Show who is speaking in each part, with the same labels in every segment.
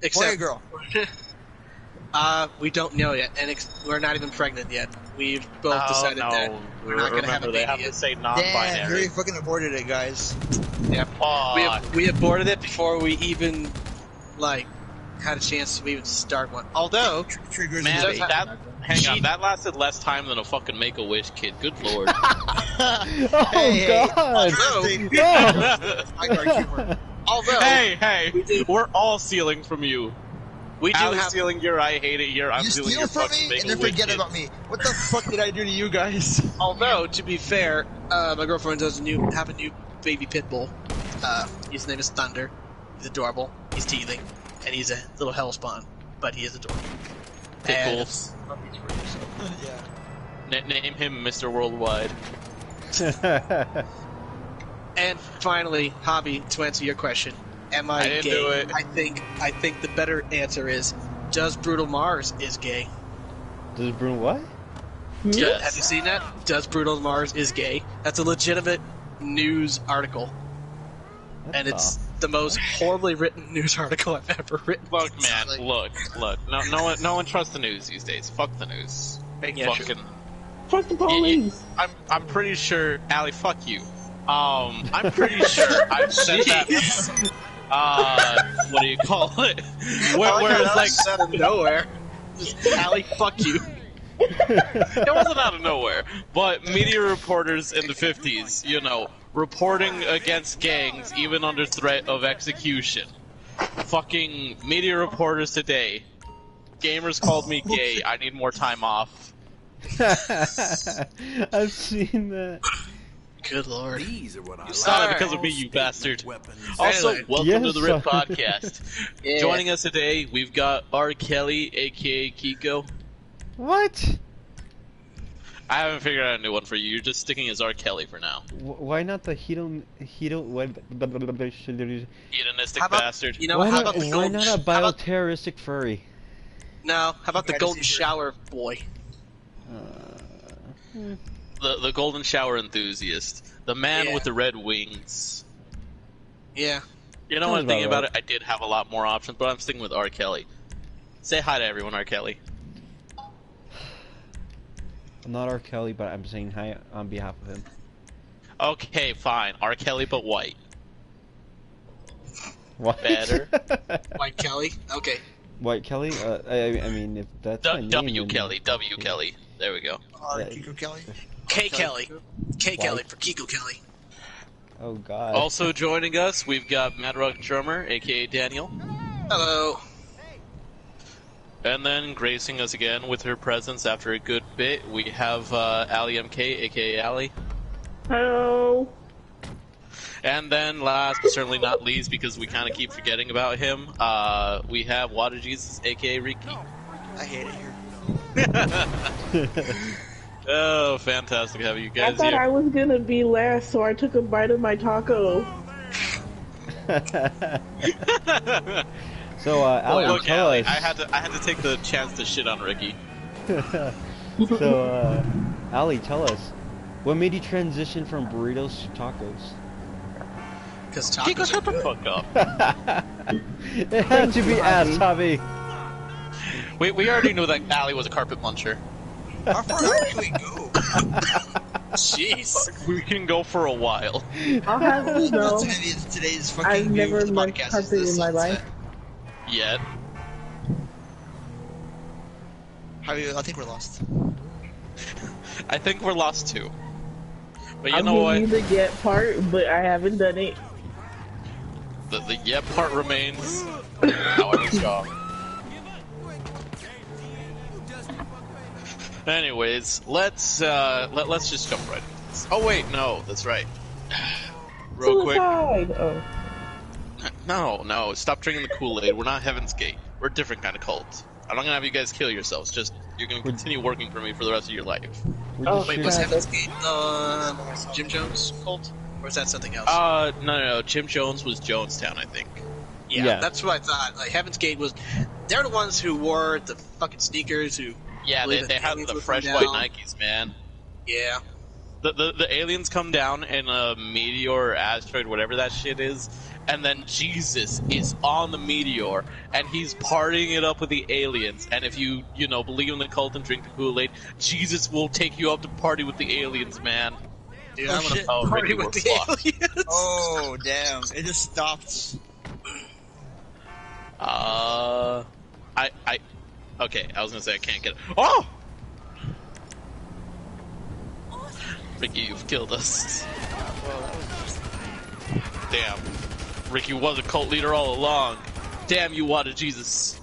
Speaker 1: Except,
Speaker 2: boy or girl?
Speaker 1: we don't know yet, and we're not even pregnant yet. We've both decided that we're not going to have a baby
Speaker 3: they have
Speaker 1: yet.
Speaker 3: to say
Speaker 2: Damn,
Speaker 3: non-binary.
Speaker 2: we fucking aborted it, guys.
Speaker 1: Yeah,
Speaker 3: Fuck.
Speaker 1: we aborted it before we even had a chance to even start one. Although,
Speaker 2: Triggers
Speaker 3: Man,
Speaker 2: debate.
Speaker 3: hang on, that lasted less time than a fucking Make-A-Wish kid. Good lord.
Speaker 2: Hey,
Speaker 4: God!
Speaker 1: although
Speaker 3: hey, we're all stealing from you.
Speaker 1: we do
Speaker 3: Ali's
Speaker 1: have
Speaker 3: stealing your I hate it here. I'm
Speaker 2: You
Speaker 3: stealing
Speaker 2: steal
Speaker 3: your
Speaker 2: from
Speaker 3: fucking
Speaker 2: me and then
Speaker 3: Make-A-Wish
Speaker 2: forget
Speaker 3: kid.
Speaker 2: about me. What the fuck did I do to you guys?
Speaker 1: Although, to be fair, my girlfriend have a new baby pit bull. His name is Thunder. He's adorable. He's teething, and he's a little hellspawn, but he is adorable.
Speaker 3: Pitbulls.
Speaker 2: Yeah.
Speaker 3: Name him Mr. Worldwide.
Speaker 1: And finally, Hobby, to answer your question, am I
Speaker 3: didn't
Speaker 1: gay?
Speaker 3: do it.
Speaker 1: I think the better answer is, does Brutal Mars is gay?
Speaker 4: Does Bruno what?
Speaker 3: Yes.
Speaker 1: Have you seen that? Does Brutal Mars is gay? That's a legitimate news article. And it's the most horribly written news article I've ever written.
Speaker 3: Look, man, look. No one trusts the news these days. Fuck the news.
Speaker 1: Yeah,
Speaker 3: Fucking.
Speaker 5: Fuck the police.
Speaker 3: I'm pretty sure, Allie, fuck you. I'm pretty sure I've said that. What do you call it? Where it's like
Speaker 1: out of nowhere. Just, Allie, fuck you.
Speaker 3: it wasn't out of nowhere, but media reporters in the 50s, reporting against gangs even under threat of execution. Fucking media reporters today. Gamers called me gay. I need more time off.
Speaker 4: I've seen that.
Speaker 1: Good lord.
Speaker 6: These are what I
Speaker 3: You saw that
Speaker 1: Alright.
Speaker 3: because of me, you bastard.
Speaker 6: Weapons.
Speaker 3: Also,
Speaker 1: Anyway.
Speaker 3: welcome to the RIP
Speaker 4: Yes.
Speaker 3: Podcast.
Speaker 1: Yeah.
Speaker 3: Joining us today, we've got R. Kelly, aka Kiko.
Speaker 4: What?
Speaker 3: I haven't figured out a new one for you. You're just sticking as R. Kelly for now.
Speaker 4: Why not the what?
Speaker 3: Hedonistic
Speaker 1: How about-
Speaker 3: bastard.
Speaker 1: You know,
Speaker 4: Why
Speaker 1: how
Speaker 4: not,
Speaker 1: about the
Speaker 4: why
Speaker 1: golden?
Speaker 4: not a
Speaker 1: How about,
Speaker 4: bioterroristic furry?
Speaker 1: no, how about the
Speaker 2: Fantasy
Speaker 1: golden
Speaker 2: bird.
Speaker 1: shower boy?
Speaker 3: The golden shower enthusiast. The man
Speaker 1: Yeah.
Speaker 3: with the red wings.
Speaker 1: Yeah.
Speaker 3: You know,
Speaker 4: Sounds
Speaker 3: when I'm thinking
Speaker 4: about
Speaker 3: about it, I did have a lot more options, but I'm sticking with R. Kelly. Say hi to everyone, R. Kelly.
Speaker 4: I'm not R. Kelly, but I'm saying hi on behalf of him.
Speaker 3: Okay, fine. R. Kelly, but white.
Speaker 4: What?
Speaker 3: Better.
Speaker 1: White Kelly? Okay.
Speaker 4: White Kelly? I mean, if that's my name,
Speaker 3: W.
Speaker 4: then-
Speaker 3: Kelly. W. Kelly. There we go.
Speaker 2: Kiko Kelly.
Speaker 1: K Kelly. K
Speaker 4: White.
Speaker 1: Kelly for Kiko Kelly.
Speaker 4: Oh God.
Speaker 3: Also joining us, we've got Mad Rock Drummer, aka Daniel.
Speaker 1: Hello.
Speaker 3: And then gracing us again with her presence after a good bit, we have Ali MK, aka Ali.
Speaker 5: Hello.
Speaker 3: And then last but certainly not least, because we kind of keep forgetting about him, we have Water Jesus, aka Ricky.
Speaker 2: I hate it here.
Speaker 3: Oh, fantastic having you
Speaker 5: I
Speaker 3: guys
Speaker 5: thought
Speaker 3: here.
Speaker 5: I was gonna be last, so I took a bite of my taco.
Speaker 4: So, Ali,
Speaker 3: Look,
Speaker 4: tell
Speaker 3: Ali,
Speaker 4: us.
Speaker 3: I had to take the chance to shit on Ricky.
Speaker 4: So, Ali, tell us, what made you transition from burritos to tacos?
Speaker 1: Because
Speaker 3: Kiko,
Speaker 1: tacos
Speaker 3: shut
Speaker 1: are
Speaker 3: the
Speaker 1: good.
Speaker 3: fuck up.
Speaker 4: It had to be ass, Javi.
Speaker 3: We already knew that Ali was a carpet muncher.
Speaker 2: How far out can we go?
Speaker 1: Jeez.
Speaker 3: We can go for a while.
Speaker 5: I'll have you know,
Speaker 2: Today's fucking
Speaker 5: I've
Speaker 2: view
Speaker 5: never
Speaker 2: of the
Speaker 5: munched
Speaker 2: podcast is
Speaker 5: carpet
Speaker 2: the
Speaker 5: in my life.
Speaker 2: sunset.
Speaker 3: Yet.
Speaker 2: I think we're lost.
Speaker 3: I think we're lost too. But you
Speaker 5: I'll
Speaker 3: know
Speaker 5: give
Speaker 3: what?
Speaker 5: you the get part, but I haven't done it.
Speaker 3: The yet part remains, however strong. Anyways, let's just jump right into this. Oh wait, no, that's right. Real quick.
Speaker 5: Suicide! Oh.
Speaker 3: No, stop drinking the Kool-Aid. We're not Heaven's Gate. We're a different kind of cult. I'm not gonna have you guys kill yourselves. Just you're gonna continue working for me for the rest of your life.
Speaker 4: We're
Speaker 5: Oh,
Speaker 4: just
Speaker 1: Wait,
Speaker 4: here-
Speaker 1: was
Speaker 5: Yeah,
Speaker 1: Heaven's Gate Jim Jones cult? Or is that something else?
Speaker 3: No. Jim Jones was Jonestown, I think.
Speaker 4: yeah.
Speaker 1: That's what I thought. Like, Heaven's Gate was... They're the ones who wore the fucking sneakers who...
Speaker 3: Yeah,
Speaker 1: believe
Speaker 3: they
Speaker 1: that
Speaker 3: had
Speaker 1: aliens
Speaker 3: the
Speaker 1: would
Speaker 3: fresh
Speaker 1: come
Speaker 3: white
Speaker 1: down.
Speaker 3: Nikes, man.
Speaker 1: Yeah.
Speaker 3: The aliens come down in a meteor or asteroid, whatever that shit is, and then Jesus is on the meteor, and he's partying it up with the aliens. And if you believe in the cult and drink the Kool-Aid, Jesus will take you out to party with the aliens, man.
Speaker 1: Dude,
Speaker 2: Oh,
Speaker 1: I'm gonna
Speaker 2: shit.
Speaker 1: party
Speaker 3: Ricky,
Speaker 1: with
Speaker 3: we're
Speaker 1: the
Speaker 3: fucked.
Speaker 1: aliens.
Speaker 2: Oh, damn. It just stopped.
Speaker 3: Okay, I was gonna say I can't get it. Oh! Ricky, you've killed us.
Speaker 2: Well, that was just...
Speaker 3: Damn. Ricky was a cult leader all along. Damn, you wanted Jesus.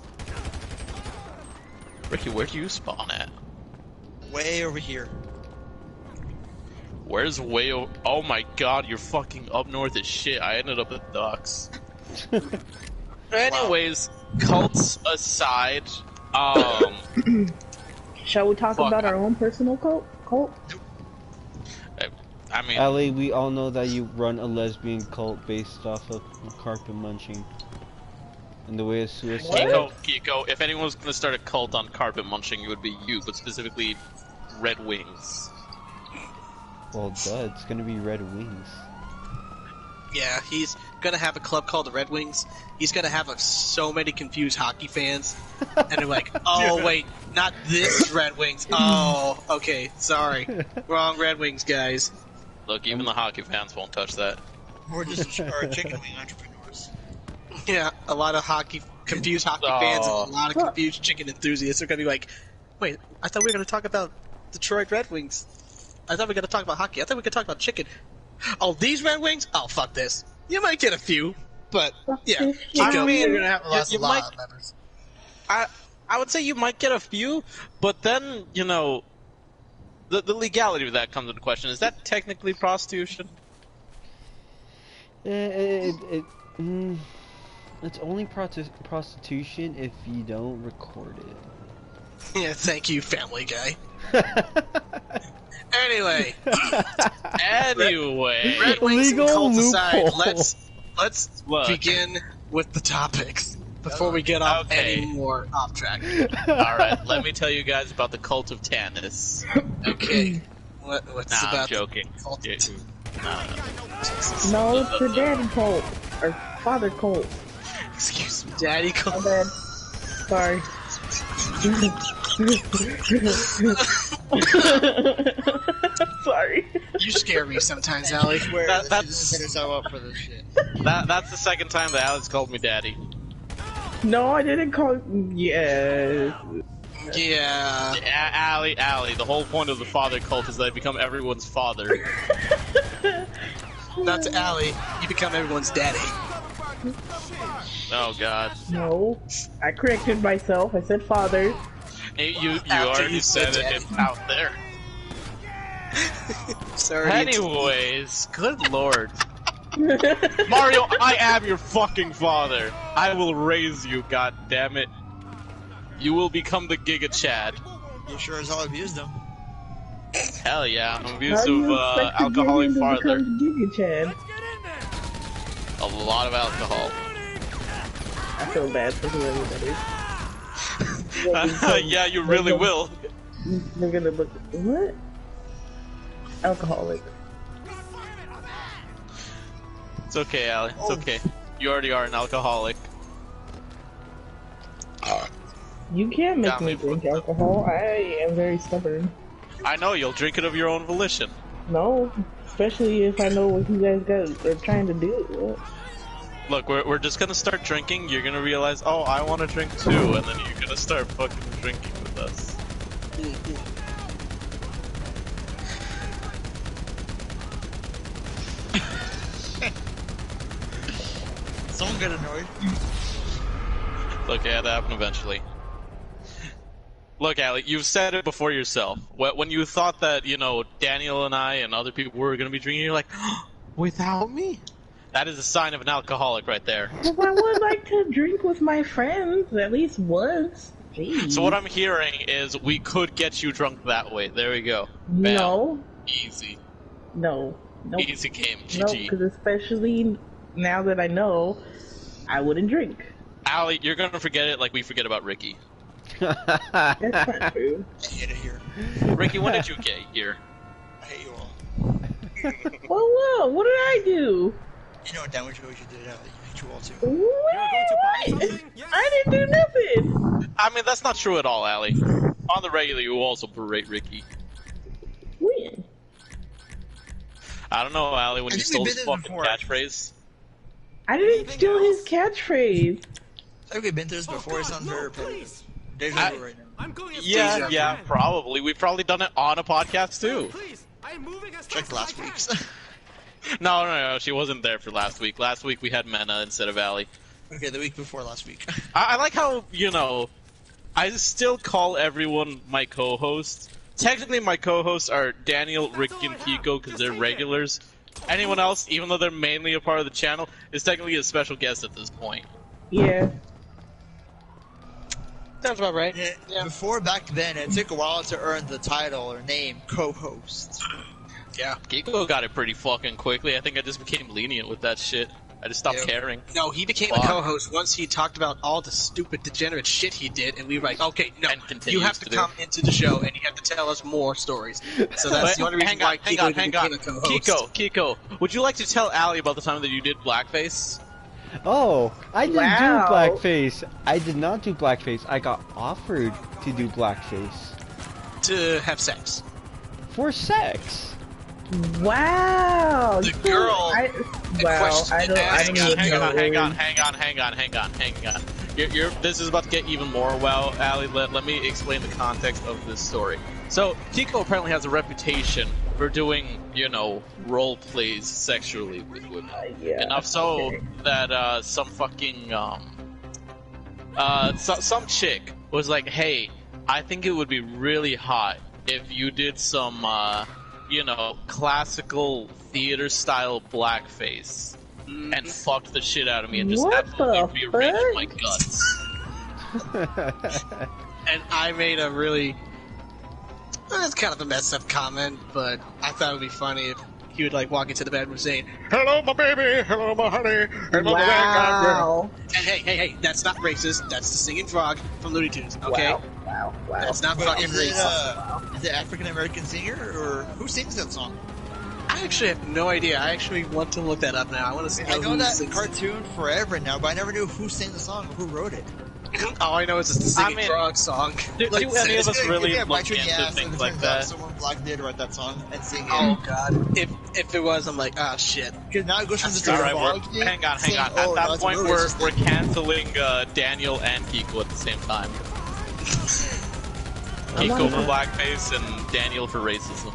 Speaker 3: Ricky, where do you spawn at?
Speaker 2: way over here.
Speaker 3: Where's way over? Oh my god, you're fucking up north as shit. I ended up at the docks. Anyways, cults aside,
Speaker 5: Shall we talk
Speaker 3: Fuck.
Speaker 5: about our own personal cult?
Speaker 3: I mean,
Speaker 4: Allie, we all know that you run a lesbian cult based off of carpet munching. And the way of suicide.
Speaker 3: Kiko, if anyone was gonna start a cult on carpet munching, it would be you, but specifically Red Wings.
Speaker 4: Well, duh, it's gonna be Red Wings.
Speaker 1: Yeah, he's gonna have a club called the Red Wings. He's gonna have so many confused hockey fans, and they're like, "Oh wait, not this Red Wings. Oh, okay, sorry, wrong Red Wings, guys."
Speaker 3: Look, even the hockey fans won't touch that.
Speaker 2: We're just chicken wing entrepreneurs.
Speaker 1: Yeah, a lot of confused hockey fans and a lot of confused chicken enthusiasts are gonna be like, "Wait, I thought we were gonna talk about Detroit Red Wings. I thought we were gonna talk about hockey. I thought we could talk about chicken. Oh, these Red Wings? Oh, fuck this." You might get a few, but yeah,
Speaker 3: I mean,
Speaker 1: you're gonna have a lot of members.
Speaker 3: I would say you might get a few, but then, you know, the legality of that comes into question. Is that technically prostitution?
Speaker 4: It's only prostitution if you don't record it.
Speaker 1: Yeah, thank you, Family Guy. Anyway, Red Wings and
Speaker 4: Legal
Speaker 1: cult aside,
Speaker 4: loophole.
Speaker 1: let's
Speaker 3: Look.
Speaker 1: begin with the topics before we get off
Speaker 3: Okay.
Speaker 1: any more off track.
Speaker 3: Alright, let me tell you guys about the cult of Tannis.
Speaker 1: Okay, what's
Speaker 3: Nah, I'm
Speaker 1: about
Speaker 3: joking.
Speaker 1: the cult?
Speaker 3: Yeah.
Speaker 5: No, it's the daddy cult. Or father cult.
Speaker 1: Excuse me, Daddy
Speaker 5: My
Speaker 1: cult.
Speaker 5: bad. Sorry. Sorry.
Speaker 1: You scare me sometimes, Allie.
Speaker 2: Where
Speaker 3: That's-
Speaker 2: set yourself up for this shit.
Speaker 3: That's the second time that Alex called me daddy.
Speaker 5: No, I didn't call. Yes.
Speaker 1: Yeah.
Speaker 3: Allie, the whole point of the father cult is that I become everyone's father.
Speaker 1: That's Allie. You become everyone's daddy.
Speaker 3: Oh god.
Speaker 5: No. I corrected myself. I said father.
Speaker 3: You
Speaker 1: After
Speaker 3: already
Speaker 1: you said
Speaker 3: said it,
Speaker 1: daddy.
Speaker 3: it's out there.
Speaker 1: Sorry.
Speaker 3: Anyways, good lord. Mario, I am your fucking father. I will raise you, god damn it. You will become the Giga Chad.
Speaker 2: You sure as hell abused them.
Speaker 3: Hell yeah, I'm
Speaker 5: How
Speaker 3: abusive
Speaker 5: do you expect
Speaker 3: alcoholic
Speaker 5: a to
Speaker 3: father.
Speaker 5: become Giga Chad?
Speaker 3: A lot of alcohol.
Speaker 5: I feel bad for whoever that is.
Speaker 3: Yeah, you really will.
Speaker 5: They're gonna look. What? Alcoholic.
Speaker 3: It's okay, Allie. It's okay. You already are an alcoholic.
Speaker 5: You can't make
Speaker 3: Got
Speaker 5: me
Speaker 3: me.
Speaker 5: drink alcohol. I am very stubborn.
Speaker 3: I know, you'll drink it of your own volition.
Speaker 5: No, especially if I know what you guys are trying to do.
Speaker 3: Look, we're just gonna start drinking, you're gonna realize, oh, I wanna drink too, and then you're gonna start fucking drinking with us.
Speaker 2: Someone got annoyed.
Speaker 3: Look, it had to happen eventually. Look, Allie, you've said it before yourself. When you thought that, you know, Daniel and I and other people were gonna be drinking, you're like, without me? That is a sign of an alcoholic right there.
Speaker 5: But I would like to drink with my friends at least once. Jeez.
Speaker 3: So what I'm hearing is we could get you drunk that way. There we go. Bam.
Speaker 5: No,
Speaker 3: Easy.
Speaker 5: no, nope.
Speaker 3: Easy game.
Speaker 5: Nope,
Speaker 3: GG.
Speaker 5: because especially now that I know, I wouldn't drink.
Speaker 3: Allie, you're gonna forget it like we forget about Ricky.
Speaker 5: That's not true.
Speaker 2: I hate it here.
Speaker 3: Ricky, when did you get here?
Speaker 2: I hate you all.
Speaker 5: Whoa, what did I do?
Speaker 2: You know what damage you did, Allie. You made you all too.
Speaker 5: What? I didn't do nothing.
Speaker 3: I mean, that's not true at all, Allie. On the regular, you also berate Ricky.
Speaker 5: When?
Speaker 3: I don't know, Allie, when
Speaker 2: I
Speaker 3: you
Speaker 2: think
Speaker 3: stole
Speaker 2: we
Speaker 3: his
Speaker 2: did it
Speaker 3: fucking
Speaker 2: before.
Speaker 3: catchphrase.
Speaker 5: I didn't
Speaker 2: Anything
Speaker 5: steal his
Speaker 2: else?
Speaker 5: catchphrase.
Speaker 2: I think we've been through this before. It's very repetitive. Deja vu right now.
Speaker 6: I'm going as
Speaker 3: Yeah,
Speaker 6: fast as I
Speaker 3: yeah,
Speaker 6: can.
Speaker 3: probably. We've probably done it on a podcast, too.
Speaker 6: Please, I am moving as
Speaker 2: Check
Speaker 6: fast
Speaker 2: last
Speaker 6: as I
Speaker 2: week's.
Speaker 6: can.
Speaker 3: No, she wasn't there for last week. Last week we had Mena instead of Allie.
Speaker 2: Okay, the week before last week.
Speaker 3: I like how, I still call everyone my co-host. Technically, my co-hosts are Daniel, Rick, and Kiko because they're regulars. Anyone else, even though they're mainly a part of the channel, is technically a special guest at this point.
Speaker 5: Yeah.
Speaker 1: Sounds about right.
Speaker 2: Yeah. Before back then, it took a while to earn the title or name co-host.
Speaker 1: Yeah.
Speaker 3: Kiko got it pretty fucking quickly. I think I just became lenient with that shit. I just stopped caring.
Speaker 1: No, he became a co-host once he talked about all the stupid, degenerate shit he did, and we were like, okay, no,
Speaker 3: And
Speaker 1: you
Speaker 3: continues
Speaker 1: have to
Speaker 3: to do.
Speaker 1: come into the show, and you have to tell us more stories. So that's the only reason why
Speaker 3: hang
Speaker 1: Kiko
Speaker 3: on.
Speaker 1: became a co-host.
Speaker 3: Kiko, would you like to tell Allie about the time that you did blackface?
Speaker 4: Oh, I didn't
Speaker 5: Wow.
Speaker 4: do blackface. I did not do blackface. I got offered to do blackface.
Speaker 1: To have sex.
Speaker 4: For sex.
Speaker 5: Wow.
Speaker 1: The girl
Speaker 5: Wow.
Speaker 1: question
Speaker 5: I don't even know.
Speaker 3: Hang on. This is about to get even more wow, Allie. Let me explain the context of this story. So, Kiko apparently has a reputation for doing, role plays sexually with women.
Speaker 5: Yeah,
Speaker 3: Enough so
Speaker 5: okay.
Speaker 3: that some fucking some chick was like, "Hey, I think it would be really hot if you did some classical theater style blackface and fucked the shit out of me and just
Speaker 5: What
Speaker 3: absolutely
Speaker 5: the
Speaker 3: rearranged my
Speaker 5: fuck?
Speaker 3: guts."
Speaker 1: And I made a really... It's kind of a messed up comment, but I thought it would be funny if he would walk into the bedroom saying, "Hello, my baby. Hello, my honey. Hello, my bad girl."
Speaker 5: Wow.
Speaker 1: And hey, that's not racist. That's the singing frog from Looney Tunes, okay?
Speaker 5: Wow.
Speaker 1: That's not
Speaker 2: But
Speaker 1: fucking
Speaker 2: is it,
Speaker 1: racist.
Speaker 2: is it African American singer or who sings that song?
Speaker 1: I actually have no idea. I actually want to look that up now. I want to see
Speaker 2: I know
Speaker 1: who
Speaker 2: that
Speaker 1: sings it.
Speaker 2: cartoon forever now, but I never knew who sang the song or who wrote it.
Speaker 1: All I know is it's the singing
Speaker 3: I mean,
Speaker 1: frog song.
Speaker 3: Do any of us really
Speaker 2: yeah,
Speaker 3: look into things like that?
Speaker 2: Someone black did write that song and sing it.
Speaker 1: Oh god. If it was, I'm like, ah, shit.
Speaker 2: Because now it goes from the
Speaker 3: All right,
Speaker 2: terminology,
Speaker 3: hang on.
Speaker 2: saying,
Speaker 3: At
Speaker 2: oh,
Speaker 3: that
Speaker 2: that's
Speaker 3: point,
Speaker 2: racist.
Speaker 3: we're canceling Daniel and Kiko at the same time. Kiko for blackface and Daniel for racism.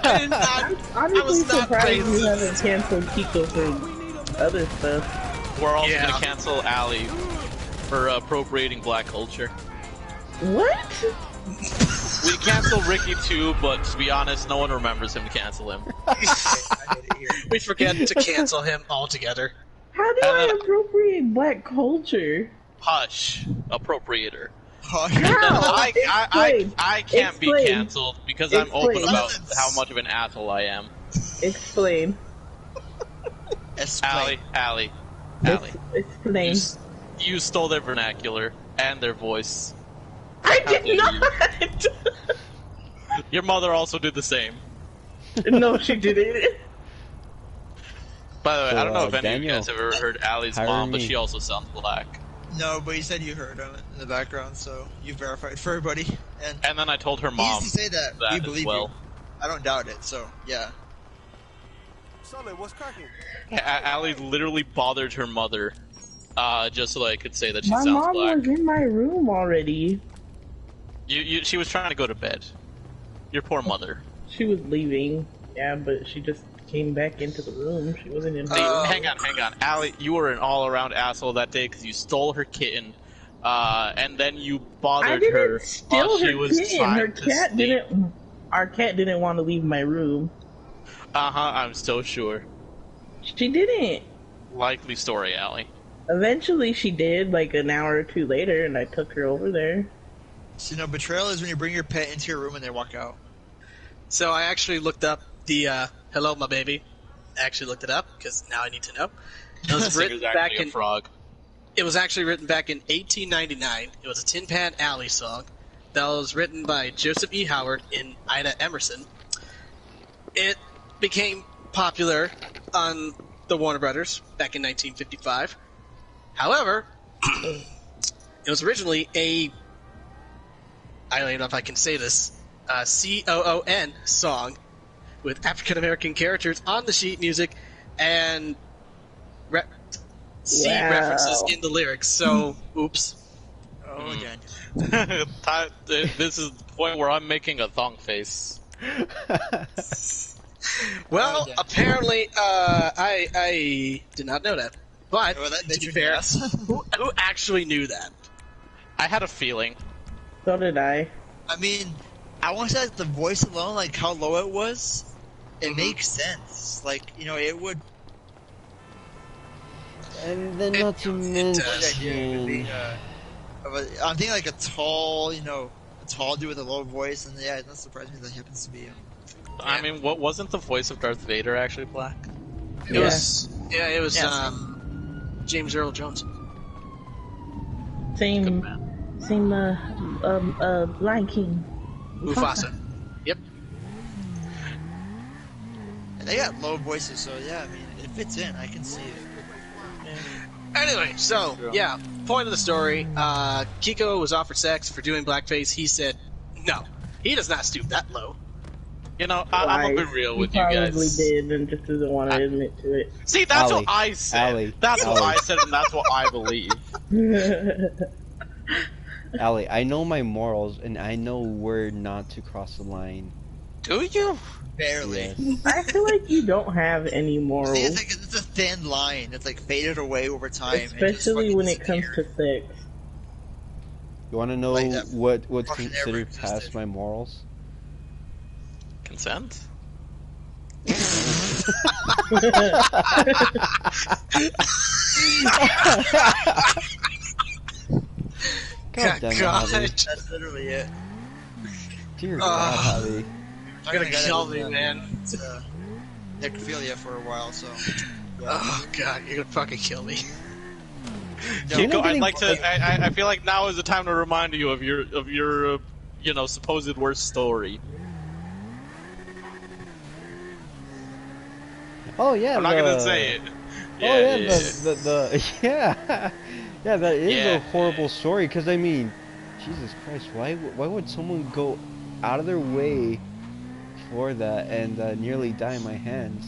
Speaker 1: I did not.
Speaker 5: I'm
Speaker 1: I was
Speaker 5: honestly
Speaker 1: not
Speaker 5: surprised you
Speaker 1: racist.
Speaker 5: haven't canceled Kiko for other stuff.
Speaker 3: We're also
Speaker 1: Yeah.
Speaker 3: gonna cancel Allie for appropriating black culture.
Speaker 5: What?
Speaker 3: We cancel Ricky too, but to be honest, no one remembers him to cancel him.
Speaker 1: We forget to cancel him altogether.
Speaker 5: How do I appropriate black culture?
Speaker 3: Hush, appropriator.
Speaker 2: Hush.
Speaker 3: I can't be
Speaker 5: Explain.
Speaker 3: canceled because I'm open
Speaker 5: Explain.
Speaker 3: about how much of an asshole I am.
Speaker 5: Explain.
Speaker 3: Allie.
Speaker 5: Explain.
Speaker 3: You stole their vernacular and their voice.
Speaker 5: I
Speaker 3: How dare
Speaker 5: did not!
Speaker 3: Your mother also did the same.
Speaker 5: No, she didn't.
Speaker 3: By the way,
Speaker 4: So,
Speaker 3: I don't know if any
Speaker 4: Daniel,
Speaker 3: of you guys ever heard Allie's
Speaker 4: hire
Speaker 3: mom, but
Speaker 4: me.
Speaker 3: she also sounds black.
Speaker 2: No, but you said you heard him in the background, so you verified for everybody. And
Speaker 3: And then I told her
Speaker 2: he
Speaker 3: mom
Speaker 2: used to say that. We
Speaker 3: as
Speaker 2: believe
Speaker 3: well.
Speaker 2: you. I don't doubt it. So yeah.
Speaker 6: Solid, what's cracking?
Speaker 3: Allie literally bothered her mother, just so that I could say that she
Speaker 5: My
Speaker 3: sounds
Speaker 5: mom
Speaker 3: black.
Speaker 5: was in my room already.
Speaker 3: She was trying to go to bed. Your poor mother.
Speaker 5: She was leaving. Yeah, but she just came back into the room. She wasn't in her room.
Speaker 3: Hang on. Allie, you were an all-around asshole that day because you stole her kitten, and then you
Speaker 5: I
Speaker 3: bothered
Speaker 5: didn't
Speaker 3: her
Speaker 5: steal
Speaker 3: while she
Speaker 5: her
Speaker 3: was
Speaker 5: kitten.
Speaker 3: trying
Speaker 5: Her
Speaker 3: to
Speaker 5: cat
Speaker 3: sleep.
Speaker 5: didn't. Our cat didn't want to leave my room.
Speaker 3: I'm so sure.
Speaker 5: She didn't.
Speaker 3: Likely story, Allie.
Speaker 5: Eventually, she did. Like an hour or two later, and I took her over there.
Speaker 2: So betrayal is when you bring your pet into your room and they walk out.
Speaker 1: So I actually looked up the "Hello, my baby." I actually looked it up because now I need to know. It was
Speaker 3: This
Speaker 1: written
Speaker 3: is
Speaker 1: back
Speaker 3: actually
Speaker 1: in.
Speaker 3: a frog.
Speaker 1: It was actually written back in 1899. It was a Tin Pan Alley song that was written by Joseph E. Howard and Ida Emerson. It became popular on the Warner Brothers back in 1955. However, it was originally I don't even know if I can say this, COON song with African American characters on the sheet music and C references in the lyrics. So, oops.
Speaker 2: Oh, again.
Speaker 3: This is the point where I'm making a thong face.
Speaker 1: Well, apparently, I did not know that. But,
Speaker 2: Well, that
Speaker 1: to
Speaker 2: made
Speaker 1: be
Speaker 2: you
Speaker 1: fair,
Speaker 2: guess.
Speaker 1: who actually knew that?
Speaker 3: I had a feeling.
Speaker 5: So did I.
Speaker 2: I mean, I want to say like, the voice alone, like how low it was, it makes sense. Like, you know, it would.
Speaker 4: And then not to mention...
Speaker 2: I'm thinking like a tall, you know, a tall dude with a low voice, and yeah, it doesn't surprise me that he happens to be him.
Speaker 3: I mean, what wasn't the voice of Darth Vader actually black?
Speaker 1: It was
Speaker 2: Yeah.
Speaker 1: James Earl Jones.
Speaker 5: Same, Lion King.
Speaker 1: Mufasa. Yep.
Speaker 2: And they got low voices, so yeah, I mean, it fits in. I can see it.
Speaker 1: Anyway, so, yeah, point of the story, Kiko was offered sex for doing blackface. He said no. He does not stoop that low.
Speaker 3: You know, I'm gonna be real with
Speaker 5: he
Speaker 3: you
Speaker 5: probably
Speaker 3: guys.
Speaker 5: did and just doesn't want to admit to it.
Speaker 3: See, that's
Speaker 4: Allie,
Speaker 3: what I said.
Speaker 4: Allie,
Speaker 3: That's what
Speaker 4: Allie.
Speaker 3: I said, and that's what I believe.
Speaker 4: Allie, I know my morals, and I know where not to cross the line.
Speaker 3: Do you?
Speaker 2: Barely.
Speaker 4: Yes.
Speaker 5: I feel like you don't have any morals,
Speaker 2: See, it's a thin line. It's like faded away over time. and just
Speaker 5: especially
Speaker 2: fucking
Speaker 5: when it comes
Speaker 2: disappeared.
Speaker 5: to sex.
Speaker 4: You want to know
Speaker 2: Like that
Speaker 4: what's
Speaker 2: fucking never
Speaker 4: considered
Speaker 2: existed.
Speaker 4: past my morals?
Speaker 3: Consent?
Speaker 4: God damn it,
Speaker 1: God.
Speaker 4: Javi.
Speaker 2: That's literally it.
Speaker 4: Dear God, Javi.
Speaker 1: You're gonna
Speaker 2: Talking to a guy that
Speaker 1: kill
Speaker 2: was,
Speaker 1: me, man.
Speaker 2: Necrophilia for a while, so. Yeah.
Speaker 1: Oh, God, you're gonna fucking kill me.
Speaker 3: Kiko, I'd
Speaker 4: getting-
Speaker 3: like to. I feel like now is the time to remind you of your you know, supposed worst story.
Speaker 4: Oh yeah,
Speaker 3: I'm not gonna say it.
Speaker 4: Yeah, yeah, yeah, that is
Speaker 3: Yeah.
Speaker 4: a horrible story. Cause I mean, Jesus Christ, why would someone go out of their way for that and nearly die in my hands?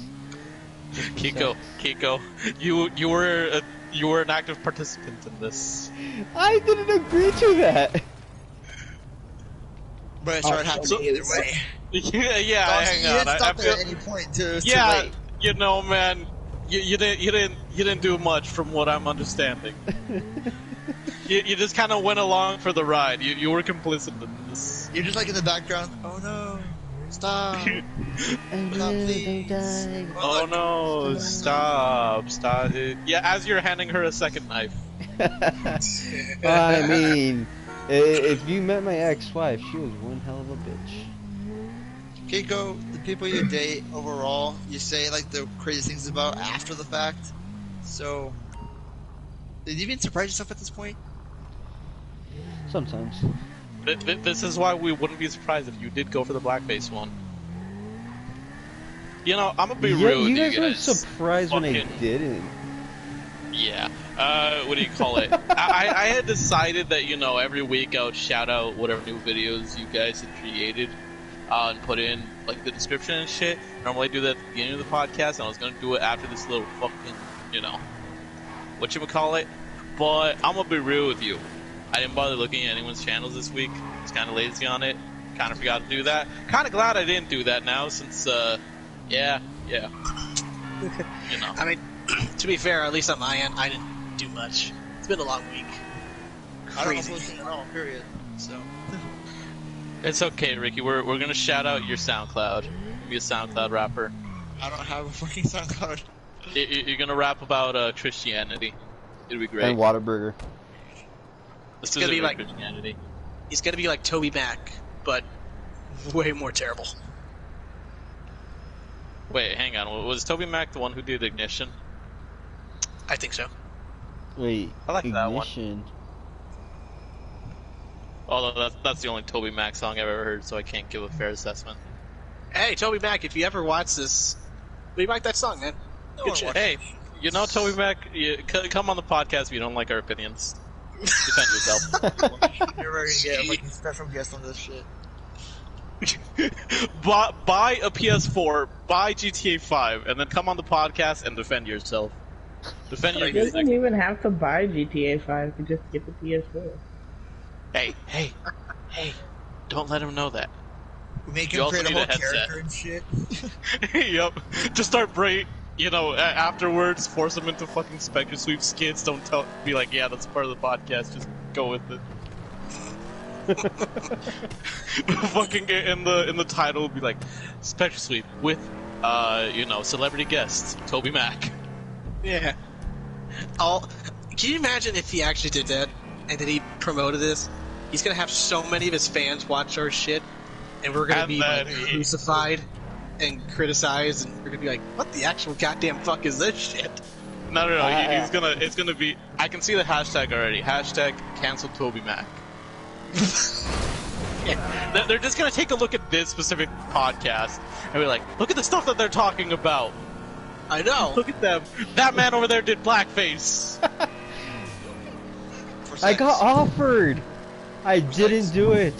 Speaker 4: Just for
Speaker 3: Kiko,
Speaker 4: sex?
Speaker 3: Kiko, you were an active participant in this.
Speaker 4: I didn't agree to that.
Speaker 2: But it started happening either way.
Speaker 3: Yeah, hang
Speaker 2: You
Speaker 3: on.
Speaker 2: didn't
Speaker 3: I
Speaker 2: stop
Speaker 3: feel,
Speaker 2: at any point to
Speaker 3: yeah,
Speaker 2: wait.
Speaker 3: you know, man, you didn't do much from what I'm understanding. you just kind of went along for the ride. You were complicit in this.
Speaker 2: You're just like in the background. Oh no! Stop!
Speaker 4: I
Speaker 2: Stop,
Speaker 4: really
Speaker 2: please.
Speaker 4: die.
Speaker 3: Oh no! Stop! Yeah, as you're handing her a second knife.
Speaker 4: I mean, if you met my ex-wife, she was one hell of a bitch.
Speaker 2: Keiko, the people you date overall, you say like the crazy things about after the fact. So, did you even surprise yourself at this point?
Speaker 4: Sometimes.
Speaker 3: This is why we wouldn't be surprised if you did go for the blackface one. You know, I'm gonna be
Speaker 4: Yeah,
Speaker 3: real with
Speaker 4: you
Speaker 3: you
Speaker 4: guys were
Speaker 3: guys.
Speaker 4: surprised when I
Speaker 3: Fucking-
Speaker 4: didn't.
Speaker 3: Yeah. What do you call it? I had decided that, you know, every week I would shout out whatever new videos you guys had created and put in, like, the description and shit. Normally I do that at the beginning of the podcast, and I was going to do it after this little fucking, you know, whatchamacallit. But I'm going to be real with you. I didn't bother looking at anyone's channels this week. I was kind of lazy on it. Kind of forgot to do that. Kind of glad I didn't do that now since, yeah. You know.
Speaker 1: I mean, to be fair, at least on my end, I didn't do much. It's been a long week.
Speaker 2: I don't
Speaker 1: Crazy.
Speaker 2: know if it was at all. Period. So.
Speaker 3: It's okay, Ricky. We're gonna shout out your SoundCloud. Be a SoundCloud rapper.
Speaker 2: I don't have a fucking SoundCloud.
Speaker 3: You're gonna rap about Christianity. It'll be great.
Speaker 4: And Whataburger.
Speaker 3: This
Speaker 1: gonna
Speaker 3: isn't
Speaker 1: be
Speaker 3: really
Speaker 1: like-
Speaker 3: Christianity.
Speaker 1: He's gonna be like Toby Mac, but way more terrible.
Speaker 3: Wait, hang on. Was Toby Mac the one who did Ignition?
Speaker 1: I think so.
Speaker 4: Wait,
Speaker 3: I like that one.
Speaker 4: Ignition.
Speaker 3: Although that's the only Toby Mac song I've ever heard, so I can't give a fair assessment.
Speaker 1: Hey, Toby Mac, if you ever watch this, we like that song, man. Good shit.
Speaker 3: Hey, you know, Toby Mac, come on the podcast if you don't like our opinions. Defend yourself.
Speaker 2: You're ready to get a fucking special guest on this shit.
Speaker 3: Buy a PS4, buy GTA 5, and then come on the podcast and defend yourself. Defend your
Speaker 5: You
Speaker 3: music.
Speaker 5: doesn't even have to buy GTA 5 to just get the PS4.
Speaker 3: Hey, don't let him know that.
Speaker 2: We make
Speaker 3: You
Speaker 2: him
Speaker 3: also
Speaker 2: create a
Speaker 3: need
Speaker 2: whole
Speaker 3: a headset.
Speaker 2: character and shit.
Speaker 3: Yep. Just start afterwards, force them into fucking Spectre Sweep skits. Don't be like, yeah, that's part of the podcast. Just go with it. Fucking in the title would be like Spectre Sweep with celebrity guest Toby Mac.
Speaker 1: Yeah. Can you imagine if he actually did that and then he promoted this? He's gonna have so many of his fans watch our shit, and we're gonna be like, crucified and criticized, and we're gonna be like, "What the actual goddamn fuck is this shit?"
Speaker 3: No. It's gonna be. I can see the hashtag already. Hashtag cancel Toby Mac. Yeah. They're just gonna take a look at this specific podcast and be like, "Look at the stuff that they're talking about."
Speaker 1: I know.
Speaker 3: Look at them. That man over there did blackface.
Speaker 4: I got offered. I didn't do it.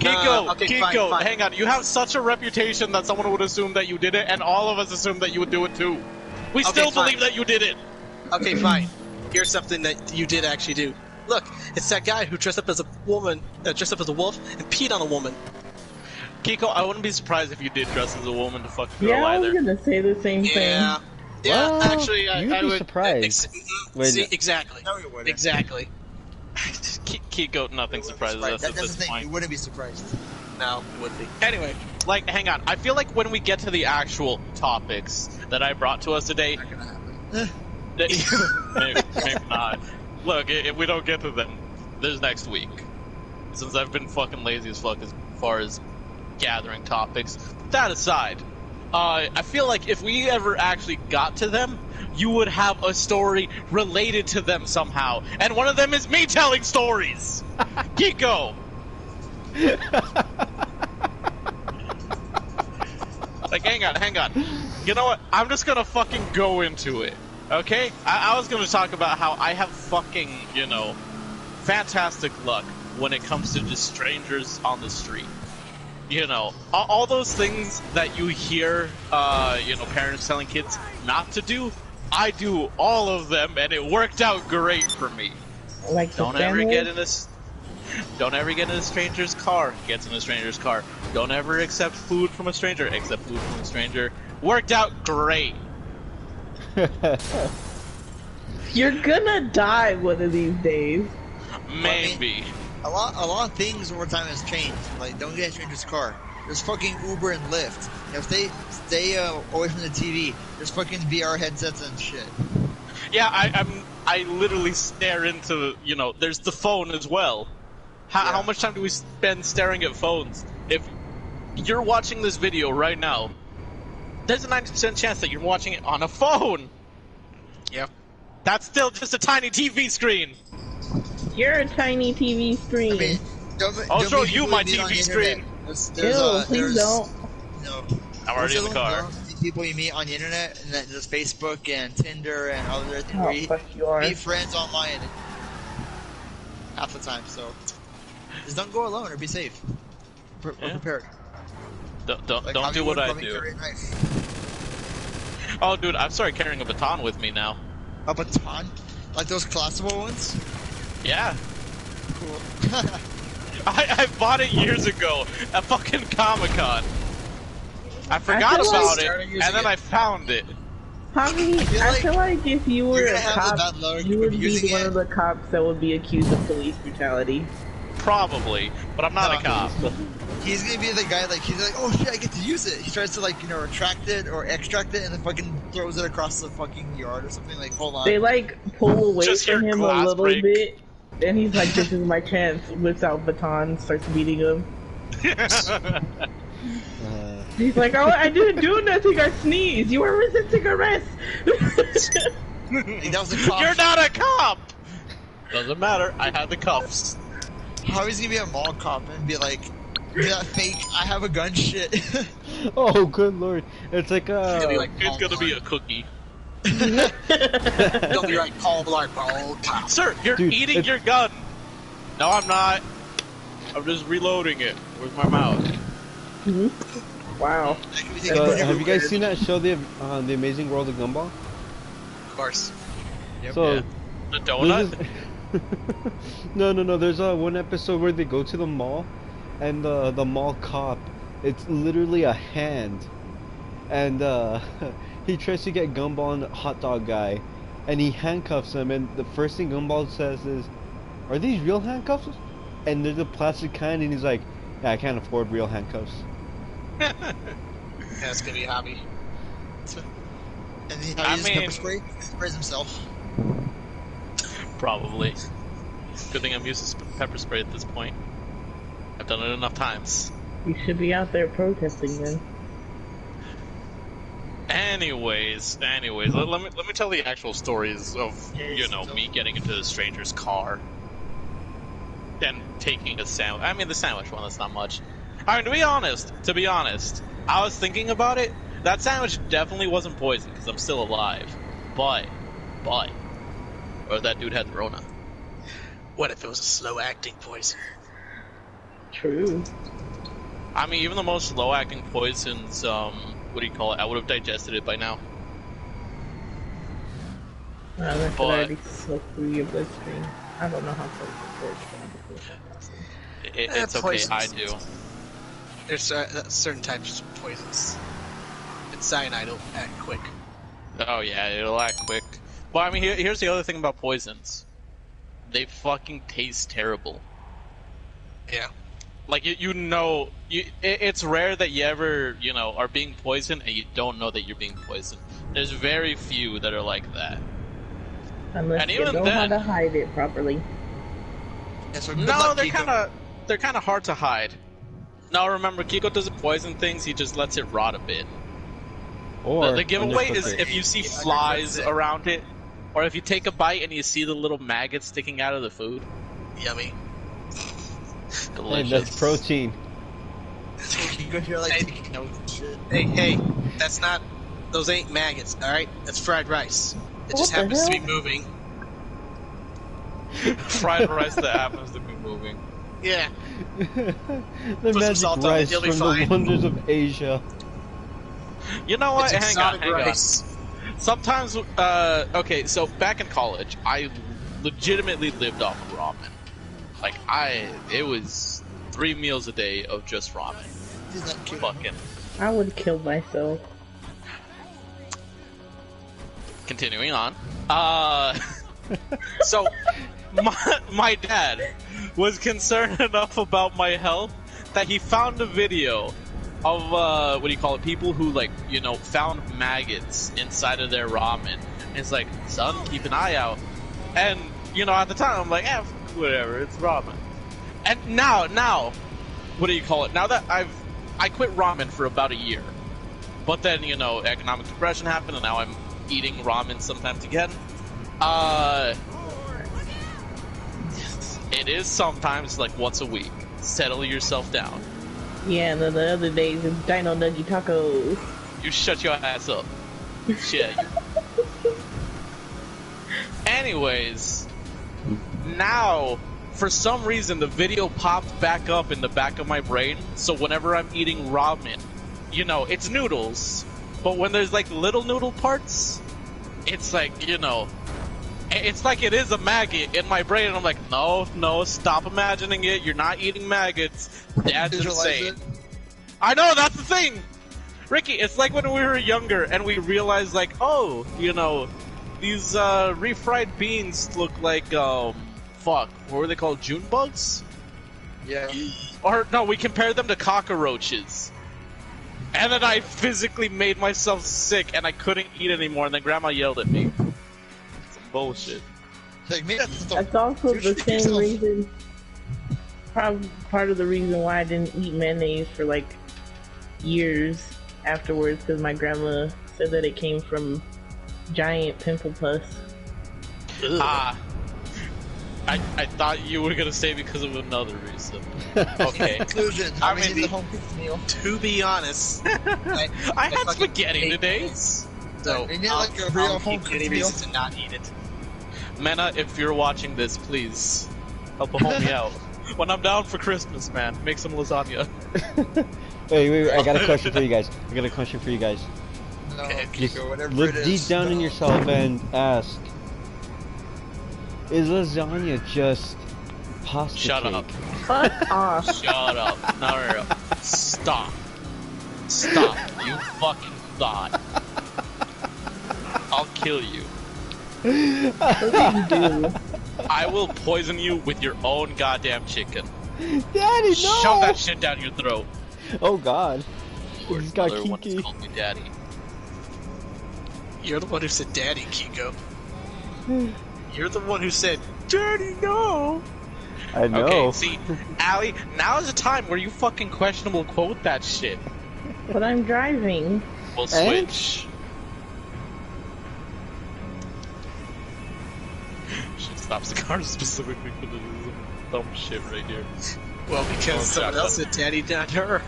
Speaker 3: Kiko,
Speaker 1: okay, fine.
Speaker 3: hang on. You have such a reputation that someone would assume that you did it, and all of us assume that you would do it too. We still believe that you did it.
Speaker 1: Okay, fine. Here's something that you did actually do. Look, it's that guy who dressed up as a woman, dressed up as a wolf, and peed on a woman.
Speaker 3: Kiko, I wouldn't be surprised if you did dress as a woman to fuck a girl
Speaker 5: Yeah, I was
Speaker 3: either.
Speaker 5: gonna say the same thing.
Speaker 1: Yeah,
Speaker 4: Well,
Speaker 1: actually,
Speaker 4: you'd
Speaker 1: I
Speaker 4: be
Speaker 1: would.
Speaker 4: surprised.
Speaker 1: See, exactly.
Speaker 2: No, you wouldn't.
Speaker 1: Exactly.
Speaker 3: Kiko, nothing surprises us at
Speaker 2: That's
Speaker 3: this
Speaker 2: the thing.
Speaker 3: point.
Speaker 2: You wouldn't be surprised.
Speaker 1: No, it would be. Anyway,
Speaker 3: Like, hang on. I feel like when we get to the actual topics that I brought to us today,
Speaker 2: Not gonna happen.
Speaker 3: maybe not. Look, if we don't get to them, there's next week. Since I've been fucking lazy as fuck as far as gathering topics. That aside, I feel like if we ever actually got to them, you would have a story related to them somehow. And one of them is me telling stories! Kiko! Like, hang on. You know what? I'm just gonna fucking go into it. Okay? I was gonna talk about how I have fucking, fantastic luck when it comes to just strangers on the street. All those things that you hear, parents telling kids not to do, I do all of them, and it worked out great for me.
Speaker 5: Like
Speaker 3: Don't ever get in a stranger's car. Gets in a stranger's car. Don't ever accept food from a stranger. Accept food from a stranger. Worked out great.
Speaker 5: You're gonna die one of these days.
Speaker 3: Maybe.
Speaker 2: A lot of things over time has changed. Like, don't get a stranger's car. There's fucking Uber and Lyft. If they stay away from the TV, there's fucking VR headsets and shit.
Speaker 3: Yeah, I literally stare into, there's the phone as well. How much time do we spend staring at phones? If you're watching this video right now, there's a 90% chance that you're watching it on a phone.
Speaker 1: yeah.
Speaker 3: That's still just a tiny TV screen.
Speaker 5: You're a tiny TV screen.
Speaker 2: I mean,
Speaker 3: I'll show
Speaker 2: be
Speaker 3: you
Speaker 2: people
Speaker 3: my
Speaker 2: meet on the
Speaker 3: TV
Speaker 2: internet.
Speaker 3: screen.
Speaker 5: Ew, please don't.
Speaker 3: I'm already in the car.
Speaker 2: People you meet on the internet, and then there's Facebook and Tinder and other things
Speaker 5: Oh,
Speaker 2: where you
Speaker 5: fuck you are.
Speaker 2: meet friends online half the time. So just don't go alone or be safe. Or prepared.
Speaker 3: Don't
Speaker 2: Like,
Speaker 3: do what I
Speaker 2: probably
Speaker 3: do.
Speaker 2: carry a knife.
Speaker 3: Oh, dude, I've started carrying a baton with me now.
Speaker 2: A baton, like those collapsible ones.
Speaker 3: Yeah.
Speaker 2: Cool.
Speaker 3: I bought it years ago at fucking Comic-Con. I forgot
Speaker 5: feel like-
Speaker 3: about it,
Speaker 2: Started using
Speaker 3: and then
Speaker 2: it.
Speaker 3: I found it.
Speaker 5: Tommy, I feel like if you were
Speaker 2: You're
Speaker 5: a
Speaker 2: gonna have the
Speaker 5: cop,
Speaker 2: bad luck
Speaker 5: you would
Speaker 2: of
Speaker 5: be
Speaker 2: using
Speaker 5: one
Speaker 2: it.
Speaker 5: of the cops that would be accused of police brutality.
Speaker 3: Probably, but I'm not a
Speaker 2: No.
Speaker 3: cop.
Speaker 2: He's gonna be the guy he's like, oh shit, I get to use it. He tries to retract it or extract it, and then fucking throws it across the fucking yard or something. Like, hold on.
Speaker 5: They pull away
Speaker 3: Just hear
Speaker 5: from him a
Speaker 3: glass
Speaker 5: little
Speaker 3: break.
Speaker 5: bit, and he's like, "This is my chance." Whips out baton, starts beating him. He's like, "Oh, I didn't do nothing. I sneezed. You were resisting arrest."
Speaker 2: Like, that was a cop.
Speaker 3: You're not a cop! Doesn't matter, I had the cuffs.
Speaker 2: How he's gonna be a mall cop and be like, That fake, I have a gun shit.
Speaker 4: Oh, good lord! It's like
Speaker 1: It's gonna be like
Speaker 3: It's gonna be a cookie.
Speaker 1: It'll be like Paul Blart, ball top.
Speaker 3: Sir, you're
Speaker 4: Dude,
Speaker 3: eating
Speaker 4: it's-
Speaker 3: your gun. No, I'm not. I'm just reloading it with my mouth.
Speaker 5: Wow.
Speaker 4: have you guys seen that show, The Amazing World of Gumball?
Speaker 1: Of course.
Speaker 4: So,
Speaker 3: Yeah. The donut?
Speaker 4: There's no. There's one episode where they go to the mall, and the mall cop, it's literally a hand, and he tries to get Gumball and Hot Dog Guy, and he handcuffs him, and the first thing Gumball says is, "Are these real handcuffs?" And there's a plastic kind, and he's like, "Yeah, I can't afford real handcuffs."
Speaker 1: Yeah, it's gonna be a hobby.
Speaker 2: And he
Speaker 3: I
Speaker 2: uses
Speaker 3: mean-
Speaker 2: pepper spray. He sprays himself.
Speaker 3: Probably. Good thing I'm used to pepper spray at this point. I've done it enough times.
Speaker 5: You should be out there protesting then.
Speaker 3: Anyways, let me tell the actual stories of, you know, me getting into a stranger's car and taking a sandwich. I mean, the sandwich one, that's not much. I mean, to be honest, I was thinking about it. That sandwich definitely wasn't poison because I'm still alive. But, or that dude had the Rona.
Speaker 1: What if it was a slow-acting poison?
Speaker 5: True.
Speaker 3: I mean, even the most slow-acting poisons, what do you call it? I would have digested it by now.
Speaker 5: Unless it
Speaker 3: But-
Speaker 5: already slipped through your bloodstream. I don't know how close it works.
Speaker 3: It's okay,
Speaker 1: Poisons.
Speaker 3: I do.
Speaker 1: There's certain types of poisons. And cyanide will act quick.
Speaker 3: Oh yeah, it'll act quick. Well, I mean, here's the other thing about poisons. They fucking taste terrible.
Speaker 1: Yeah.
Speaker 3: Like, it's rare that you ever, you know, are being poisoned and you don't know that you're being poisoned. There's very few that are like that.
Speaker 5: Unless
Speaker 3: And
Speaker 5: you
Speaker 3: even
Speaker 5: know
Speaker 3: then-
Speaker 5: how to hide it properly.
Speaker 2: Yeah, so good
Speaker 3: No,
Speaker 2: luck,
Speaker 3: they're
Speaker 2: Kiko.
Speaker 3: kind of hard to hide. Now remember, Kiko doesn't poison things; he just lets it rot a bit.
Speaker 4: Or
Speaker 3: The giveaway
Speaker 4: undercook
Speaker 3: is
Speaker 4: it.
Speaker 3: if you see
Speaker 1: Undercooks
Speaker 3: flies
Speaker 1: it.
Speaker 3: around it, or if you take a bite and you see the little maggots sticking out of the food.
Speaker 1: Yummy.
Speaker 4: Hey,
Speaker 3: Delicious.
Speaker 4: that's protein.
Speaker 2: Kiko, you're like
Speaker 1: Hey.
Speaker 2: taking notes and shit.
Speaker 1: Hey, that's not... Those ain't maggots, alright? That's fried rice. It just
Speaker 5: What the
Speaker 1: happens to be
Speaker 5: hell?
Speaker 1: moving.
Speaker 3: Fried rice that happens to be moving.
Speaker 1: Yeah.
Speaker 4: The
Speaker 1: some
Speaker 4: magic
Speaker 1: salt on it,
Speaker 4: rice
Speaker 1: you'll be
Speaker 4: from
Speaker 1: fine.
Speaker 4: the wonders of Asia.
Speaker 3: You know what?
Speaker 1: It's
Speaker 3: Hang on,
Speaker 1: exotic
Speaker 3: hang on.
Speaker 1: rice.
Speaker 3: Sometimes, okay, so back in college, I legitimately lived off of ramen. Like, it was 3 meals a day of just ramen.
Speaker 2: He's not cute.
Speaker 3: Fucking.
Speaker 5: I would have killed myself.
Speaker 3: Continuing on. So, my dad was concerned enough about my health that he found a video of, what do you call it, people who, like, you know, found maggots inside of their ramen. And it's like, son, keep an eye out. And, you know, at the time, I'm like, whatever, it's ramen. And now, what do you call it? Now that I quit ramen for about a year. But then, you know, economic depression happened, and now I'm eating ramen sometimes again. It is sometimes like once a week. Settle yourself down.
Speaker 5: Yeah, and then the other days it's Dino Nugget Tacos.
Speaker 3: You shut your ass up. Shit. Anyways, now, for some reason, the video popped back up in the back of my brain, so whenever I'm eating ramen, you know, it's noodles, but when there's like little noodle parts, it's like, you know, it's like it is a maggot in my brain, and I'm like, no, stop imagining it, you're not eating maggots, that's
Speaker 2: Visualize
Speaker 3: insane.
Speaker 2: it.
Speaker 3: I know, that's the thing! Ricky, it's like when we were younger and we realized, like, oh, you know, these refried beans look like, fuck, what were they called? June bugs?
Speaker 2: Yeah.
Speaker 3: Or, no, we compared them to cockroaches. And then I physically made myself sick and I couldn't eat anymore, and then Grandma yelled at me. Some bullshit.
Speaker 2: Like me,
Speaker 5: That's also the same reason. Probably part of the reason why I didn't eat mayonnaise for like years afterwards, because my grandma said that it came from giant pimple pus.
Speaker 3: Ah. I thought you were gonna say because of another reason. Okay.
Speaker 2: Conclusion.
Speaker 3: I
Speaker 2: I mean,
Speaker 3: mean,
Speaker 2: the home cooked meal.
Speaker 1: To be honest,
Speaker 3: I had
Speaker 1: fucking
Speaker 3: spaghetti
Speaker 1: hate
Speaker 3: today.
Speaker 1: this. So
Speaker 2: I mean,
Speaker 1: I'll,
Speaker 2: like a real
Speaker 1: I'll
Speaker 2: home
Speaker 1: keep
Speaker 2: cooked
Speaker 1: any
Speaker 2: meal.
Speaker 1: reason to not eat it.
Speaker 3: Mena, if you're watching this, please help a homie out. When I'm down for Christmas, man, make some lasagna.
Speaker 4: Wait, I got a question for you guys.
Speaker 2: No,
Speaker 1: Okay,
Speaker 4: Just
Speaker 2: Kiko, whatever
Speaker 4: look
Speaker 2: it is.
Speaker 4: deep down in yourself and ask: is lasagna just pasta
Speaker 3: Shut
Speaker 4: cake?
Speaker 3: up.
Speaker 5: Fuck off.
Speaker 3: Shut up. No. Stop. Stop. You fucking thought. I'll kill you. I will poison you with your own goddamn chicken.
Speaker 4: Daddy, no!
Speaker 3: Shove that shit down your throat.
Speaker 4: Oh God!
Speaker 3: Or
Speaker 4: He's got
Speaker 3: another one
Speaker 4: Kiki.
Speaker 3: that's called me daddy.
Speaker 1: You're the one who said daddy, Kiko. You're the one who said, Daddy, no!
Speaker 4: I know.
Speaker 3: Okay, see, Allie, now is the time where you fucking questionable quote that shit.
Speaker 5: But I'm driving.
Speaker 3: We'll switch. Should stop the car specifically for this dumb shit right here.
Speaker 1: Well, because
Speaker 3: Oh,
Speaker 1: someone
Speaker 3: shotgun.
Speaker 1: else said daddy, not her.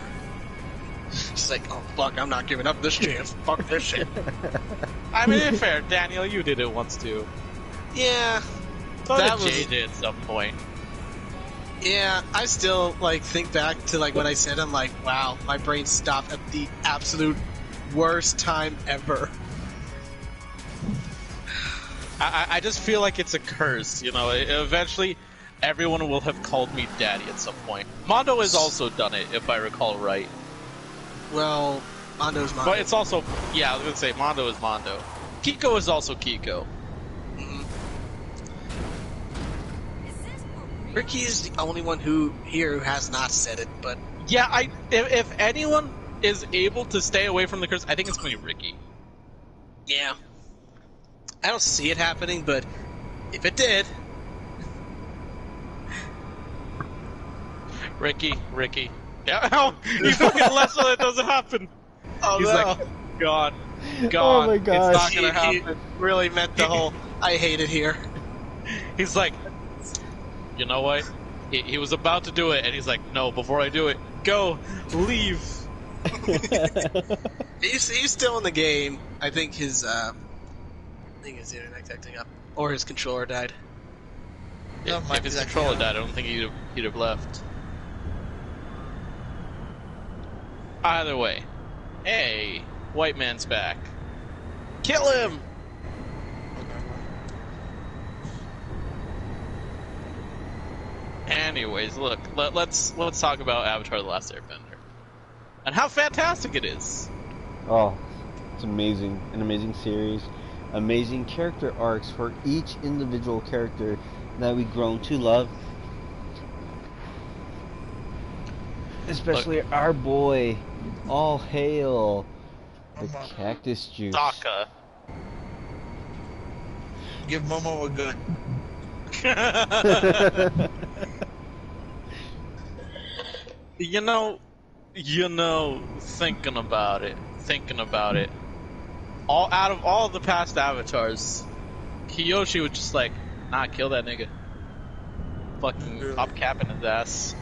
Speaker 1: She's like, oh fuck, I'm not giving up this chance. Fuck this shit.
Speaker 3: I mean, it's fair, Daniel, you did it once too.
Speaker 1: Yeah,
Speaker 3: So
Speaker 1: That
Speaker 3: did
Speaker 1: was-
Speaker 3: JJ at some point.
Speaker 1: yeah, I still, like, think back to, like, what I said, I'm like, wow, my brain stopped at the absolute worst time ever.
Speaker 3: I just feel like it's a curse, you know. Eventually, everyone will have called me daddy at some point. Mondo has also done it, if I recall right.
Speaker 1: Well, Mondo's Mondo.
Speaker 3: But it's also, yeah, I was gonna say Mondo is Mondo. Kiko is also Kiko.
Speaker 1: Ricky's the only one here who has not said it, but
Speaker 3: Yeah, if anyone is able to stay away from the curse, I think it's gonna be Ricky.
Speaker 1: yeah. I don't see it happening, but if it did,
Speaker 3: Ricky. Yeah, oh, he fucking left so that doesn't happen.
Speaker 1: oh
Speaker 3: He's
Speaker 1: no.
Speaker 3: like, gone.
Speaker 4: Oh my gosh.
Speaker 3: It's not gonna
Speaker 1: He
Speaker 3: happen.
Speaker 1: really meant the whole, I hate it here.
Speaker 3: He's like, you know what? He was about to do it, and he's like, no, before I do it, go, leave.
Speaker 1: He's still in the game. I think his internet acting up, or his controller died.
Speaker 2: No,
Speaker 3: If
Speaker 2: might
Speaker 3: his
Speaker 2: be that
Speaker 3: controller
Speaker 2: guy.
Speaker 3: died, I don't think he'd have left. Either way, hey, white man's back. Kill him! Anyways, look, let's talk about Avatar: The Last Airbender and how fantastic it is.
Speaker 4: Oh, it's amazing. An amazing series. Amazing character arcs for each individual character that we've grown to love. Especially our boy. All hail the cactus juice.
Speaker 3: Sokka.
Speaker 2: Give Momo a gun.
Speaker 3: You know, thinking about it. Out of all the past avatars, Kiyoshi was just like, nah, kill that nigga. Fucking pop capping his ass.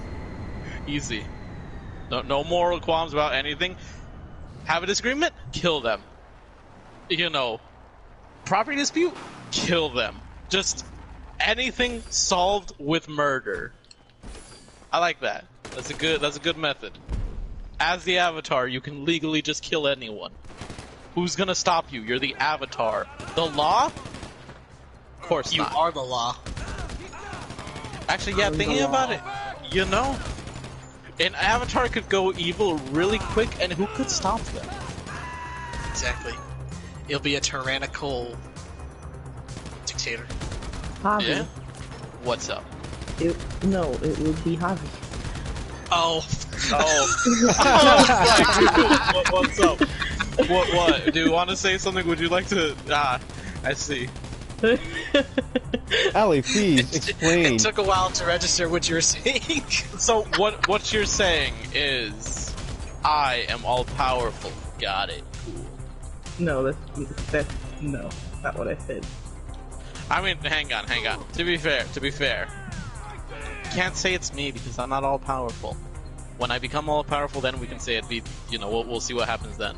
Speaker 3: Easy. No moral qualms about anything. Have a disagreement? Kill them. You know, property dispute? Kill them. Just anything solved with murder. I like that. That's a good method. As the Avatar, you can legally just kill anyone. Who's gonna stop you? You're the Avatar. The law? Of course
Speaker 1: You
Speaker 3: not.
Speaker 1: are the law.
Speaker 3: Actually, yeah, thinking about it, you know, an Avatar could go evil really quick, and who could stop them?
Speaker 1: Exactly. It'll be a tyrannical dictator.
Speaker 5: Javi.
Speaker 3: Yeah? What's up?
Speaker 5: It would be Javi.
Speaker 1: Oh.
Speaker 3: Oh. What's up? What? Do you want to say something? Would you like to? I see.
Speaker 4: Allie, please explain.
Speaker 1: It took a while to register what you were saying.
Speaker 3: So what you're saying is, I am all powerful. Got it. Cool.
Speaker 5: No, that's no, not what I said.
Speaker 3: I mean, hang on. To be fair, can't say it's me because I'm not all powerful. When I become all powerful, then we can say it. We'll see what happens then.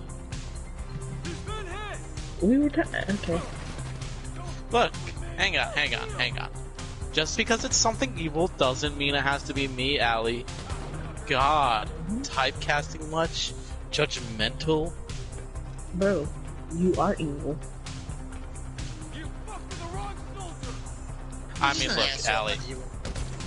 Speaker 5: We were okay.
Speaker 3: Look, hang on. Just because it's something evil doesn't mean it has to be me, Allie. God, typecasting much? Judgmental?
Speaker 5: Bro, you are evil.
Speaker 3: I mean, look, Allie.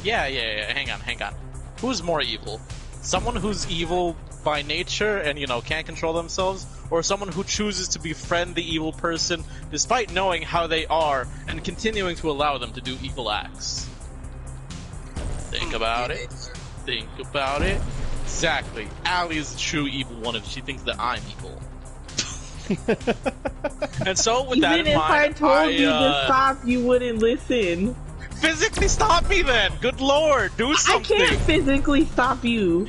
Speaker 3: Yeah, hang on. Who's more evil? Someone who's evil by nature and, can't control themselves? Or someone who chooses to befriend the evil person despite knowing how they are and continuing to allow them to do evil acts? Think about it. Exactly. Allie is the true evil one if she thinks that I'm evil. And so, with that in mind,
Speaker 5: if I told you to stop, you wouldn't listen.
Speaker 3: Physically stop me then! Good lord, do something!
Speaker 5: I can't physically stop you.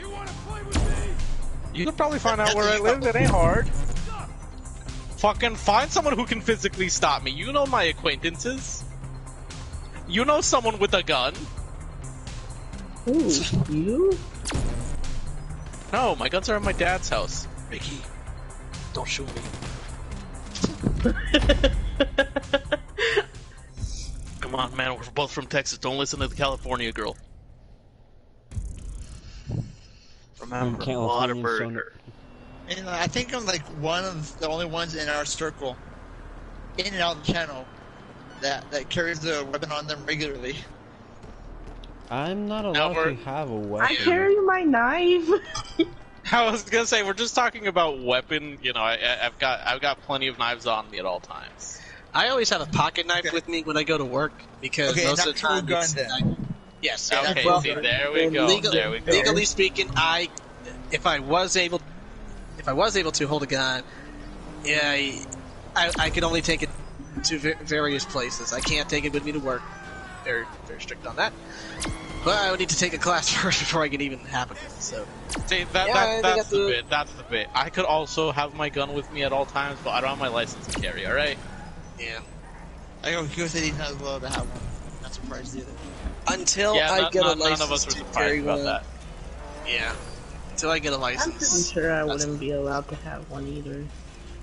Speaker 3: You can probably find out where I live, it ain't hard. Fucking find someone who can physically stop me. You know my acquaintances. You know someone with a gun.
Speaker 5: Ooh, you?
Speaker 3: No, my guns are at my dad's house. Ricky, don't shoot me. Come on, man, we're both from Texas. Don't listen to the California girl. Remember, Whataburger.
Speaker 2: And I think I'm like one of the only ones in our circle, in and out the channel, that carries the weapon on them regularly.
Speaker 4: I'm not allowed to have a weapon.
Speaker 5: I carry my knife.
Speaker 3: I was gonna say we're just talking about weapon. I've got plenty of knives on me at all times.
Speaker 1: I always have a pocket knife with me when I go to work because most of the time.
Speaker 2: Gun, then.
Speaker 1: Yes.
Speaker 3: Okay.
Speaker 1: Well,
Speaker 3: see, there we go.
Speaker 1: Legally speaking, if I was able to hold a gun, yeah, I could only take it to various places. I can't take it with me to work. They're very strict on that. But I would need to take a class first before I can even have it. So,
Speaker 3: see, that's the bit. I could also have my gun with me at all times, but I don't have my license to carry. All right.
Speaker 1: Yeah.
Speaker 2: I go Kyo said he's not allowed to have one. Not surprised either.
Speaker 1: Until I get a license
Speaker 3: none of us were
Speaker 1: to
Speaker 3: surprised
Speaker 1: carry
Speaker 3: about
Speaker 1: one.
Speaker 3: that.
Speaker 1: Yeah. Until I get a
Speaker 5: I'm
Speaker 1: license.
Speaker 5: pretty sure I wouldn't be allowed to have one either.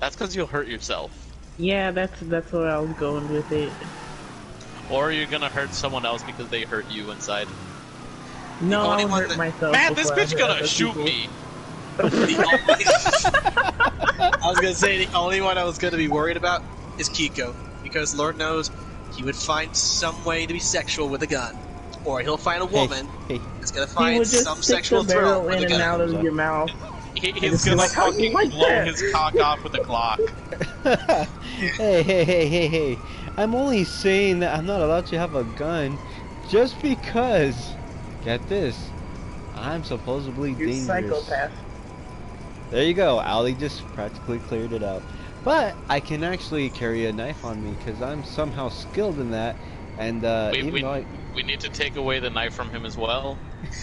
Speaker 3: That's because you'll hurt yourself.
Speaker 5: Yeah, that's where I was going with it.
Speaker 3: Or you're gonna hurt someone else because they hurt you inside.
Speaker 5: No, I would hurt myself.
Speaker 3: Man, this
Speaker 5: before I
Speaker 3: bitch
Speaker 5: hurt
Speaker 3: gonna
Speaker 5: other
Speaker 3: shoot
Speaker 5: people.
Speaker 3: me.
Speaker 1: I was gonna say the only one I was gonna be worried about is Kiko, because Lord knows he would find some way to be sexual with a gun, or he'll find a woman that's gonna
Speaker 5: He
Speaker 1: find
Speaker 5: would just
Speaker 1: some
Speaker 5: stick
Speaker 1: sexual
Speaker 5: the
Speaker 1: thrill
Speaker 5: barrel
Speaker 1: with
Speaker 5: in
Speaker 1: a
Speaker 5: and
Speaker 1: gun.
Speaker 5: out of your mouth.
Speaker 3: He's gonna
Speaker 5: like, how do you
Speaker 3: fucking
Speaker 5: like
Speaker 3: blow
Speaker 5: that?
Speaker 3: his cock off with a clock.
Speaker 4: Hey. I'm only saying that I'm not allowed to have a gun just because, get this, I'm supposedly
Speaker 5: You're
Speaker 4: dangerous.
Speaker 5: psychopath.
Speaker 4: There you go, Ali just practically cleared it up. But I can actually carry a knife on me because I'm somehow skilled in that. And
Speaker 3: we need to take away the knife from him as well.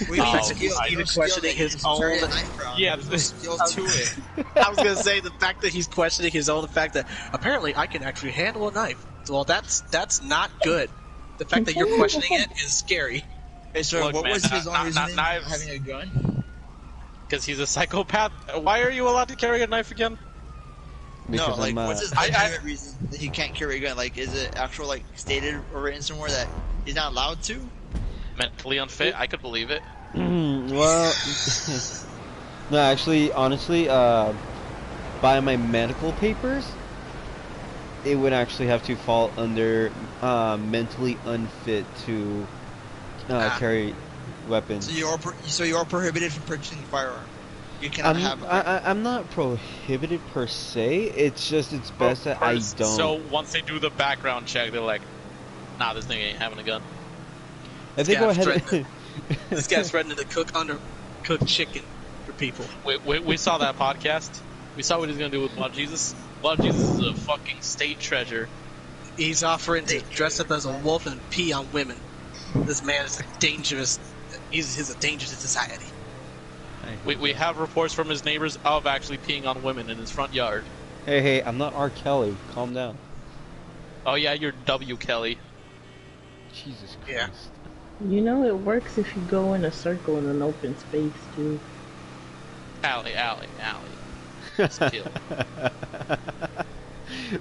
Speaker 2: We
Speaker 3: Oh,
Speaker 1: he's even questioning his own.
Speaker 3: Yeah,
Speaker 2: skills to it.
Speaker 1: I was gonna say the fact that he's questioning his own fact that apparently I can actually handle a knife. Well, that's not good. The fact that you're questioning it is scary.
Speaker 2: Hey, sir,
Speaker 3: Look,
Speaker 2: what
Speaker 3: man,
Speaker 2: was his own reason for
Speaker 3: knives.
Speaker 2: having a gun?
Speaker 3: Because he's a psychopath. Why are you allowed to carry a knife again?
Speaker 4: because
Speaker 2: No, like,
Speaker 4: I'm,
Speaker 2: what's his legitimate reason that he can't carry a gun? Like, is it actual, like, stated or written somewhere that he's not allowed to?
Speaker 3: Mentally unfit? I could believe it.
Speaker 4: well, no, actually, honestly, by my medical papers, it would actually have to fall under mentally unfit to carry weapons.
Speaker 2: So you're prohibited from purchasing a firearm. You cannot have.
Speaker 4: I'm not prohibited per se. It's just it's best that I don't.
Speaker 3: So once they do the background check, they're like, "Nah, this nigga ain't having a gun."
Speaker 4: If they go ahead.
Speaker 1: This guy's threatening to cook undercooked chicken for people.
Speaker 3: We saw that podcast. We saw what he's gonna do with Blood Jesus. Blood Jesus is a fucking state treasure.
Speaker 1: He's offering to dress up as a wolf and pee on women. This man is dangerous. He's a danger to society.
Speaker 3: We have reports from his neighbors of actually peeing on women in his front yard.
Speaker 4: Hey, I'm not R. Kelly. Calm down.
Speaker 3: Oh yeah, you're W. Kelly.
Speaker 4: Jesus Christ.
Speaker 1: Yeah.
Speaker 5: You know it works if you go in a circle in an open space too.
Speaker 3: Allie. Just kill.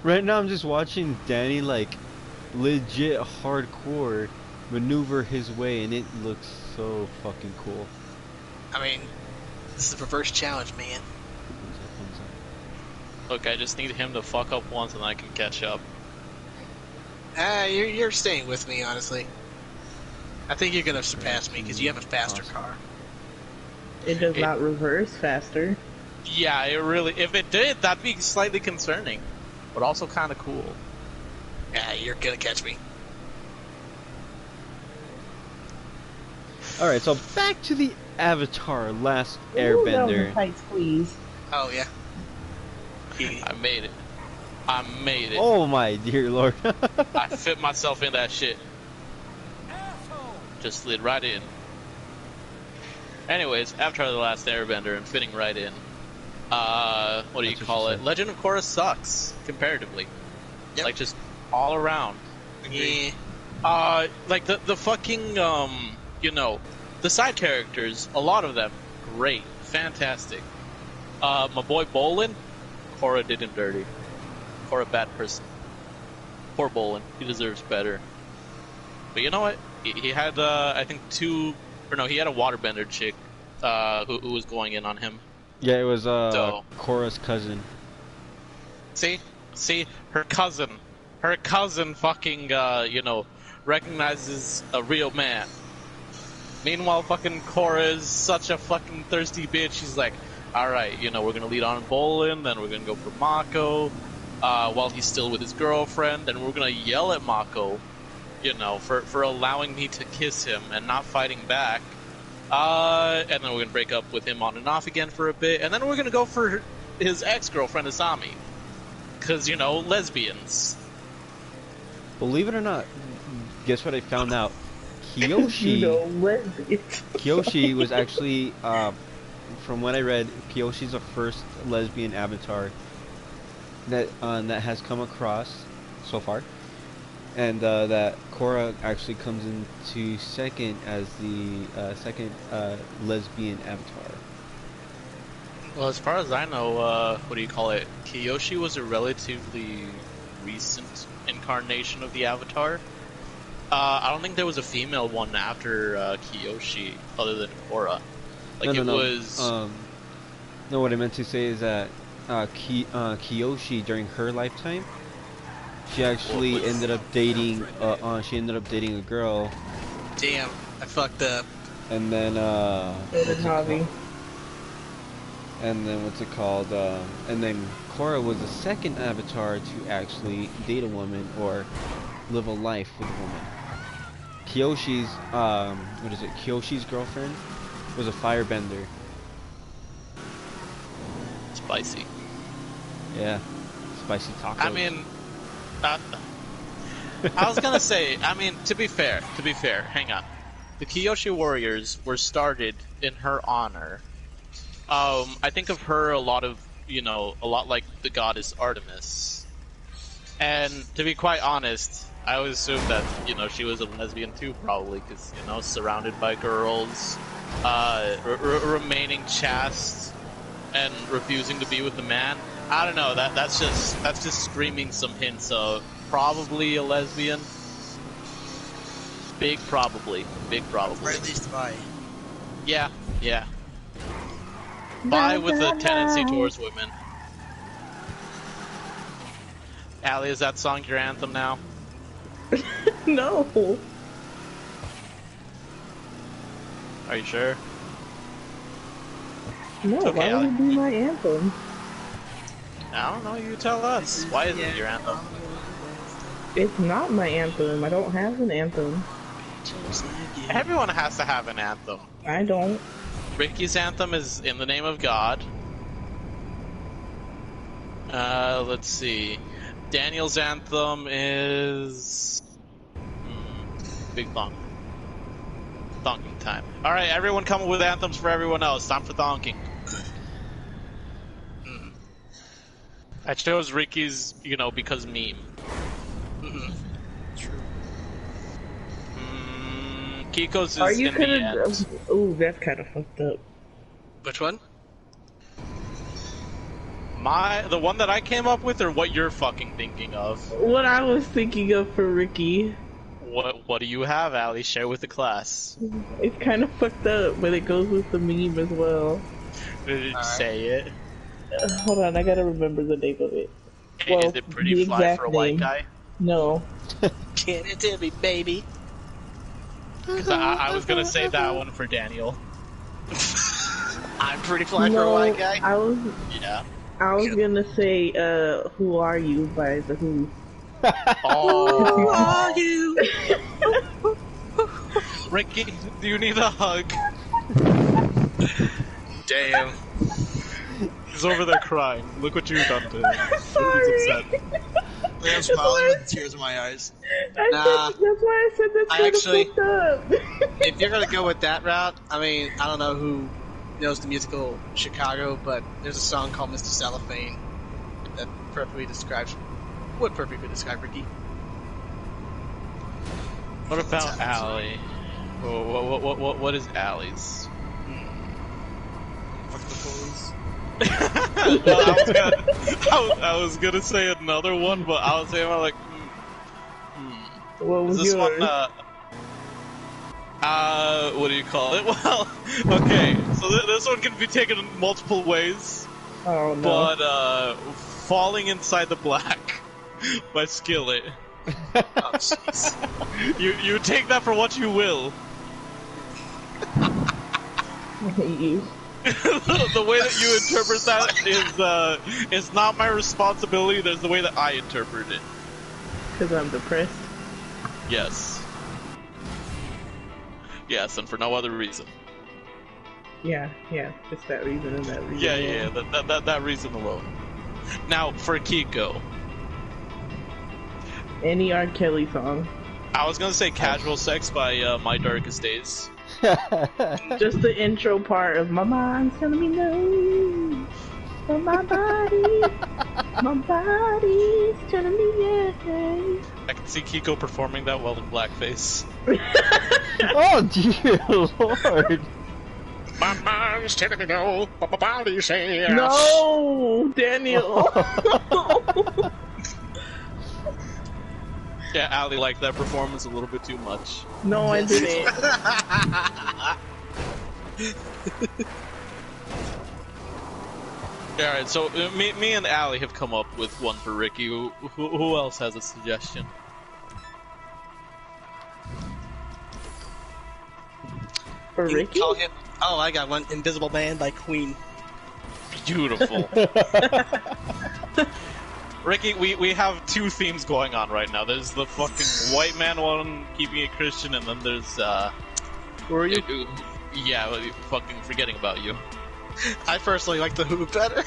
Speaker 4: Right now I'm just watching Danny like legit hardcore maneuver his way, and it looks so fucking cool.
Speaker 1: I mean, this is a reverse challenge, man.
Speaker 3: Look, I just need him to fuck up once and I can catch up.
Speaker 1: You're staying with me, honestly. I think you're gonna surpass me because you have a faster car.
Speaker 5: It does not reverse faster.
Speaker 3: Yeah, it really. If it did, that'd be slightly concerning, but also kind of cool.
Speaker 1: Yeah, you're gonna catch me.
Speaker 4: Alright, so back to the Avatar Last
Speaker 5: Ooh, that was a
Speaker 4: Airbender.
Speaker 5: tight squeeze.
Speaker 1: Oh yeah.
Speaker 3: I made it. I made it.
Speaker 4: Oh my dear lord.
Speaker 3: I fit myself in that shit. Just slid right in. Anyways, Avatar The Last Airbender and fitting right in. What do you
Speaker 4: That's what
Speaker 3: call
Speaker 4: she
Speaker 3: it?
Speaker 4: said.
Speaker 3: Legend of Korra sucks, comparatively.
Speaker 2: Yep.
Speaker 3: Like, just all around.
Speaker 1: Yeah.
Speaker 3: Like, the fucking, you know, the side characters, a lot of them, great, fantastic. My boy Bolin, Korra did him dirty. Korra, bad person. Poor Bolin, he deserves better. But you know what? He had, I think he had a waterbender chick, who was going in on him.
Speaker 4: Yeah, it was
Speaker 3: So-
Speaker 4: Korra's cousin.
Speaker 3: See, her cousin fucking, you know, recognizes a real man. Meanwhile, fucking Korra is such a fucking thirsty bitch. She's like, alright, you know, we're gonna lead on Bolin, then we're gonna go for Mako, while he's still with his girlfriend, and we're gonna yell at Mako, you know, for allowing me to kiss him and not fighting back. And then we're gonna break up with him on and off again for a bit, and then we're gonna go for his ex-girlfriend Asami. Cause, you know, lesbians.
Speaker 4: Believe it or not, guess what I found out? Kyoshi.
Speaker 5: You know, lesbians.
Speaker 4: Kyoshi was actually, from what I read, Kyoshi's the first lesbian avatar that has come across so far, and that Korra actually comes into second as the second lesbian avatar.
Speaker 3: Well, as far as I know, what do you call it? Kyoshi was a relatively recent incarnation of the Avatar. I don't think there was a female one after Kyoshi, other than Korra. Like,
Speaker 4: no.
Speaker 3: was.
Speaker 4: No, what I meant to say is that Kyoshi during her lifetime, she actually ended up dating. She ended up dating a girl,
Speaker 1: Damn, I fucked up.
Speaker 4: and then
Speaker 5: So did Javi.
Speaker 4: and then what's it called? And then Korra was the second avatar to actually date a woman or live a life with a woman. Kyoshi's Kyoshi's girlfriend was a firebender.
Speaker 3: Spicy.
Speaker 4: Yeah, spicy tacos.
Speaker 3: I mean, I was gonna say, I mean, to be fair, hang on. The Kyoshi warriors were started in her honor. I think of her a lot like the goddess Artemis. And to be quite honest, I always assumed that, you know, she was a lesbian too, probably, because, you know, surrounded by girls, remaining chaste, and refusing to be with the man. I don't know, that's just screaming some hints of probably a lesbian. Big probably.
Speaker 2: Or at least bi.
Speaker 3: Yeah. Bi with a tendency towards women. Allie, is that song your anthem now?
Speaker 5: No.
Speaker 3: Are you sure?
Speaker 5: No,
Speaker 3: okay,
Speaker 5: why would it be my anthem?
Speaker 3: I don't know, you tell us. Why isn't it your anthem?
Speaker 5: It's not my anthem. I don't have an anthem.
Speaker 3: Everyone has to have an anthem.
Speaker 5: I don't.
Speaker 3: Ricky's anthem is In the Name of God. Let's see. Daniel's anthem is... Big Thonk. Thonking time. Alright, everyone come up with anthems for everyone else. Time for thonking. I chose Ricky's, you know, because meme.
Speaker 2: True.
Speaker 3: Kiko's
Speaker 5: Are
Speaker 3: is
Speaker 5: you
Speaker 3: in the end.
Speaker 5: Ooh, that's kind of fucked up.
Speaker 1: Which one?
Speaker 3: The one that I came up with, or what you're fucking thinking of?
Speaker 5: What I was thinking of for Ricky.
Speaker 3: What do you have, Allie? Share with the class.
Speaker 5: It's kind of fucked up, but it goes with the meme as well.
Speaker 3: Say it.
Speaker 5: Hold on, I gotta remember the name of it. Well,
Speaker 3: Is it pretty
Speaker 5: the
Speaker 3: fly
Speaker 5: exact
Speaker 3: for a white
Speaker 5: name.
Speaker 3: guy?
Speaker 5: No.
Speaker 1: Can it to me, baby?
Speaker 3: Because I was gonna say that one for Daniel.
Speaker 1: I'm pretty fly for a
Speaker 5: No,
Speaker 1: white guy.
Speaker 3: Yeah.
Speaker 5: I was gonna say, Who Are You by The Who.
Speaker 3: Oh.
Speaker 1: Who are you?
Speaker 3: Ricky, do you need a hug?
Speaker 1: Damn.
Speaker 3: He's over there crying. Look what you've done to him.
Speaker 5: Sorry.
Speaker 3: He's upset.
Speaker 2: Like, I'm smiling with tears in my eyes.
Speaker 1: Nah.
Speaker 5: That's why I said that's
Speaker 1: I
Speaker 5: kind of
Speaker 1: actually-
Speaker 5: fucked up.
Speaker 1: If you're gonna go with that route, I mean, I don't know who knows the musical Chicago, but there's a song called Mr. Cellophane that would perfectly describe Ricky.
Speaker 3: What about Allie? What is Allie's?
Speaker 2: Fuck the police.
Speaker 3: I was gonna say another one, but I was saying like,
Speaker 5: What was
Speaker 3: is this
Speaker 5: yours?
Speaker 3: one? What do you call it? Well, okay, so this one can be taken in multiple ways,
Speaker 5: Oh no.
Speaker 3: but Falling Inside the Black by Skillet.
Speaker 1: Oh, jeez.
Speaker 3: You take that for what you will.
Speaker 5: I hate you.
Speaker 3: The way that you interpret that is not my responsibility. There's the way that I interpret it.
Speaker 5: Because I'm depressed.
Speaker 3: Yes. Yes, and for no other reason.
Speaker 5: Yeah, just that reason and that reason.
Speaker 3: Yeah, that reason alone. Now, for Kiko,
Speaker 5: Any R. Kelly song.
Speaker 3: I was gonna say Casual Sex by My Darkest Days.
Speaker 5: Just the intro part of my mind's telling me no. But my body's telling me yes.
Speaker 3: I can see Kiko performing that well in blackface.
Speaker 4: Oh dear lord!
Speaker 1: My mind's telling me no, but my body's saying yes.
Speaker 5: No, Daniel.
Speaker 3: Yeah, Allie liked that performance a little bit too much.
Speaker 5: No, I didn't.
Speaker 3: Alright, so me and Allie have come up with one for Ricky. Who else has a suggestion?
Speaker 5: For
Speaker 1: You
Speaker 5: Ricky?
Speaker 1: call him. Oh, I got one. Invisible Man by Queen.
Speaker 3: Beautiful. Ricky, we have two themes going on right now. There's the fucking white man one, keeping it Christian, and then there's
Speaker 1: Who are you?
Speaker 3: yeah, fucking forgetting about you.
Speaker 1: I personally like the Who better.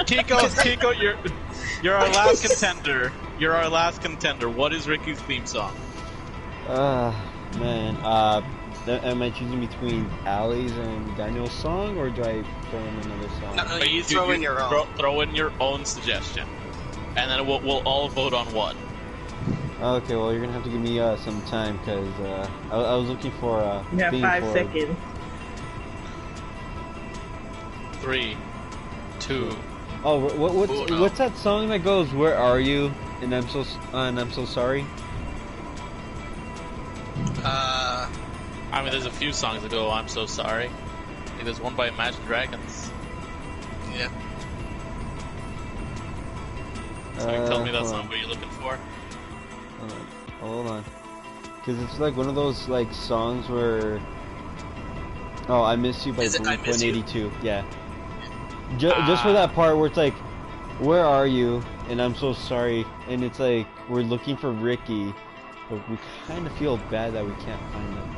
Speaker 3: Kiko, you're our last contender. You're our last contender. What is Ricky's theme song?
Speaker 4: Man, am I choosing between Allie's and Daniel's song, or do I throw in another song?
Speaker 1: No, you throw in your own.
Speaker 3: Throw in your own suggestion, and then we'll all vote on one.
Speaker 4: Okay, well you're gonna have to give me some time, because I was looking for
Speaker 5: You have
Speaker 4: theme
Speaker 5: 5
Speaker 4: for-
Speaker 5: seconds.
Speaker 3: 3, 2.
Speaker 4: Oh,
Speaker 3: Oh, no.
Speaker 4: what's that song that goes, "Where are you?" and I'm so sorry.
Speaker 3: I mean, there's a few songs that go, "I'm so sorry." I think there's one by Imagine Dragons.
Speaker 1: Yeah.
Speaker 3: So you tell me that
Speaker 4: hold
Speaker 3: song.
Speaker 4: on.
Speaker 3: What are you looking for?
Speaker 4: Hold on. Because it's like one of those like songs where. Oh, I Miss You by
Speaker 1: Is it I Miss You?
Speaker 4: Blink-182. Yeah. Just for that part where it's like, "Where are you?" and "I'm so sorry," and it's like we're looking for Ricky, but we kind of feel bad that we can't find him.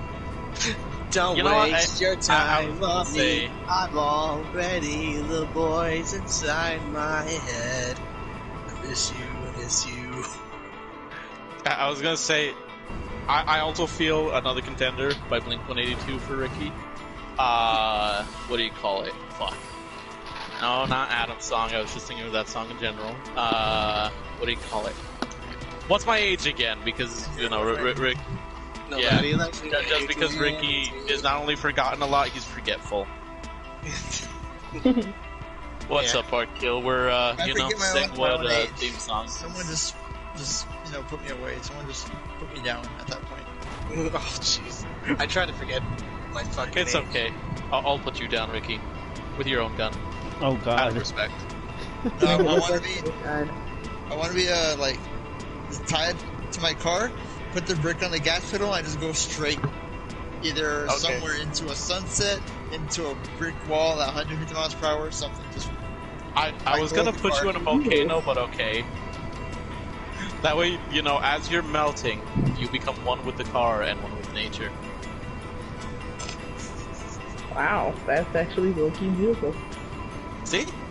Speaker 1: Don't
Speaker 3: You know what,
Speaker 1: waste your
Speaker 3: I
Speaker 1: time
Speaker 3: was gonna
Speaker 1: on
Speaker 3: say-
Speaker 1: me. I'm already the boys inside my head. I miss you.
Speaker 3: I was gonna say, I also feel another contender by Blink-182 for Ricky. What do you call it? Fuck. No, not Adam's song. I was just thinking of that song in general. What do you call it? What's my age again? Because, you know, Rick...
Speaker 1: Nobody
Speaker 3: Yeah,
Speaker 1: likes me.
Speaker 3: just because Ricky is not only forgotten a lot, he's forgetful. What's
Speaker 1: Yeah.
Speaker 3: up, Arkill? We're, you know,
Speaker 2: forget my
Speaker 3: saying
Speaker 2: own
Speaker 3: what
Speaker 2: age.
Speaker 3: theme songs.
Speaker 2: Someone just put me away. Someone just put me down at that point.
Speaker 1: Oh, jeez. I try to forget my fucking
Speaker 3: It's
Speaker 1: name.
Speaker 3: okay. I'll put you down, Ricky. With your own gun.
Speaker 4: Oh
Speaker 3: Out of
Speaker 4: god.
Speaker 3: respect.
Speaker 2: No, I want to
Speaker 5: Oh,
Speaker 2: be,
Speaker 5: God.
Speaker 2: like, just tied to my car, put the brake on the gas pedal, and I just go straight. Either
Speaker 1: Okay.
Speaker 2: somewhere into a sunset, into a brick wall at 150 miles per hour, something. Just
Speaker 3: I was gonna put you in a volcano, but okay. That way, you know, as you're melting, you become one with the car and one with nature.
Speaker 5: Wow, that's actually low-key beautiful.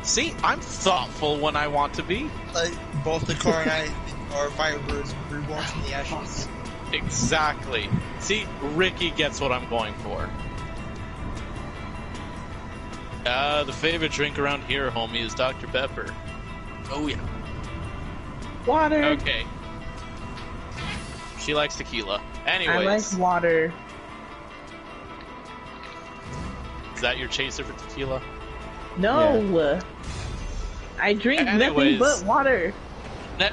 Speaker 3: See, I'm thoughtful when I want to be.
Speaker 2: like both the car and I are firebirds reborn from the ashes.
Speaker 3: Exactly. See, Ricky gets what I'm going for. The favorite drink around here, homie, is Dr. Pepper.
Speaker 1: Oh, yeah.
Speaker 5: Water.
Speaker 3: Okay. She likes tequila. Anyways,
Speaker 5: I like water.
Speaker 3: is that your chaser for tequila?
Speaker 5: No. I drink
Speaker 3: Anyways.
Speaker 5: nothing but water.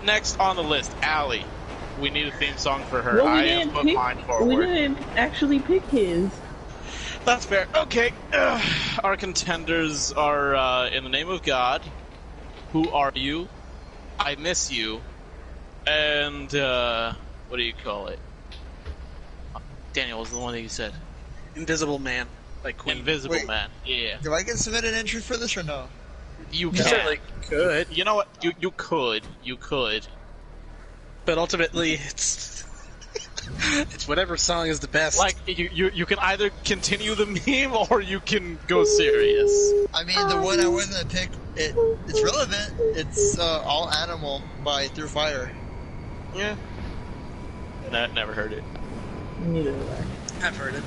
Speaker 3: Next on the list, Allie. We need a theme song for her.
Speaker 5: Well,
Speaker 3: I have put mine
Speaker 5: we
Speaker 3: forward.
Speaker 5: didn't actually pick his.
Speaker 3: That's fair. Okay. Our contenders are In the Name of God, Who Are You, I Miss You, and what do you call it? Daniel was the one that you said.
Speaker 1: Invisible Man, like Queen.
Speaker 3: Invisible
Speaker 2: Wait.
Speaker 3: Man. Yeah.
Speaker 2: Do I get submitted an entry for this or no?
Speaker 3: You
Speaker 1: You
Speaker 3: can.
Speaker 1: certainly could,
Speaker 3: You know what? You could. You could.
Speaker 1: but ultimately, it's it's whatever song is the best.
Speaker 3: Like, you can either continue the meme or you can go serious.
Speaker 2: I mean, the one I was gonna pick, it's relevant. It's All Animal by Through Fire.
Speaker 1: yeah,
Speaker 3: Never heard it.
Speaker 5: Neither do I.
Speaker 1: I've heard it.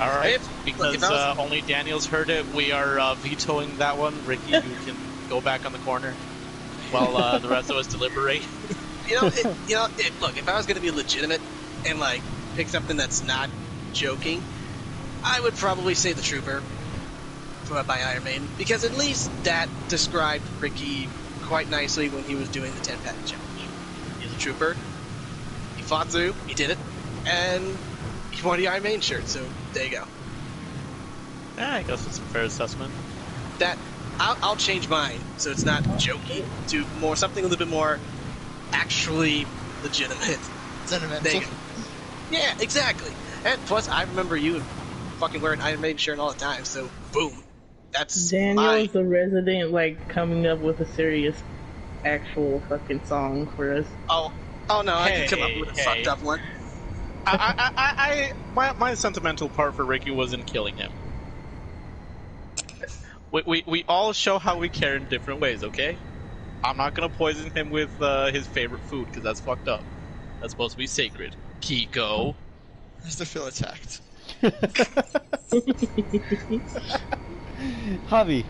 Speaker 3: All right,
Speaker 1: If-
Speaker 3: because
Speaker 1: if I was-
Speaker 3: only Daniel's heard it, we are vetoing that one. Ricky, you can go back on the corner while the rest of us deliberate.
Speaker 1: Look, if I was gonna be legitimate and like pick something that's not joking, I would probably say The Trooper by Iron Maiden, because at least that described Ricky quite nicely when he was doing the 10 patent challenge. He's a trooper. He fought through. He did it, and he won the Iron Maiden shirt. So there you go.
Speaker 3: I guess it's a fair assessment.
Speaker 1: That I'll change mine so it's not jokey to more something a little bit more actually legitimate.
Speaker 2: Sentimental.
Speaker 1: There you go. Yeah, exactly. And plus, I remember you fucking wearing Iron Maiden shirt all the time. So boom, that's
Speaker 5: Daniel's
Speaker 1: my.
Speaker 5: the resident, like, coming up with a serious, actual fucking song for us.
Speaker 1: Oh no, I can come up with a
Speaker 3: Hey.
Speaker 1: fucked up one.
Speaker 3: My sentimental part for Ricky was in killing him. We all show how we care in different ways, okay? I'm not gonna poison him with his favorite food, because that's fucked up. That's supposed to be sacred. Kiko.
Speaker 2: Just to feel attacked.
Speaker 4: Javi.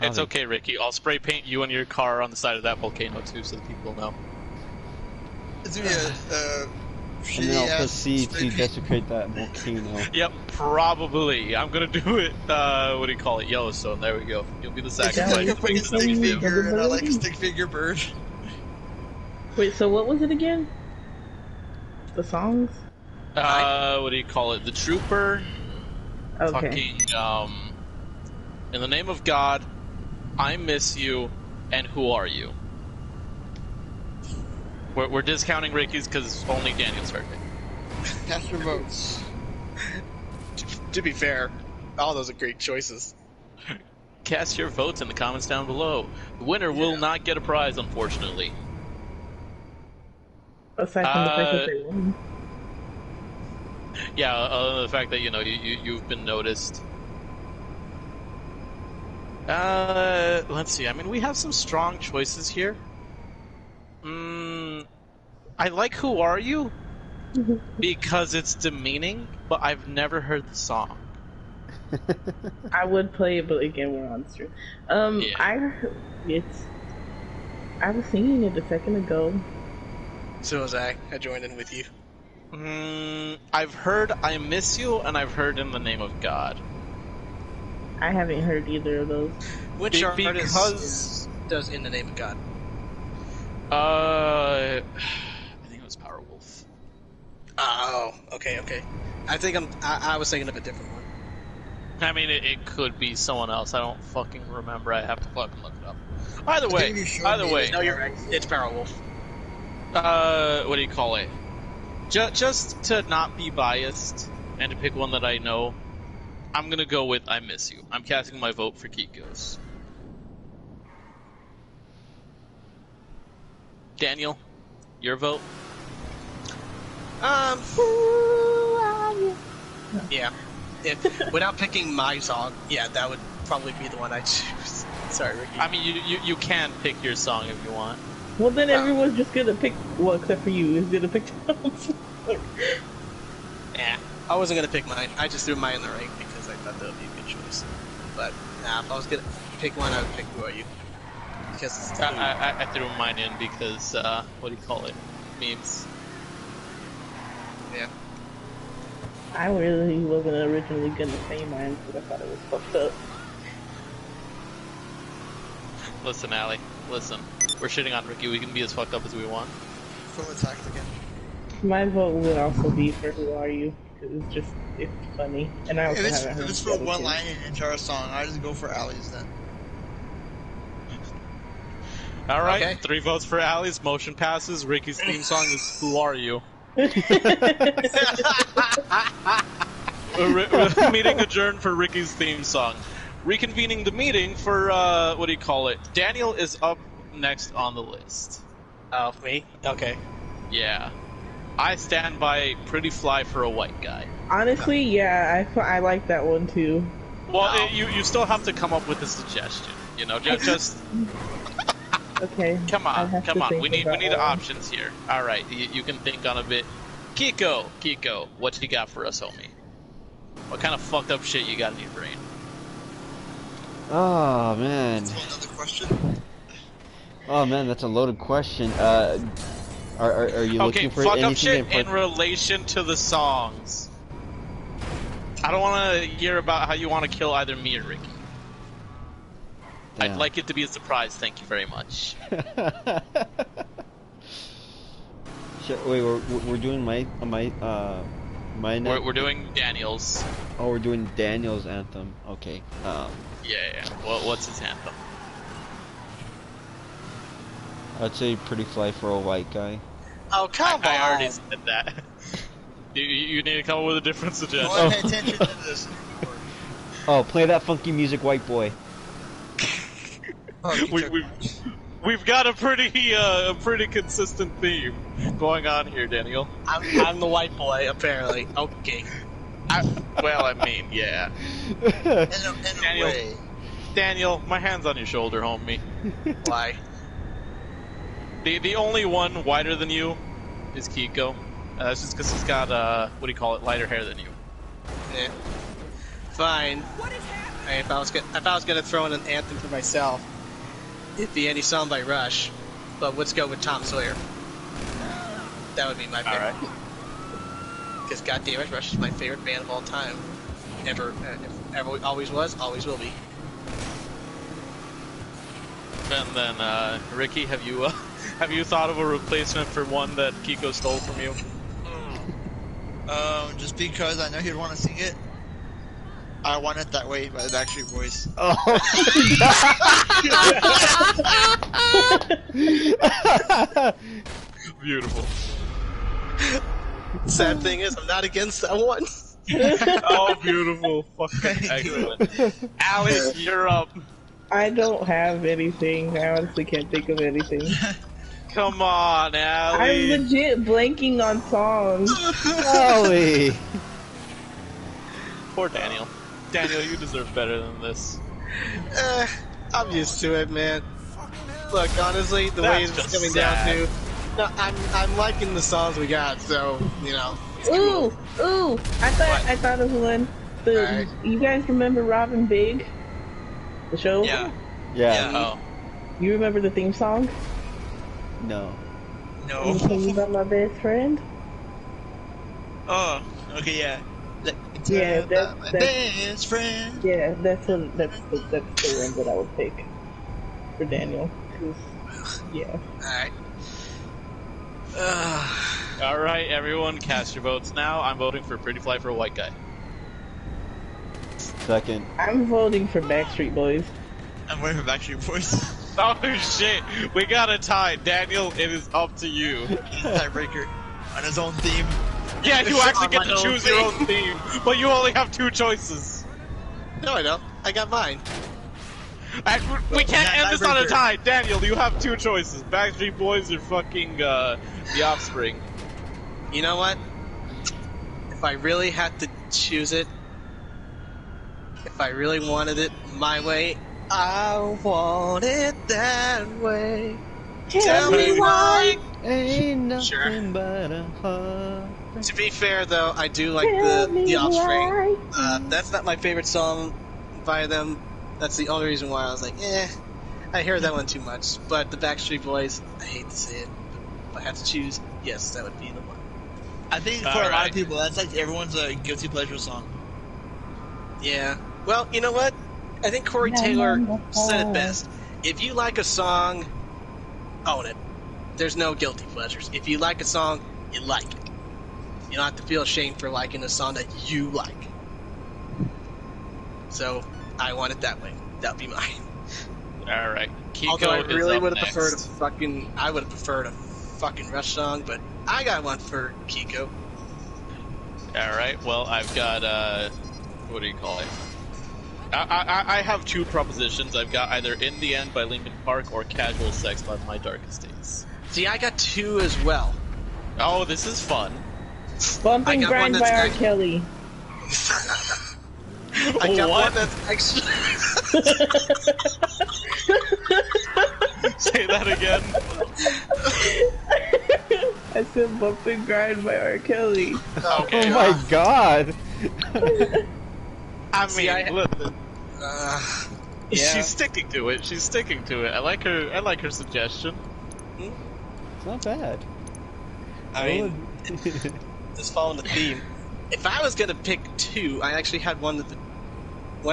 Speaker 3: It's okay, Ricky. I'll spray paint you and your car on the side of that volcano, too, so that people know.
Speaker 2: It's gonna be a
Speaker 4: And then I'll
Speaker 2: shitty-ass
Speaker 4: proceed
Speaker 2: spray
Speaker 4: to
Speaker 2: paint.
Speaker 4: desecrate that volcano.
Speaker 3: Yep, probably. I'm gonna do it, what do you call it? Yellowstone. There we go. You'll be the
Speaker 2: It's
Speaker 3: sacrifice.
Speaker 2: like a fucking stick
Speaker 5: Something
Speaker 2: figure, and I like a
Speaker 5: double-bladed?
Speaker 2: stick figure bird.
Speaker 5: Wait, so what was it again? The songs?
Speaker 3: What do you call it? The Trooper.
Speaker 5: Okay.
Speaker 3: Fucking, In the Name of God, I Miss You, and Who Are You? We're discounting Ricky's because only Daniel's heard it.
Speaker 2: Cast your votes.
Speaker 1: To be fair, all those are great choices.
Speaker 3: Cast your votes in the comments down below. The winner will not get a prize, unfortunately.
Speaker 5: Aside from the fact that they won.
Speaker 3: Yeah, the fact that, you know, you've been noticed. Let's see. I mean, we have some strong choices here. I like Who Are You? Because it's demeaning, but I've never heard the song.
Speaker 5: I would play it, but again, we're on stream.
Speaker 3: Yeah.
Speaker 5: I I was singing it a second ago.
Speaker 1: So was I. I joined in with you.
Speaker 3: I've heard I Miss You, and I've heard In the Name of God.
Speaker 5: I haven't heard either of those.
Speaker 1: Which
Speaker 3: Because
Speaker 1: does In the Name of God?
Speaker 3: I think it was Powerwolf.
Speaker 1: Oh, okay. I think I was thinking of a different one.
Speaker 3: I mean, it could be someone else. I don't fucking remember. I have to fucking look it up. Either way,
Speaker 1: No, you're right. It's Powerwolf.
Speaker 3: What do you call it? Just to not be biased and to pick one that I know, I'm gonna go with I Miss You. I'm casting my vote for Kiko's. Daniel, your vote?
Speaker 1: Yeah. Without picking my song, yeah, that would probably be the one I choose. Sorry, Ricky.
Speaker 3: I mean, you can pick your song if you want.
Speaker 5: Well, then everyone's just gonna pick. Well, except for you, is gonna pick.
Speaker 1: Yeah, I wasn't gonna pick mine. I just threw mine in the ring because I thought that would be a good choice. But if I was gonna pick one, I would pick Who Are You? Because it's
Speaker 3: I threw mine in because what do you call it? Memes.
Speaker 1: Yeah.
Speaker 5: I really wasn't originally gonna say mine because I thought it was fucked up.
Speaker 3: Listen, Allie. Listen. We're shitting on Ricky. We can be as fucked up as we want.
Speaker 2: Full attacked again.
Speaker 5: My vote would also be for Who Are You because it's funny, and I also haven't heard.
Speaker 2: If it's for one line in an entire song, I just go for Allie's then.
Speaker 3: All right,
Speaker 1: Okay.
Speaker 3: 3 votes for Allie's. Motion passes. Ricky's theme song is "Who Are You." Meeting adjourned for Ricky's theme song. Reconvening the meeting for what do you call it? Daniel is up next on the list.
Speaker 1: Oh, me? Okay.
Speaker 3: Yeah, I stand by "Pretty Fly for a White Guy."
Speaker 5: Honestly, yeah, I like that one too.
Speaker 3: Well, you still have to come up with a suggestion. You know, just
Speaker 5: Okay.
Speaker 3: come
Speaker 5: I
Speaker 3: on,
Speaker 5: have
Speaker 3: come
Speaker 5: to
Speaker 3: on.
Speaker 5: think
Speaker 3: We need
Speaker 5: about one.
Speaker 3: options here. All right, you can think on a bit. Kiko, what you got for us, homie? What kind of fucked up shit you got in your brain?
Speaker 4: Oh man.
Speaker 2: That's another question.
Speaker 4: Oh man, that's a loaded question. Are you looking for
Speaker 3: fucked up
Speaker 4: anything
Speaker 3: shit
Speaker 4: in
Speaker 3: in relation to the songs. I don't want to hear about how you want to kill either me or Ricky.
Speaker 4: Damn.
Speaker 3: I'd like it to be a surprise. Thank you very much.
Speaker 4: Wait, we're doing my
Speaker 3: We're doing Daniel's.
Speaker 4: Oh, we're doing Daniel's anthem. Okay.
Speaker 3: Yeah. What's his anthem?
Speaker 4: I'd say "Pretty Fly for a White Guy."
Speaker 1: Oh, come on!
Speaker 3: I already said that. You need to come up with a different suggestion.
Speaker 2: I want to pay attention to this.
Speaker 4: Oh, play that funky music, white boy.
Speaker 2: Oh,
Speaker 3: We've got a pretty consistent theme going on here, Daniel.
Speaker 1: I'm the white boy, apparently. Okay.
Speaker 3: I mean, yeah.
Speaker 2: in a
Speaker 3: Daniel.
Speaker 2: way.
Speaker 3: Daniel, my hand's on your shoulder, homie.
Speaker 1: Why?
Speaker 3: The only one whiter than you is Kiko. That's just because he's got what do you call it, lighter hair than you.
Speaker 1: Yeah. Fine. Hey, if I was gonna throw in an anthem for myself, it'd be any song by Rush, but let's go with Tom Sawyer. That would be my pick.
Speaker 3: Alright.
Speaker 1: Because goddamn it, Rush is my favorite band of all time. Ever, always was, always will be.
Speaker 3: And then, Ricky, have you thought of a replacement for one that Kiko stole from you?
Speaker 2: Just because I know he'd want to sing it. I Want It That Way by the Backstreet Boys.
Speaker 3: Beautiful.
Speaker 1: Sad thing is, I'm not against that one.
Speaker 3: Oh, beautiful. Fucking excellent. Alex, you're up.
Speaker 5: I don't have anything. I honestly can't think of anything.
Speaker 3: Come on, Allie.
Speaker 5: I'm legit blanking on songs.
Speaker 4: Golly.
Speaker 3: Poor Daniel. Daniel, you deserve better than this.
Speaker 1: I'm used to it, man. Look, honestly, the way
Speaker 3: That's
Speaker 1: it's
Speaker 3: just
Speaker 1: coming
Speaker 3: sad.
Speaker 1: down to, no, I'm liking the songs we got, so you know.
Speaker 5: Ooh! I thought of one.
Speaker 1: Alright.
Speaker 5: You guys remember Robin Big? The show?
Speaker 1: Yeah.
Speaker 4: Yeah.
Speaker 3: Oh.
Speaker 5: You remember the theme song?
Speaker 4: No.
Speaker 2: No.
Speaker 5: Can you tell me about my best friend?
Speaker 2: Oh, okay, yeah. Let me tell
Speaker 5: Yeah,
Speaker 2: you about my best friend.
Speaker 5: Yeah, that's the one that I would pick for Daniel. 'Cause, yeah.
Speaker 1: Alright.
Speaker 3: Alright, everyone, cast your votes now. I'm voting for Pretty Fly for a White Guy.
Speaker 4: Second.
Speaker 5: I'm voting for Backstreet Boys.
Speaker 2: I'm waiting for Backstreet Boys.
Speaker 3: Oh shit, we got a tie. Daniel, it is up to you.
Speaker 2: Tiebreaker on his own theme.
Speaker 3: Yeah, you
Speaker 1: It's
Speaker 3: actually
Speaker 1: on
Speaker 3: get
Speaker 1: my
Speaker 3: to
Speaker 1: own
Speaker 3: choose your own theme, but you only have 2 choices.
Speaker 1: No, I don't. I got mine.
Speaker 3: We can't end this on a
Speaker 2: tiebreaker.
Speaker 3: tie. Daniel, you have 2 choices. Backstreet Boys or fucking, The Offspring.
Speaker 1: You know what? If I really had to choose it, if I really wanted it my way, I want it that way. Tell me why.
Speaker 4: Ain't nothing
Speaker 1: Sure.
Speaker 4: but a heart.
Speaker 1: To be fair, though, I do like
Speaker 5: Tell
Speaker 1: the
Speaker 5: me
Speaker 1: Offspring.
Speaker 5: why.
Speaker 1: That's not my favorite song by them. That's the only reason why I was like, I hear that one too much. But the Backstreet Boys, I hate to say it, but if I had to choose, yes, that would be the one.
Speaker 2: I think for a lot
Speaker 3: Alright.
Speaker 2: of people, that's like everyone's guilty pleasure song.
Speaker 1: Yeah. Well, you know what? I think Corey Taylor said it best. If you like a song, own it. There's no guilty pleasures. If you like a song, you like it. You don't have to feel ashamed for liking a song that you like. So, I want it that way. That'd be mine.
Speaker 3: Alright, Kiko
Speaker 1: Although I really
Speaker 3: would
Speaker 1: would have preferred I would have preferred a fucking Rush song, but I got one for Kiko.
Speaker 3: Alright, well, I've got, what do you call it? I have 2 propositions. I've got either In the End by Linkin Park or Casual Sex by My Darkest Days.
Speaker 1: See, I got 2 as well.
Speaker 3: Oh, this is fun.
Speaker 5: Bump
Speaker 1: I
Speaker 5: and
Speaker 1: got
Speaker 5: Grind
Speaker 1: one
Speaker 5: by
Speaker 1: that's
Speaker 5: R.
Speaker 1: like-
Speaker 5: Kelly.
Speaker 1: I got
Speaker 3: What?
Speaker 1: one that's actually...
Speaker 3: Say that again.
Speaker 5: I said Bump and Grind by R. Kelly.
Speaker 3: Okay.
Speaker 4: Oh my god!
Speaker 3: I
Speaker 1: See,
Speaker 3: mean, listen,
Speaker 1: yeah.
Speaker 3: she's sticking to it. She's sticking to it. I like her suggestion.
Speaker 4: It's not bad.
Speaker 1: I mean, just following the theme. If I was gonna pick 2, I actually had one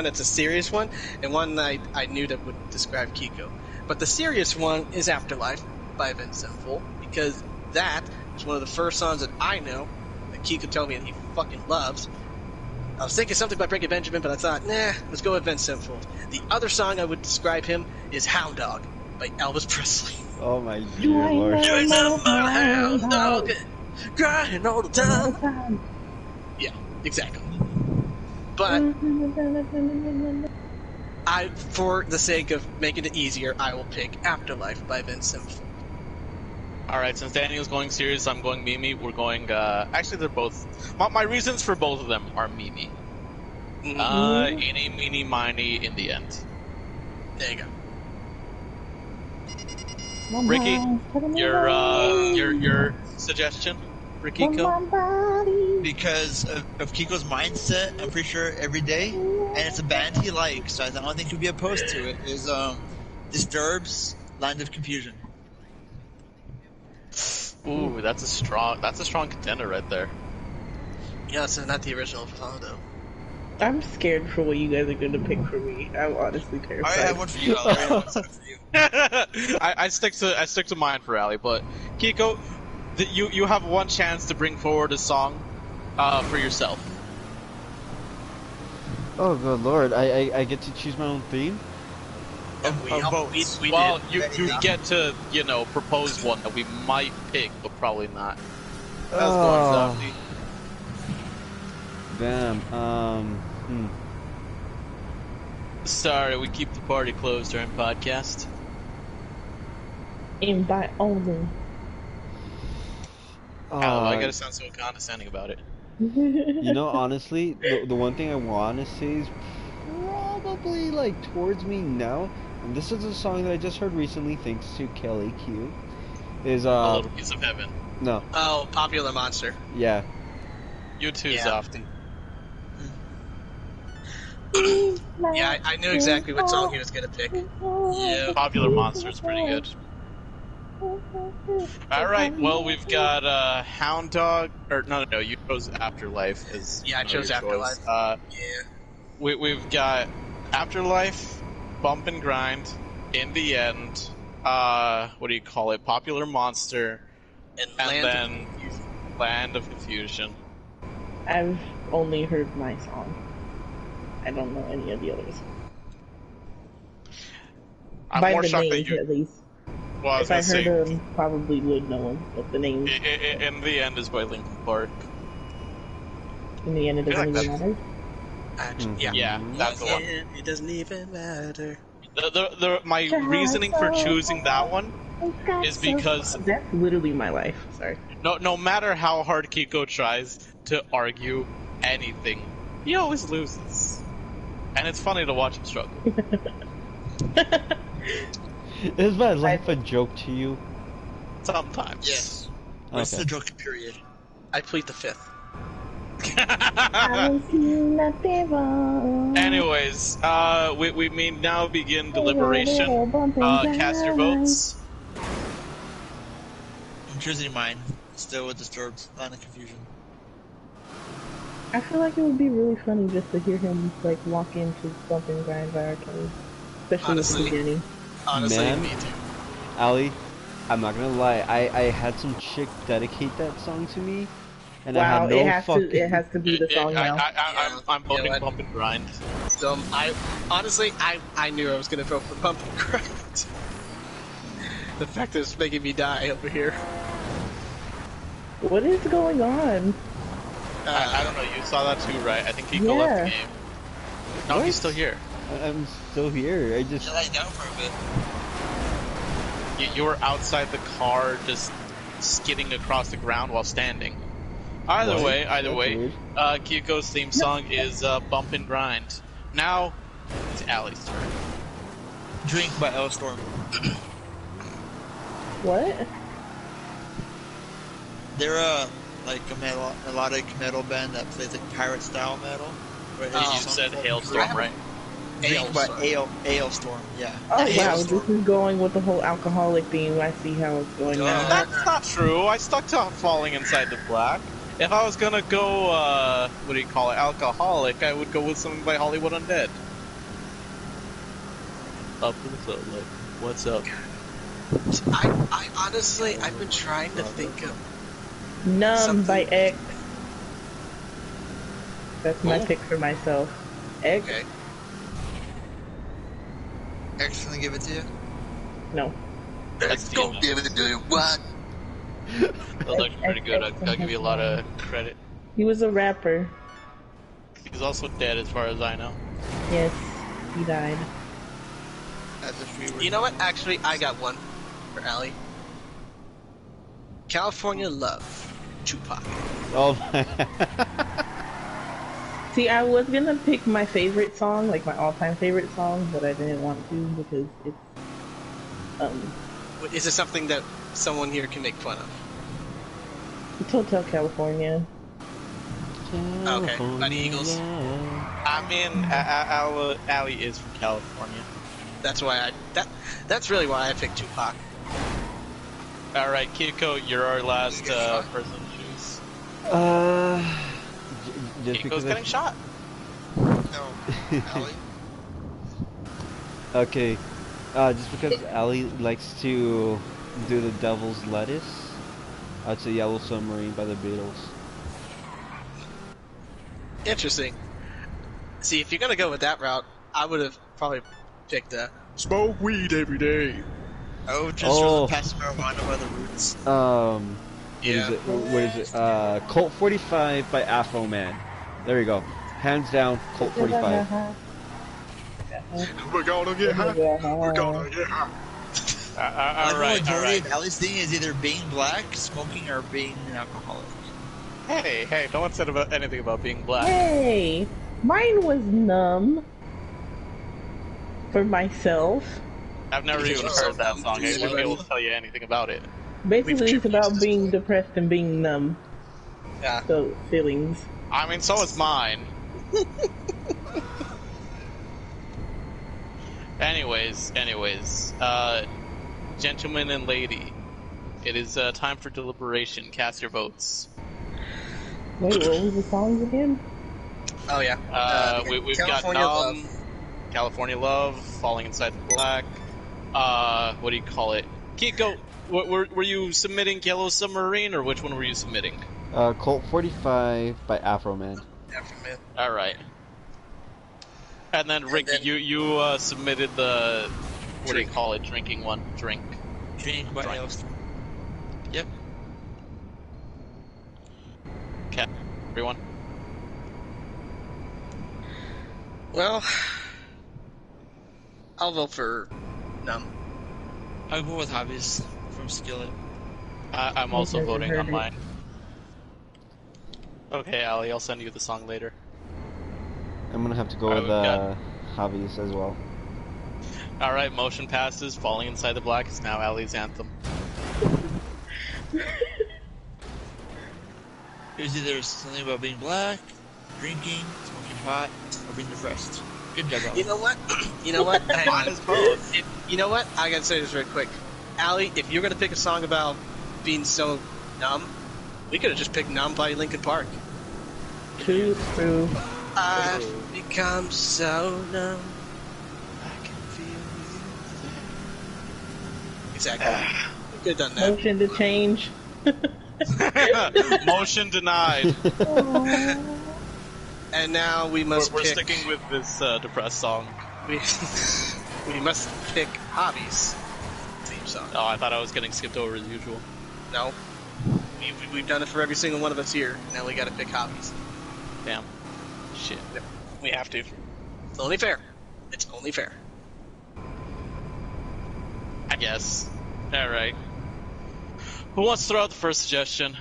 Speaker 1: that's a serious one, and one that I knew that would describe Kiko. But the serious one is Afterlife by Vince Sevenfold, because that is one of the first songs that I know that Kiko told me that he fucking loves. I was thinking something by Breaking Benjamin, but I thought, nah, let's go with Vince Sevenfold. The other song I would describe him is Hound Dog by Elvis Presley.
Speaker 4: Oh my
Speaker 5: You
Speaker 4: dear
Speaker 5: ain't
Speaker 4: lord.
Speaker 5: never
Speaker 1: You're
Speaker 5: know
Speaker 1: not my hound dog, crying all the time.
Speaker 5: time.
Speaker 1: Yeah, exactly. But for the sake of making it easier, I will pick Afterlife by Vince Sevenfold.
Speaker 3: Alright, since Daniel's going serious, I'm going Mimi. We're going, actually they're both, my reasons for both of them are Mimi. Eeny, meeny, miny, In the End.
Speaker 1: There you go.
Speaker 3: Ricky, your suggestion for Kiko?
Speaker 2: Because of Kiko's mindset, I'm pretty sure every day, and it's a band he likes, so I don't think he'd be opposed to it, is Disturbed's Land of Confusion.
Speaker 3: Ooh, that's a strong contender right there.
Speaker 1: Yeah, so not the original song, though.
Speaker 5: I'm scared for what you guys are going to pick for me. I'm honestly terrified.
Speaker 2: Alright, I have one for you, Alex. I have one for you.
Speaker 3: I stick to mine for Ali, but Kiko, you have one chance to bring forward a song for yourself.
Speaker 4: Oh good lord, I get to choose my own theme?
Speaker 1: We
Speaker 3: Well,
Speaker 1: did.
Speaker 3: you get to propose one that we might pick, but probably not.
Speaker 1: That was going
Speaker 4: Oh.
Speaker 1: zombie.
Speaker 4: Damn,
Speaker 3: Sorry, we keep the party closed during podcast.
Speaker 5: Invite only.
Speaker 3: Oh, I gotta sound so condescending about it.
Speaker 4: You know, honestly, the one thing I want to say is probably like towards me now, and this is a song that I just heard recently thanks to Kelly Q, is
Speaker 3: A Little Piece of Heaven.
Speaker 4: no,
Speaker 1: Oh, Popular Monster.
Speaker 4: yeah,
Speaker 3: You too,
Speaker 1: Yeah.
Speaker 3: Softy.
Speaker 1: Yeah, I knew exactly what song he was gonna pick.
Speaker 3: Yeah, Popular Monster is pretty good. Alright, well, we've got Hound Dog. Or, no, you chose Afterlife as
Speaker 1: Yeah, I chose
Speaker 3: your
Speaker 1: Afterlife.
Speaker 3: choice.
Speaker 1: Yeah.
Speaker 3: We've got Afterlife, Bump and Grind, In the End, what do you call it? Popular Monster,
Speaker 1: And
Speaker 3: and
Speaker 1: Land of
Speaker 3: then
Speaker 1: Confusion.
Speaker 3: Land of Confusion.
Speaker 5: I've only heard my song. I don't know any of the others.
Speaker 3: I'm
Speaker 5: By
Speaker 3: more
Speaker 5: the
Speaker 3: shocked that
Speaker 5: names,
Speaker 3: you.
Speaker 5: at least.
Speaker 3: Well, I was
Speaker 5: If I
Speaker 3: gonna
Speaker 5: heard
Speaker 3: say,
Speaker 5: them, probably would know them, but the names,
Speaker 3: In the End is by Linkin Park.
Speaker 5: in the end, it
Speaker 3: I feel
Speaker 5: doesn't
Speaker 3: like
Speaker 5: even matter.
Speaker 1: Actually, yeah.
Speaker 3: Yeah, that's the one.
Speaker 1: It doesn't even matter.
Speaker 3: My reasoning for choosing that one is because
Speaker 5: That's literally my life. Sorry.
Speaker 3: no matter how hard Kiko tries to argue anything, he always loses. And it's funny to watch him struggle.
Speaker 4: Is my life a joke to you?
Speaker 3: Sometimes.
Speaker 2: Yes. What's
Speaker 4: Okay.
Speaker 2: the joke period?
Speaker 1: I plead the fifth.
Speaker 5: I see nothing wrong.
Speaker 3: Anyways, we may now begin deliberation. Cast your votes.
Speaker 2: I'm choosing mine. Still with Disturbed. Line of Confusion.
Speaker 5: I feel like it would be really funny just to hear him like walk into Bump and Grind by R. Kelly, especially
Speaker 1: Honestly.
Speaker 5: at the beginning.
Speaker 1: Honestly,
Speaker 4: Man.
Speaker 1: me too.
Speaker 4: Ali, I'm not gonna lie. I had some chick dedicate that song to me, and I
Speaker 5: Wow,
Speaker 4: had no
Speaker 5: it has to be the song now.
Speaker 3: I'm voting
Speaker 1: Yeah, what?
Speaker 3: Bump and Grind.
Speaker 1: I knew I was gonna vote for Bump and Grind. The fact that it's making me die over here.
Speaker 5: What is going on?
Speaker 3: I don't know, you saw that too, right? I think Kiko left the
Speaker 5: Yeah.
Speaker 3: game. No,
Speaker 4: What?
Speaker 3: he's still here.
Speaker 4: I'm still here. I
Speaker 2: You
Speaker 4: just
Speaker 2: lie down for a bit.
Speaker 3: You were outside the car just skidding across the ground while standing. Either
Speaker 4: What?
Speaker 3: way,
Speaker 4: That's weird.
Speaker 3: Kiko's theme song is Bump and Grind. Now, it's Allie's turn.
Speaker 2: Drink by Elstorm.
Speaker 5: What?
Speaker 2: They're like a melodic metal band that plays like pirate style metal. Right?
Speaker 1: Oh.
Speaker 3: You said Hailstorm, right?
Speaker 2: Drink by Ailstorm. Yeah.
Speaker 5: Oh wow,
Speaker 2: Hailstorm.
Speaker 5: this is going with the whole alcoholic theme. I see how it's going now.
Speaker 3: That's not true. I stuck to Falling Inside the Black. If I was gonna go, what do you call it, alcoholic, I would go with something by Hollywood Undead. What's up?
Speaker 1: I honestly, I've been trying to think of.
Speaker 5: Numb
Speaker 1: Something-
Speaker 5: by X. That's my
Speaker 1: Oh.
Speaker 5: pick for myself. X?
Speaker 1: Okay.
Speaker 2: X gonna give it to you.
Speaker 5: No.
Speaker 3: That's
Speaker 1: Go
Speaker 3: DMX.
Speaker 1: give it to you. What?
Speaker 3: That looks pretty good. I'll give you a lot of credit.
Speaker 5: He was a rapper.
Speaker 3: He's also dead as far as I know.
Speaker 5: Yes, he died.
Speaker 2: As if we were.
Speaker 1: You know what? Actually, I got one for Allie. California Love, Tupac.
Speaker 4: oh my.
Speaker 5: See, I was gonna pick my favorite song, like my all-time favorite song, but I didn't want to because it's
Speaker 1: Is it something that someone here can make fun of?
Speaker 5: it's Hotel California.
Speaker 1: Okay, by the Eagles.
Speaker 3: I mean, Allie is from California.
Speaker 1: That's why that's really why I picked Tupac.
Speaker 3: Alright, Kiko, you're our last person to choose.
Speaker 4: Just
Speaker 3: Kiko's
Speaker 4: because
Speaker 3: getting shot.
Speaker 2: No. Allie?
Speaker 4: Okay, just because Ali likes to do the Devil's Lettuce, I'd say Yellow Submarine by the Beatles.
Speaker 1: Interesting. See, if you're gonna go with that route, I would have probably picked Smoke Weed Every Day.
Speaker 2: Oh, just
Speaker 4: Oh.
Speaker 2: pass marijuana by the Roots.
Speaker 4: What
Speaker 1: Yeah.
Speaker 4: is it? What is it? Colt 45 by Afro Man. There we go. Hands down, Colt 45.
Speaker 1: We're gonna get high. We're gonna get high.
Speaker 3: Alright,
Speaker 2: Majority
Speaker 3: alright.
Speaker 2: of Allie's thing is either being black, smoking, or being an alcoholic.
Speaker 3: Hey, no one said anything about being black.
Speaker 5: Hey, mine was Numb for myself.
Speaker 3: I've never
Speaker 1: Did you
Speaker 3: even
Speaker 1: choose
Speaker 3: heard that
Speaker 1: something?
Speaker 3: song. I
Speaker 1: Did you
Speaker 3: wouldn't be able
Speaker 1: choose-
Speaker 3: to tell you anything about it.
Speaker 5: Basically, it's about
Speaker 1: choose
Speaker 5: being
Speaker 1: this.
Speaker 5: depressed and being numb.
Speaker 1: Yeah.
Speaker 5: So feelings.
Speaker 3: I mean, so is mine. Anyways, gentleman and lady, It is time for deliberation. Cast your votes.
Speaker 5: Wait, what was the songs again?
Speaker 1: Oh yeah.
Speaker 3: We've
Speaker 1: California
Speaker 3: got
Speaker 1: Love.
Speaker 3: Numb, California Love, Falling Inside the Black. What do you call it? Kiko, were you submitting Yellow Submarine, or which one were you submitting?
Speaker 4: Colt 45 by Afroman.
Speaker 1: Afterman.
Speaker 3: All right. And then Ricky, you submitted the what do you call it? Drinking one. Drink.
Speaker 2: Drink by Yellowstone. Yep.
Speaker 3: Okay. Everyone.
Speaker 1: Well, I'll vote for Numb.
Speaker 2: I'll go with Hobbies from Skillet.
Speaker 3: I'm also
Speaker 5: Never
Speaker 3: voting
Speaker 5: heard
Speaker 3: on
Speaker 5: it.
Speaker 3: mine. Okay, Ali, I'll send you the song later.
Speaker 4: I'm gonna have to go
Speaker 3: Alright,
Speaker 4: with
Speaker 3: we've got-
Speaker 4: Hobbies as well.
Speaker 3: All right, motion passes. Falling Inside the Black is now Ali's anthem.
Speaker 2: There's either something about being black, drinking, smoking pot, or being depressed. Good job, Ali.
Speaker 1: You know what? You know what? Hang on.
Speaker 3: Mine is both.
Speaker 1: You know what? I gotta say this real quick. Allie, if you're gonna pick a song about being so numb, we could have just picked Numb by Linkin Park.
Speaker 5: True.
Speaker 1: I've become so numb. I can feel you. Exactly. We could have done that.
Speaker 5: Motion to change.
Speaker 3: Motion denied.
Speaker 1: And now we must
Speaker 3: We're
Speaker 1: pick.
Speaker 3: sticking with this depressed song.
Speaker 1: We, we must pick Hobbies theme song.
Speaker 3: Oh, I thought I was getting skipped over as usual.
Speaker 1: No. We've done it for every single one of us here. Now we gotta pick Hobbies.
Speaker 3: Damn. Shit.
Speaker 1: We have to. It's only fair. It's only fair.
Speaker 3: I guess. Alright. Who wants to throw out the first suggestion?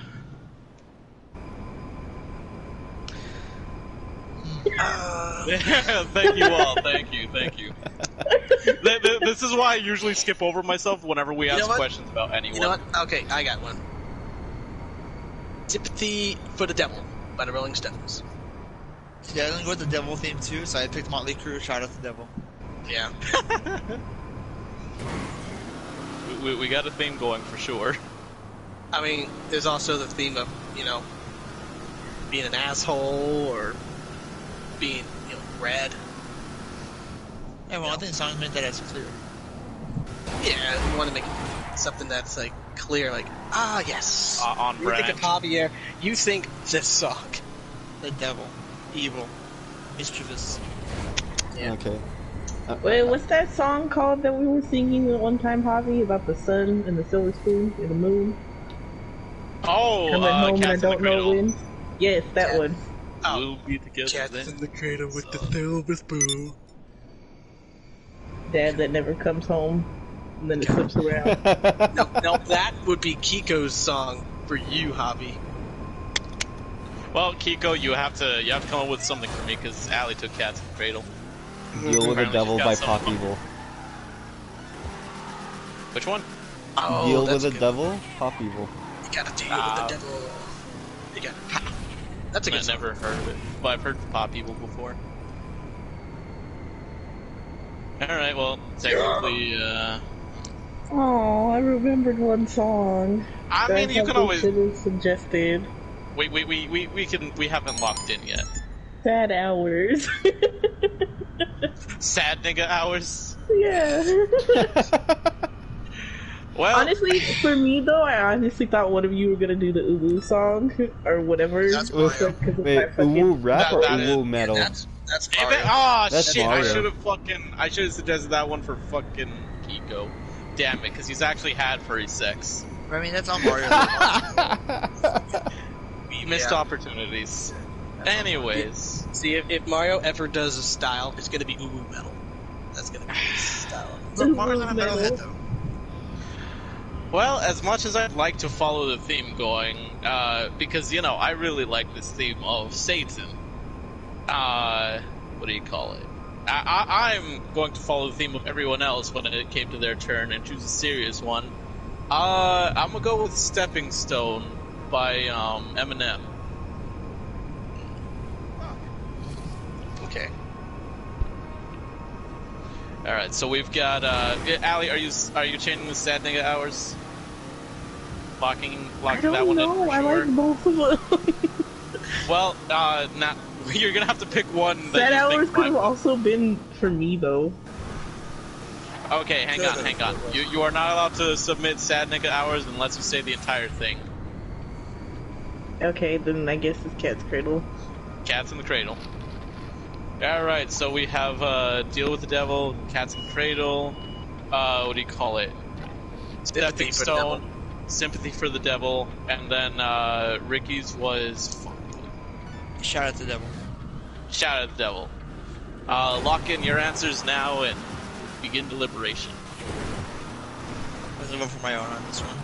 Speaker 3: Thank you all. Thank you. This is why I usually skip over myself whenever we ask
Speaker 1: know what?
Speaker 3: questions about anyone.
Speaker 1: You know what? Okay, I got one. Sympathy for the Devil by the Rolling Stones.
Speaker 2: Yeah, I'm gonna go with the Devil theme too, so I picked Motley Crue, Shout Out the Devil.
Speaker 1: Yeah.
Speaker 3: we got a theme going for sure.
Speaker 1: I mean, there's also the theme of, being an asshole or being, red.
Speaker 2: Yeah, well, I think the song meant that as clear.
Speaker 1: Yeah, you want to make something that's, like, clear, like, yes.
Speaker 3: On
Speaker 1: You
Speaker 3: brand.
Speaker 1: think of Javier, you think this song.
Speaker 2: The Devil. Evil. Mischievous.
Speaker 1: Yeah.
Speaker 4: Okay.
Speaker 5: Wait, what's that song called that we were singing at one time, Javi, about the sun and the silver spoon and the moon?
Speaker 3: Oh,
Speaker 5: Coming home and I
Speaker 3: Cats in the
Speaker 5: don't know
Speaker 3: Cradle.
Speaker 5: when. Yes, that one.
Speaker 3: We'll be together
Speaker 1: Cats
Speaker 3: then.
Speaker 1: in the cradle with the silver spoon.
Speaker 5: Dad that never comes home, and then it flips around.
Speaker 1: No, that would be Kiko's song for you, Javi.
Speaker 3: Well, Kiko, you have to come up with something for me because Allie took Cats in the Cradle.
Speaker 4: Deal with the
Speaker 3: Apparently
Speaker 4: Devil
Speaker 3: she's
Speaker 4: by
Speaker 3: got
Speaker 4: Pop
Speaker 3: some-
Speaker 4: Evil.
Speaker 3: Which one?
Speaker 1: Oh,
Speaker 4: Deal with
Speaker 1: that's
Speaker 4: the
Speaker 1: good.
Speaker 4: Devil, Pop Evil.
Speaker 1: You gotta deal with the devil. You gotta. That's a good
Speaker 3: I've
Speaker 1: song.
Speaker 3: never heard of it, but I've heard Pop Evil before. Alright, well, technically,
Speaker 5: Oh, I remembered one song.
Speaker 3: I
Speaker 5: that
Speaker 3: mean, you can always...
Speaker 5: should have suggested.
Speaker 3: We haven't locked in yet.
Speaker 5: Sad Hours.
Speaker 3: Sad nigga hours?
Speaker 5: Yeah.
Speaker 3: Well...
Speaker 5: Honestly, for me though, I honestly thought one of you were gonna do the Uwu song or whatever.
Speaker 1: That's
Speaker 5: Because
Speaker 1: Mario.
Speaker 5: of
Speaker 4: Wait,
Speaker 5: my fucking-
Speaker 4: Uwu rap or
Speaker 3: That is-
Speaker 4: Uwu metal?
Speaker 1: That's
Speaker 3: Damn
Speaker 1: Mario.
Speaker 3: it. Oh,
Speaker 4: That's
Speaker 3: shit,
Speaker 4: Mario.
Speaker 3: I should have suggested that one for fucking Kiko. Damn it, because he's actually had furry sex.
Speaker 2: I mean, that's on Mario.
Speaker 3: Missed
Speaker 1: Yeah.
Speaker 3: opportunities. Anyways.
Speaker 1: See, if Mario ever does a style, it's gonna be Uwu metal. That's gonna be his style.
Speaker 2: Look, Mario's not a metalhead though.
Speaker 3: Well, as much as I'd like to follow the theme going, because, I really like this theme of Satan. What do you call it? I'm going to follow the theme of everyone else when it came to their turn and choose a serious one. I'm gonna go with Stepping Stone by, Eminem.
Speaker 1: Okay.
Speaker 3: Alright, so we've got, Allie, are you changing the Sad Nigga Hours? Locking
Speaker 5: I
Speaker 3: that
Speaker 5: don't
Speaker 3: one
Speaker 5: know.
Speaker 3: in for
Speaker 5: I
Speaker 3: sure.
Speaker 5: like both of them.
Speaker 3: Well, now you're gonna have to pick one that
Speaker 5: Sad
Speaker 3: you
Speaker 5: hours
Speaker 3: think
Speaker 5: could
Speaker 3: mine
Speaker 5: have
Speaker 3: would.
Speaker 5: also been for me though.
Speaker 3: Okay, hang on. You are not allowed to submit sad nigga hours unless you say the entire thing.
Speaker 5: Okay, then I guess it's Cat's Cradle.
Speaker 3: Cats in the Cradle. Alright, so we have Deal with the Devil, Cats in the Cradle, what do you call it?
Speaker 1: Sympathy
Speaker 3: Stepping
Speaker 1: for the Devil.
Speaker 3: Stone, Sympathy for the Devil, and then Ricky's was
Speaker 2: Shout out to the devil.
Speaker 3: Shout at the Devil. Lock in your answers now and begin deliberation.
Speaker 2: I'm gonna vote for my own on this one.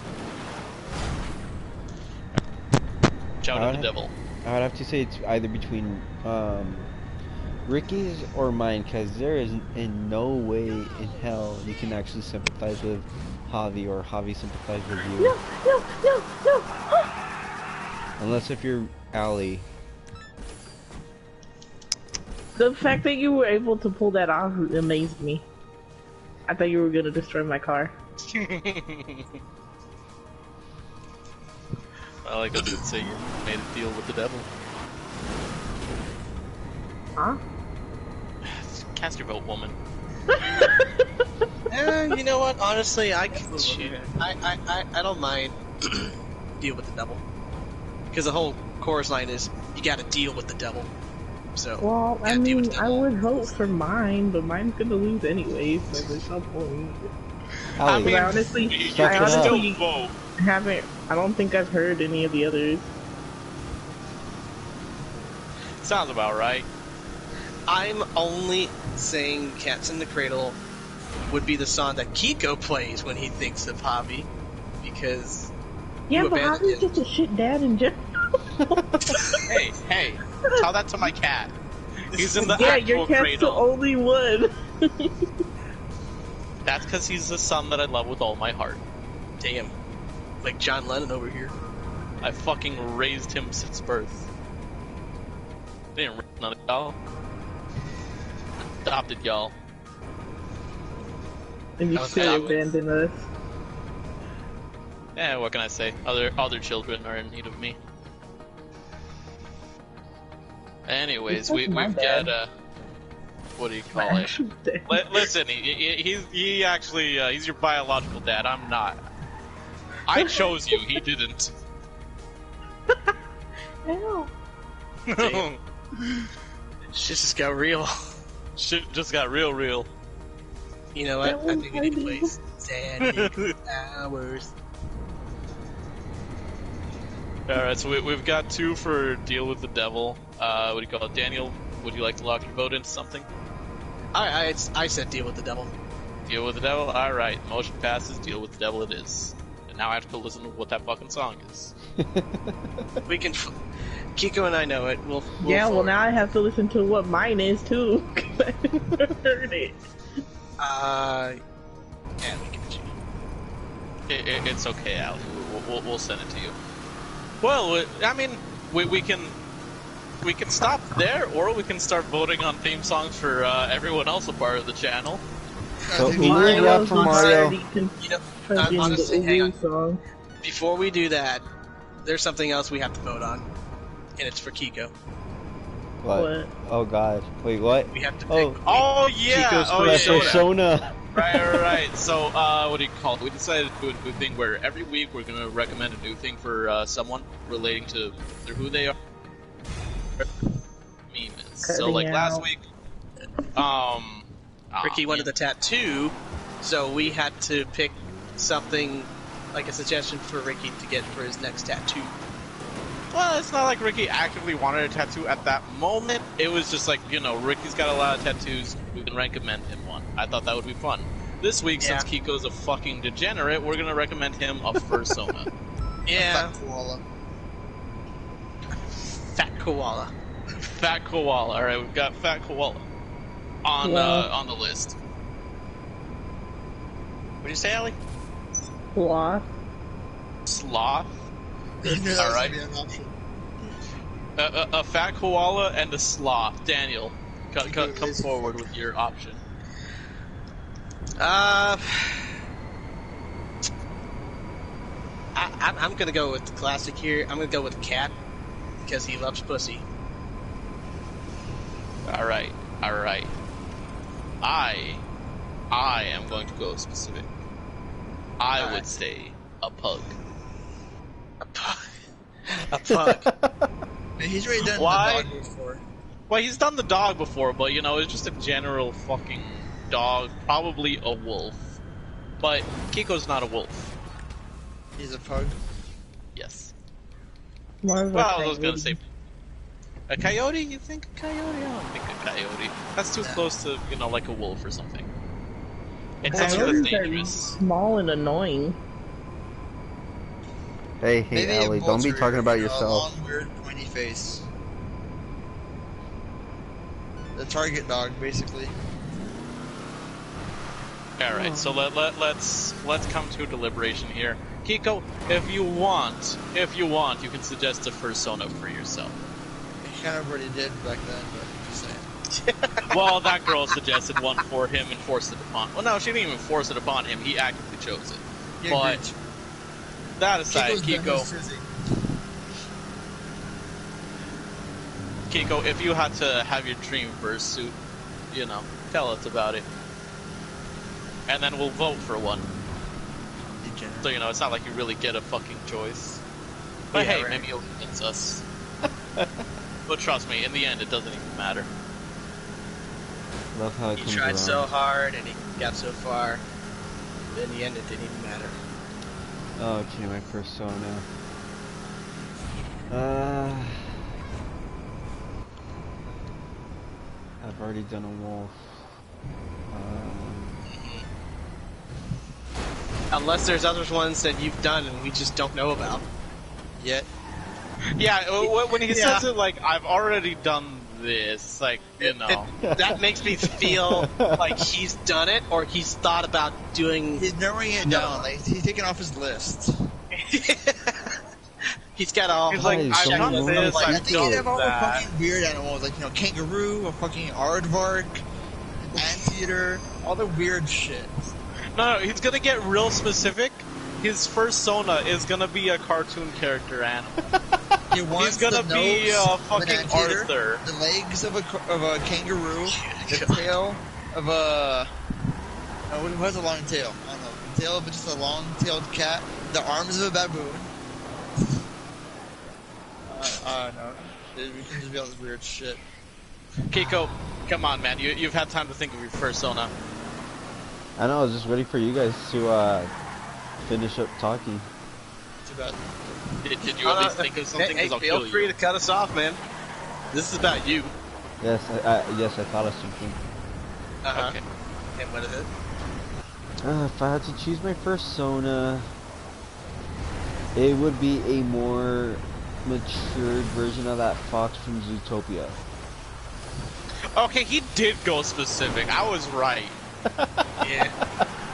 Speaker 3: Shout at the Devil.
Speaker 4: I would have to say it's either between Ricky's or mine, because there is in no way in hell you can actually sympathize with Javi or Javi sympathize with you.
Speaker 5: No.
Speaker 4: Unless if you're Allie.
Speaker 5: The fact that you were able to pull that off amazed me. I thought you were gonna destroy my car.
Speaker 3: Well, I guess you'd say you made a deal with the devil.
Speaker 5: Huh?
Speaker 3: Cast your vote, woman.
Speaker 1: You know what? Honestly, I can shoot. I don't mind deal with the devil, because the whole chorus line is you got to deal with the devil. So
Speaker 5: Well, I
Speaker 1: gotta deal with
Speaker 5: mean,
Speaker 1: the
Speaker 5: I
Speaker 1: devil.
Speaker 5: would vote for mine, but mine's gonna lose anyway, so there's no point.
Speaker 4: Allie,
Speaker 5: But I honestly,
Speaker 3: you
Speaker 4: Suck
Speaker 3: can
Speaker 4: it up.
Speaker 3: still vote.
Speaker 5: haven't. I don't think I've heard any of the others.
Speaker 3: Sounds about right.
Speaker 1: I'm only saying "Cats in the Cradle" would be the song that Kiko plays when he thinks of Javi, because
Speaker 5: Yeah,
Speaker 1: you
Speaker 5: but
Speaker 1: abandoned
Speaker 5: Javi's
Speaker 1: him.
Speaker 5: just a shit dad in general.
Speaker 3: Hey, tell that to my cat. He's in the
Speaker 5: Yeah,
Speaker 3: actual
Speaker 5: your cat's the
Speaker 3: cradle.
Speaker 5: only one.
Speaker 3: That's because he's the son that I love with all my heart.
Speaker 1: Damn, like John Lennon over here.
Speaker 3: I fucking raised him since birth. Didn't raise none of y'all. Adopted y'all.
Speaker 5: And you
Speaker 1: That was
Speaker 5: still
Speaker 1: bad.
Speaker 5: abandon us.
Speaker 3: Eh, what can I say? Other children are in need of me. Anyways,
Speaker 5: It's like my
Speaker 3: we've
Speaker 5: dad.
Speaker 3: got what do you
Speaker 5: My
Speaker 3: call it?
Speaker 5: actual dad.
Speaker 3: Listen, he actually he's your biological dad. I'm not. I chose you. He didn't.
Speaker 5: Ow.
Speaker 1: Damn. Shit just got real.
Speaker 3: Shit just got real.
Speaker 1: You know what?
Speaker 5: That
Speaker 1: I
Speaker 5: was
Speaker 1: think we need to
Speaker 5: funny.
Speaker 1: play Sad Hours.
Speaker 3: Alright, so we've got two for Deal with the Devil. What do you call it? Daniel, would you like to lock your vote into something?
Speaker 1: I said deal with the devil.
Speaker 3: Deal with the Devil? Alright, motion passes, Deal with the Devil it is. And now I have to listen to what that fucking song is.
Speaker 1: We can. Kiko and I know it. We'll
Speaker 5: Yeah, well
Speaker 1: forward.
Speaker 5: now I have to listen to what mine is too. 'Cause I never heard it.
Speaker 1: Yeah, we get you.
Speaker 3: It's okay, Al. We'll send it to you. Well, I mean, we can stop there, or we can start voting on theme songs for everyone else a part of the channel.
Speaker 4: So,
Speaker 2: Dude,
Speaker 4: England rap
Speaker 5: was
Speaker 4: for Mario.
Speaker 5: already
Speaker 1: You know,
Speaker 5: fucking
Speaker 1: honestly,
Speaker 5: the
Speaker 1: hang on.
Speaker 5: Uwu song.
Speaker 1: Before we do that, there's something else we have to vote on, and it's for Kiko.
Speaker 4: What? Oh god. Wait, what?
Speaker 1: We have to pick.
Speaker 4: Oh.
Speaker 3: Oh yeah!
Speaker 1: Kiko's
Speaker 3: Oh
Speaker 1: first
Speaker 3: yeah!
Speaker 1: soda.
Speaker 4: Persona.
Speaker 3: Right. So, what do you call it? We decided to do a new thing where every week we're going to recommend a new thing for someone relating to either who they are. Meme is. So,
Speaker 5: Cutting
Speaker 3: like last
Speaker 5: out.
Speaker 3: week,
Speaker 1: Ricky wanted the tattoo, so we had to pick something like a suggestion for Ricky to get for his next tattoo.
Speaker 3: Well, it's not like Ricky actively wanted a tattoo at that moment. It was just like, Ricky's got a lot of tattoos. We can recommend him one. I thought that would be fun. This week,
Speaker 1: Yeah.
Speaker 3: since Kiko's a fucking degenerate, we're going to recommend him a fursona.
Speaker 1: Yeah,
Speaker 2: Fat koala.
Speaker 1: fat koala.
Speaker 3: Fat koala. Alright, we've got Fat koala on
Speaker 5: Yeah.
Speaker 3: on the list. What did you say, Allie?
Speaker 5: Sloth.
Speaker 3: Sloth?
Speaker 2: I knew that was
Speaker 3: Alright.
Speaker 2: gonna be an option.
Speaker 3: A fat koala and a sloth. Daniel, come forward with your option.
Speaker 1: I'm gonna go with the classic here. I'm gonna go with the cat because he loves pussy.
Speaker 3: All right. I am going to go specific. I would say a pug.
Speaker 1: A pug. A pug.
Speaker 2: He's already done
Speaker 3: Why?
Speaker 2: the dog before.
Speaker 3: Well, he's done the dog before, but you know, it's just a general fucking dog. Probably a wolf. But Kiko's not a wolf.
Speaker 2: He's a pug.
Speaker 3: Yes.
Speaker 5: More of a
Speaker 3: Well, I was
Speaker 5: coyote.
Speaker 3: gonna say a coyote. You think a coyote? I don't think a coyote. That's too close to, you know, like a wolf or something. It's something that's
Speaker 5: Coyotes are
Speaker 3: dangerous.
Speaker 5: small and annoying.
Speaker 4: Hey,
Speaker 2: Maybe a
Speaker 4: Ellie, don't be
Speaker 2: vulture,
Speaker 4: talking about
Speaker 2: you know,
Speaker 4: yourself.
Speaker 2: A long, weird, pointy face. The target dog, basically.
Speaker 3: All right, so let's come to a deliberation here. Kiko, if you want, you can suggest a fursona for yourself.
Speaker 2: He kind of already did back then, but I'm just saying.
Speaker 3: Well, that girl suggested one for him and forced it upon. Well, no, she didn't even force it upon him. He actively chose it.
Speaker 2: Yeah,
Speaker 3: But
Speaker 2: agreed.
Speaker 3: that aside,
Speaker 2: Kiko's done his physique.
Speaker 3: Kiko, if you had to have your dream fursuit, you know, tell us about it, and then we'll vote for one.
Speaker 2: Degenerate.
Speaker 3: So you know, it's not like you really get a fucking choice. But
Speaker 1: Yeah,
Speaker 3: hey,
Speaker 1: right.
Speaker 3: maybe you'll convince us. But trust me, in the end, it doesn't even matter.
Speaker 4: Love how it
Speaker 1: He
Speaker 4: comes
Speaker 1: tried
Speaker 4: around.
Speaker 1: so hard and he got so far. In the end, it didn't even matter.
Speaker 4: Oh, okay, my persona. I've already done a wolf.
Speaker 1: Unless there's other ones that you've done and we just don't know about.
Speaker 2: Yet.
Speaker 3: Yeah, when he
Speaker 1: Yeah.
Speaker 3: says it like, I've already done this, like, you know.
Speaker 1: That makes me feel like he's done it or he's thought about doing.
Speaker 2: He's narrowing it down. Like, he's taking off his list.
Speaker 1: He's got a
Speaker 3: He's
Speaker 1: whole
Speaker 3: like,
Speaker 4: Nice,
Speaker 3: I've
Speaker 4: someone
Speaker 3: done
Speaker 4: knows
Speaker 3: this,
Speaker 4: what
Speaker 2: I
Speaker 3: I've
Speaker 2: think he'd have
Speaker 3: done
Speaker 2: all the
Speaker 3: that.
Speaker 2: fucking weird animals, like, you know, kangaroo, a fucking aardvark, anteater, all the weird shit.
Speaker 3: No, he's gonna get real specific. His fursona is gonna be a cartoon character animal.
Speaker 2: He wants
Speaker 3: He's gonna
Speaker 2: the
Speaker 3: be
Speaker 2: nose of
Speaker 3: fucking
Speaker 2: an anteater,
Speaker 3: Arthur.
Speaker 2: the legs of a kangaroo, the tail of a... what has a long tail? I don't know. The tail of just a long-tailed cat, the arms of a baboon. I don't know. We can just be all this weird shit.
Speaker 3: Kiko, come on, man. You've had time to think of your fursona.
Speaker 4: I know, I was just waiting for you guys to finish up talking.
Speaker 2: Too bad.
Speaker 3: Did you at least think of something?
Speaker 1: Hey,
Speaker 3: Because I'll
Speaker 1: feel
Speaker 3: kill
Speaker 1: free
Speaker 3: you.
Speaker 1: to cut us off, man. This is about you.
Speaker 4: Yes, yes, I thought of something.
Speaker 1: Uh-huh.
Speaker 3: Okay.
Speaker 1: And what is it?
Speaker 4: If I had to choose my persona, it would be a more matured version of that fox from Zootopia.
Speaker 3: Okay, he did go specific. I was right.
Speaker 1: Yeah.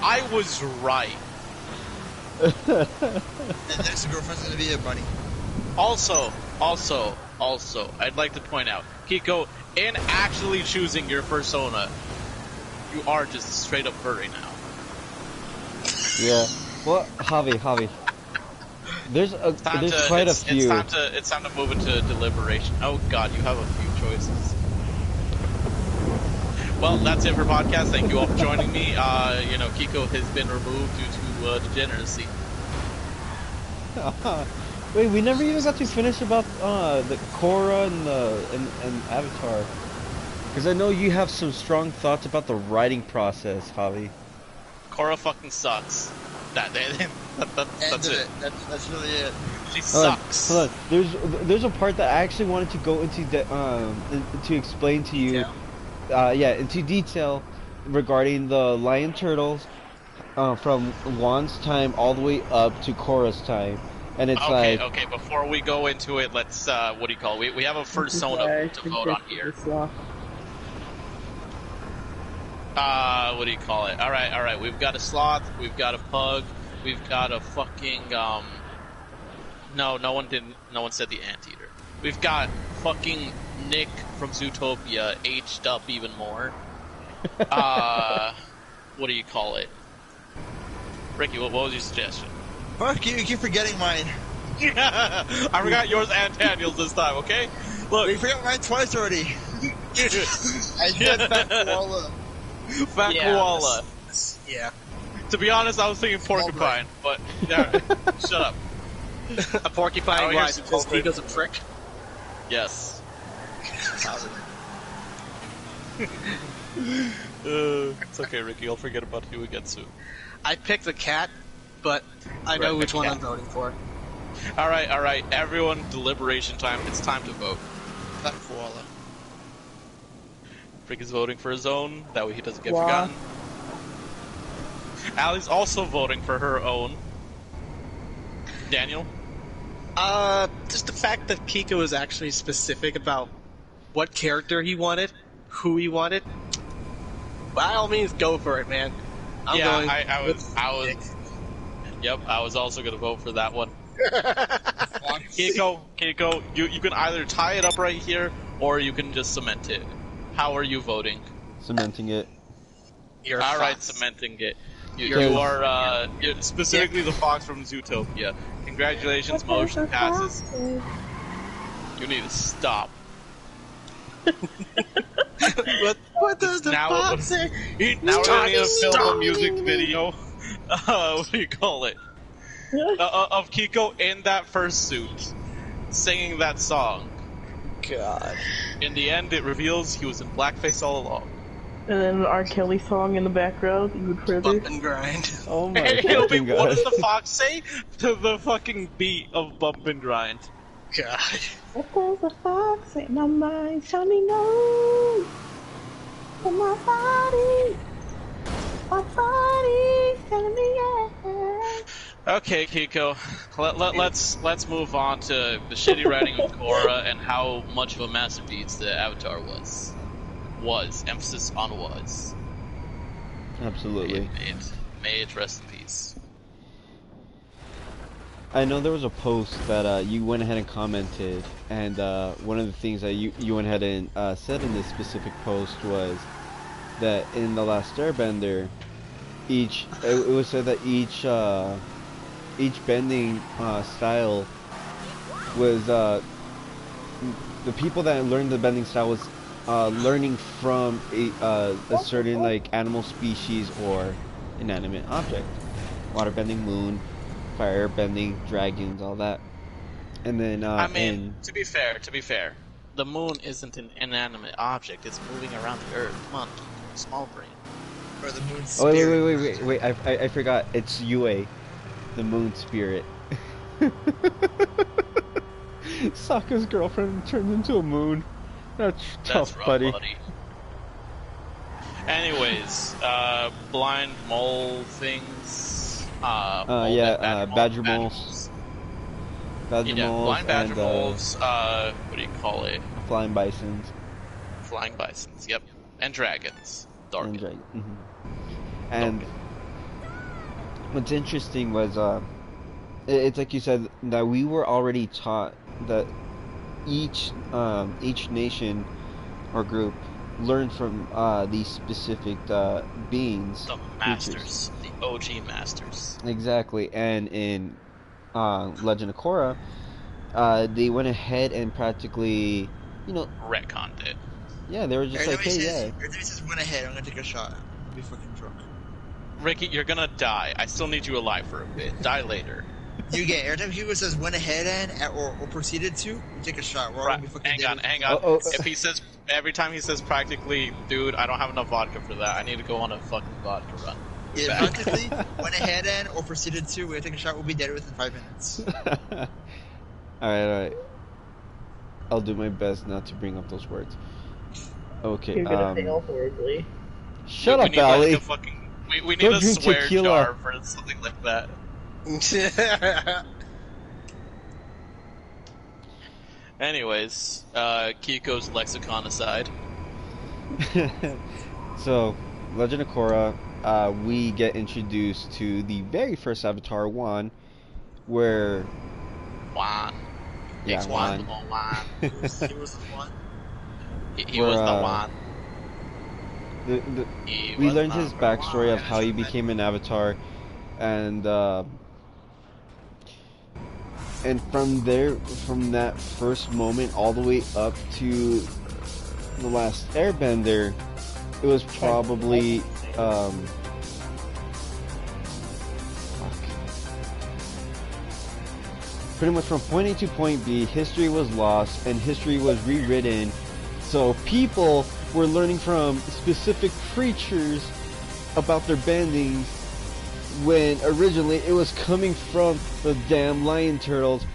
Speaker 3: I was right.
Speaker 2: The next girlfriend's gonna be a bunny.
Speaker 3: Also, I'd like to point out, Kiko, in actually choosing your persona, you are just a straight up furry now.
Speaker 4: Yeah. Well, Javi. There's quite a few.
Speaker 3: It's time to move into deliberation. Oh God, you have a few choices. Well, that's it for podcast. Thank you all for joining me. You know, Kiko has been removed due to degeneracy.
Speaker 4: Wait, we never even got to finish about the Korra and Avatar. Because I know you have some strong thoughts about the writing process, Javi.
Speaker 3: Korra fucking sucks. That's it.
Speaker 2: That's really it.
Speaker 3: She sucks.
Speaker 4: Hold on. There's a part that I actually wanted to go into to explain to you. Into detail regarding the lion turtles from Juan's time all the way up to Korra's time, and it's
Speaker 3: Okay. Before we go into it, let's what do you call it? We have a fursona to vote on here. What do you call it? All right. We've got a sloth. We've got a pug. We've got a fucking No one said the anteater. We've got fucking Nick from Zootopia aged up even more. What do you call it? Ricky, what was your suggestion?
Speaker 2: Fuck you keep forgetting mine.
Speaker 3: I forgot yours and Daniel's this time, okay? Look.
Speaker 2: We forgot mine twice already. I said fat koala.
Speaker 3: Fat koala.
Speaker 1: Yeah.
Speaker 3: To be honest, I was thinking porcupine, but yeah, shut up.
Speaker 1: A porcupine,
Speaker 3: Oh,
Speaker 1: why?
Speaker 3: here's
Speaker 1: Because
Speaker 3: Culprit.
Speaker 1: Kiko's a prick?
Speaker 3: Yes. It's okay, Ricky. I'll forget about you again soon.
Speaker 1: I picked the cat, but I know
Speaker 3: Right,
Speaker 1: which
Speaker 3: the
Speaker 1: one
Speaker 3: cat.
Speaker 1: I'm voting for.
Speaker 3: All right. Everyone, deliberation time. It's time to vote.
Speaker 2: Fat koala.
Speaker 3: Rick is voting for his own. That way he doesn't get
Speaker 5: Wow.
Speaker 3: forgotten. Allie's also voting for her own. Daniel?
Speaker 1: Just the fact that Kiko was actually specific about what character he wanted, who he wanted. By all means, go for it, man. I'm
Speaker 3: yeah,
Speaker 1: going.
Speaker 3: I was. Yep, I was also gonna vote for that one. Kiko, you can either tie it up right here, or you can just cement it. How are you voting?
Speaker 4: Cementing it.
Speaker 1: You're
Speaker 3: All right,
Speaker 1: fox.
Speaker 3: cementing it. You
Speaker 4: You're-
Speaker 3: are specifically the fox from Zootopia. Congratulations, motion passes. You need to stop.
Speaker 1: What does the
Speaker 3: Now-
Speaker 1: fox say?
Speaker 3: Now we're gonna need to film a
Speaker 1: Stop.
Speaker 3: music video. What do you call it? Of Kiko in that fursuit, singing that song.
Speaker 1: God.
Speaker 3: In the end, it reveals he was in blackface all along.
Speaker 5: And then an R. Kelly song in the background, even further.
Speaker 1: Bump and grind.
Speaker 4: Oh my
Speaker 3: It'll be,
Speaker 4: fucking
Speaker 3: what
Speaker 4: god.
Speaker 3: does the fox say? To the fucking beat of Bump and Grind.
Speaker 1: God.
Speaker 5: If there's a fox in my mind, tell me no. In my body, my body's telling me yes.
Speaker 3: Okay, Kiko. Let's move on to the shitty writing of Korra and how much of a masterpiece the Avatar was. Was. Emphasis on was.
Speaker 4: Absolutely.
Speaker 3: May it rest in peace.
Speaker 4: I know there was a post that you went ahead and commented, and one of the things that you went ahead and said in this specific post was that in The Last Airbender, it was said that each bending style was the people that learned the bending style was learning from a certain like animal species or inanimate object, waterbending, moon, fire bending, dragons, all that. And then
Speaker 3: I mean, to be fair, the moon isn't an inanimate object. It's moving around the Earth. Come on, small brain.
Speaker 2: Or the moon
Speaker 4: oh
Speaker 2: spirit.
Speaker 4: wait, I forgot, it's Yue, the moon spirit. Sokka's girlfriend turned into a moon. That's tough,
Speaker 3: rough,
Speaker 4: buddy.
Speaker 3: Anyways, blind mole things.
Speaker 4: Badger moles. Badger
Speaker 3: Yeah,
Speaker 4: moles
Speaker 3: blind badger
Speaker 4: and
Speaker 3: moles. What do you call it?
Speaker 4: flying bisons.
Speaker 3: Flying bisons. Yep, and dragons. Dark.
Speaker 4: And And what's interesting was, it's like you said, that we were already taught that each nation or group learned from these specific beings.
Speaker 3: The masters, the OG masters.
Speaker 4: Exactly, and in Legend of Korra, they went ahead and practically,
Speaker 3: Retconned it.
Speaker 4: yeah, they were just like, hey, yeah.
Speaker 2: Everybody says went ahead, I'm gonna take a shot. I'll be fucking drunk.
Speaker 3: Ricky, you're gonna die. I still need you alive for a bit. Die later.
Speaker 2: You get every time Hugo says went ahead and or proceeded to, you take a shot. We're all gonna be fucking dead.
Speaker 3: Hang on.
Speaker 4: Oh.
Speaker 3: If he says every time he says practically, dude, I don't have enough vodka for that. I need to go on a fucking vodka run.
Speaker 2: Yeah,
Speaker 3: Back.
Speaker 2: practically went ahead and or proceeded to, we're gonna take a shot, we'll be dead within 5 minutes.
Speaker 4: Alright. I'll do my best not to bring up those words. Okay,
Speaker 5: You're gonna fail horribly.
Speaker 4: shut
Speaker 3: We
Speaker 4: up,
Speaker 3: need,
Speaker 4: Allie.
Speaker 3: like, a fucking, we need
Speaker 4: Don't
Speaker 3: a
Speaker 4: drink
Speaker 3: swear
Speaker 4: tequila.
Speaker 3: jar for something like that. Anyways, Kiko's lexicon aside.
Speaker 4: So, Legend of Korra, we get introduced to the very first Avatar, Wan, where...
Speaker 3: Juan.
Speaker 4: Yeah,
Speaker 3: It's Juan.
Speaker 4: Juan.
Speaker 2: He was the one.
Speaker 3: He was the Juan.
Speaker 4: We learned his backstory of how he became an Avatar, and And from that first moment all the way up to the last Airbender, it was probably pretty much from point A to point B, history was lost and history was rewritten. So people were learning from specific creatures about their bendings when originally it was coming from the damn lion turtles.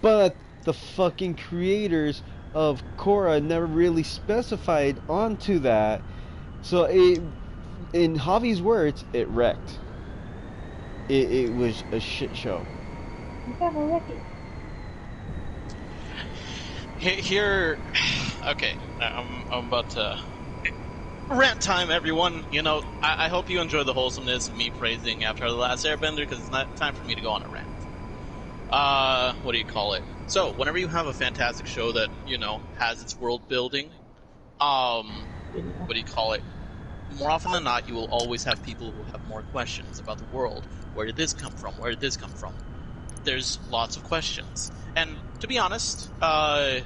Speaker 4: But the fucking creators of Korra never really specified onto that. So in Javi's words, it wrecked. It was a shit show.
Speaker 3: Here, okay, I'm about to rant time, everyone. You know, I hope you enjoy the wholesomeness of me praising Avatar: The Last Airbender, because it's not time for me to go on a rant. What do you call it? So, whenever you have a fantastic show that, you know, has its world building, what do you call it? More often than not, you will always have people who have more questions about the world. Where did this come from? Where did this come from? There's lots of questions. And to be honest, I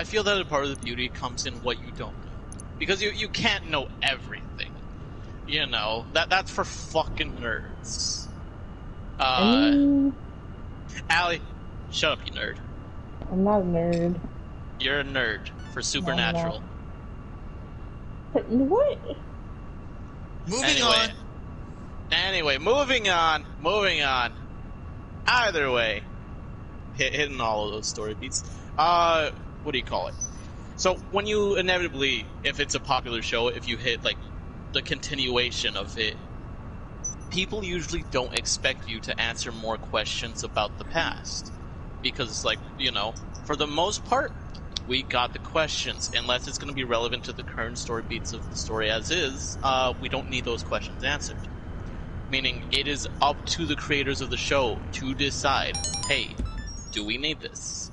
Speaker 3: feel that a part of the beauty comes in what you don't know. Because you can't know everything. You know, that's for fucking nerds. Allie, shut up, you nerd.
Speaker 5: I'm not a nerd.
Speaker 3: You're a nerd for Supernatural.
Speaker 5: But what?
Speaker 3: Anyway, moving on. Either way, hitting all of those story beats. What do you call it? So when you inevitably, if it's a popular show, if you hit like the continuation of it, people usually don't expect you to answer more questions about the past. Because, like, you know, for the most part, we got the questions. Unless it's going to be relevant to the current story beats of the story as is, we don't need those questions answered. Meaning, it is up to the creators of the show to decide, hey, do we need this?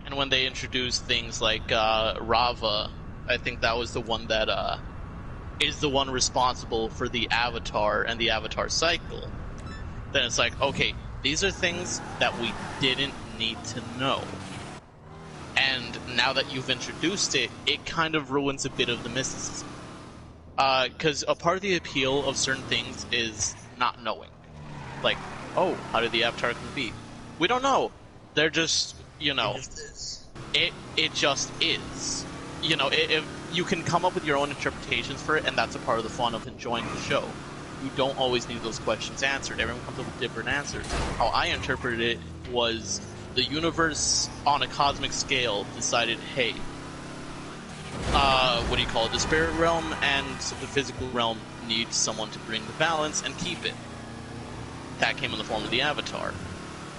Speaker 3: And when they introduce things like Rava, I think that was the one that is the one responsible for the Avatar and the Avatar cycle, then it's like, okay, these are things that we didn't need to know. And now that you've introduced it, it kind of ruins a bit of the mysticism. Because a part of the appeal of certain things is not knowing. Like, oh, how did the Avatar come to be? We don't know. They're just, you know, it just is. You know, if you can come up with your own interpretations for it, and that's a part of the fun of enjoying the show. You don't always need those questions answered. Everyone comes up with different answers. How I interpreted it was the universe on a cosmic scale decided, hey, what do you call it? The spirit realm and the physical realm need someone to bring the balance and keep it. That came in the form of the Avatar.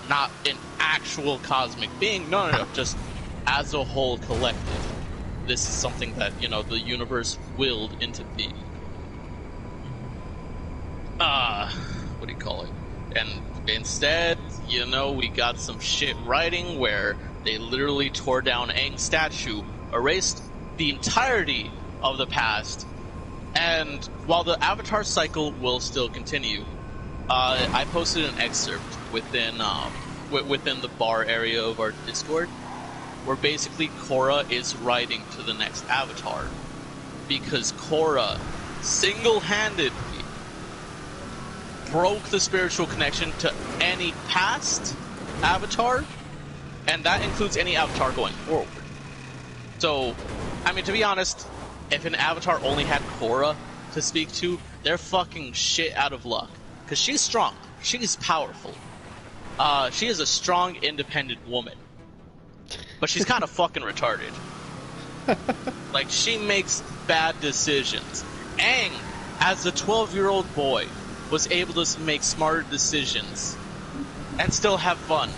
Speaker 3: Not an actual cosmic being, no, just as a whole collective. This is something that, you know, the universe willed into being. What do you call it? And instead, you know, we got some shit writing where they literally tore down Aang's statue, erased the entirety of the past, and while the Avatar cycle will still continue, I posted an excerpt within the bar area of our Discord, where basically Korra is writing to the next Avatar, because Korra single-handedly broke the spiritual connection to any past Avatar, and that includes any Avatar going forward. So, I mean, to be honest, if an Avatar only had Korra to speak to, they're fucking shit out of luck. Because she's strong. She's powerful. She is a strong, independent woman. But she's kind of fucking retarded. Like, she makes bad decisions. Aang, as a 12-year-old boy, was able to make smarter decisions and still have fun.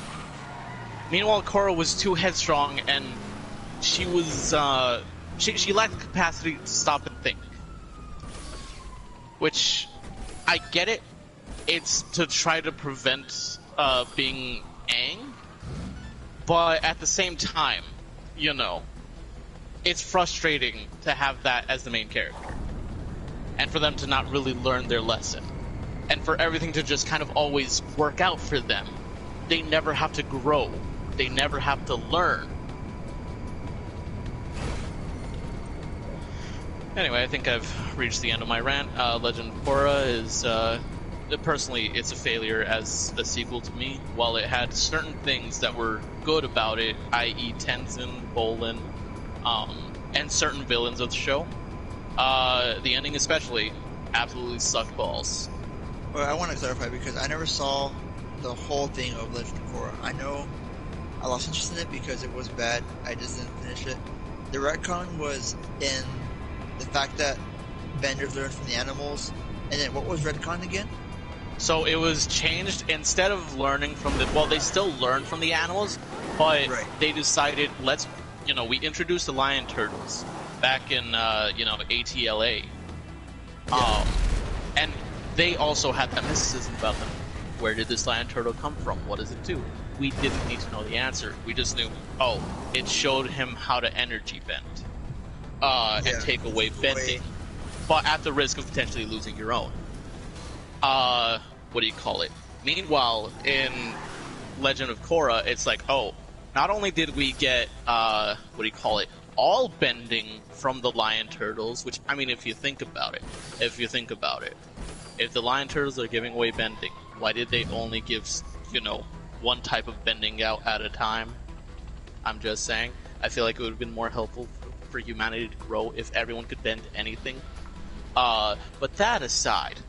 Speaker 3: Meanwhile, Korra was too headstrong, and she was, she lacked the capacity to stop and think. Which, I get it. It's to try to prevent being Aang, but at the same time, you know, it's frustrating to have that as the main character, and for them to not really learn their lesson, and for everything to just kind of always work out for them, they never have to grow. They never have to learn. Anyway, I think I've reached the end of my rant. Legend of Korra is, personally, it's a failure as a sequel to me. While it had certain things that were good about it, i.e. Tenzin, Bolin, and certain villains of the show, the ending especially absolutely sucked balls.
Speaker 2: Well, I want to clarify because I never saw the whole thing of Legend of Korra. I know I lost interest in it because it was bad. I just didn't finish it. The retcon was in the fact that benders learn from the animals, and then what was retcon again?
Speaker 3: So it was changed, instead of learning from the... Well, they still learn from the animals, but they decided, we introduced the lion turtles back in, ATLA.
Speaker 2: Yeah.
Speaker 3: And they also had that mysticism about them. Where did this lion turtle come from? What does it do? We didn't need to know the answer. We just knew, it showed him how to energy bend. And take away bending. But at the risk of potentially losing your own. Meanwhile, in Legend of Korra, it's like, not only did we get, all bending from the lion turtles, which, I mean, if you think about it, if the lion turtles are giving away bending, why did they only give, one type of bending out at a time? I'm just saying. I feel like it would have been more helpful for humanity to grow if everyone could bend anything. But that aside,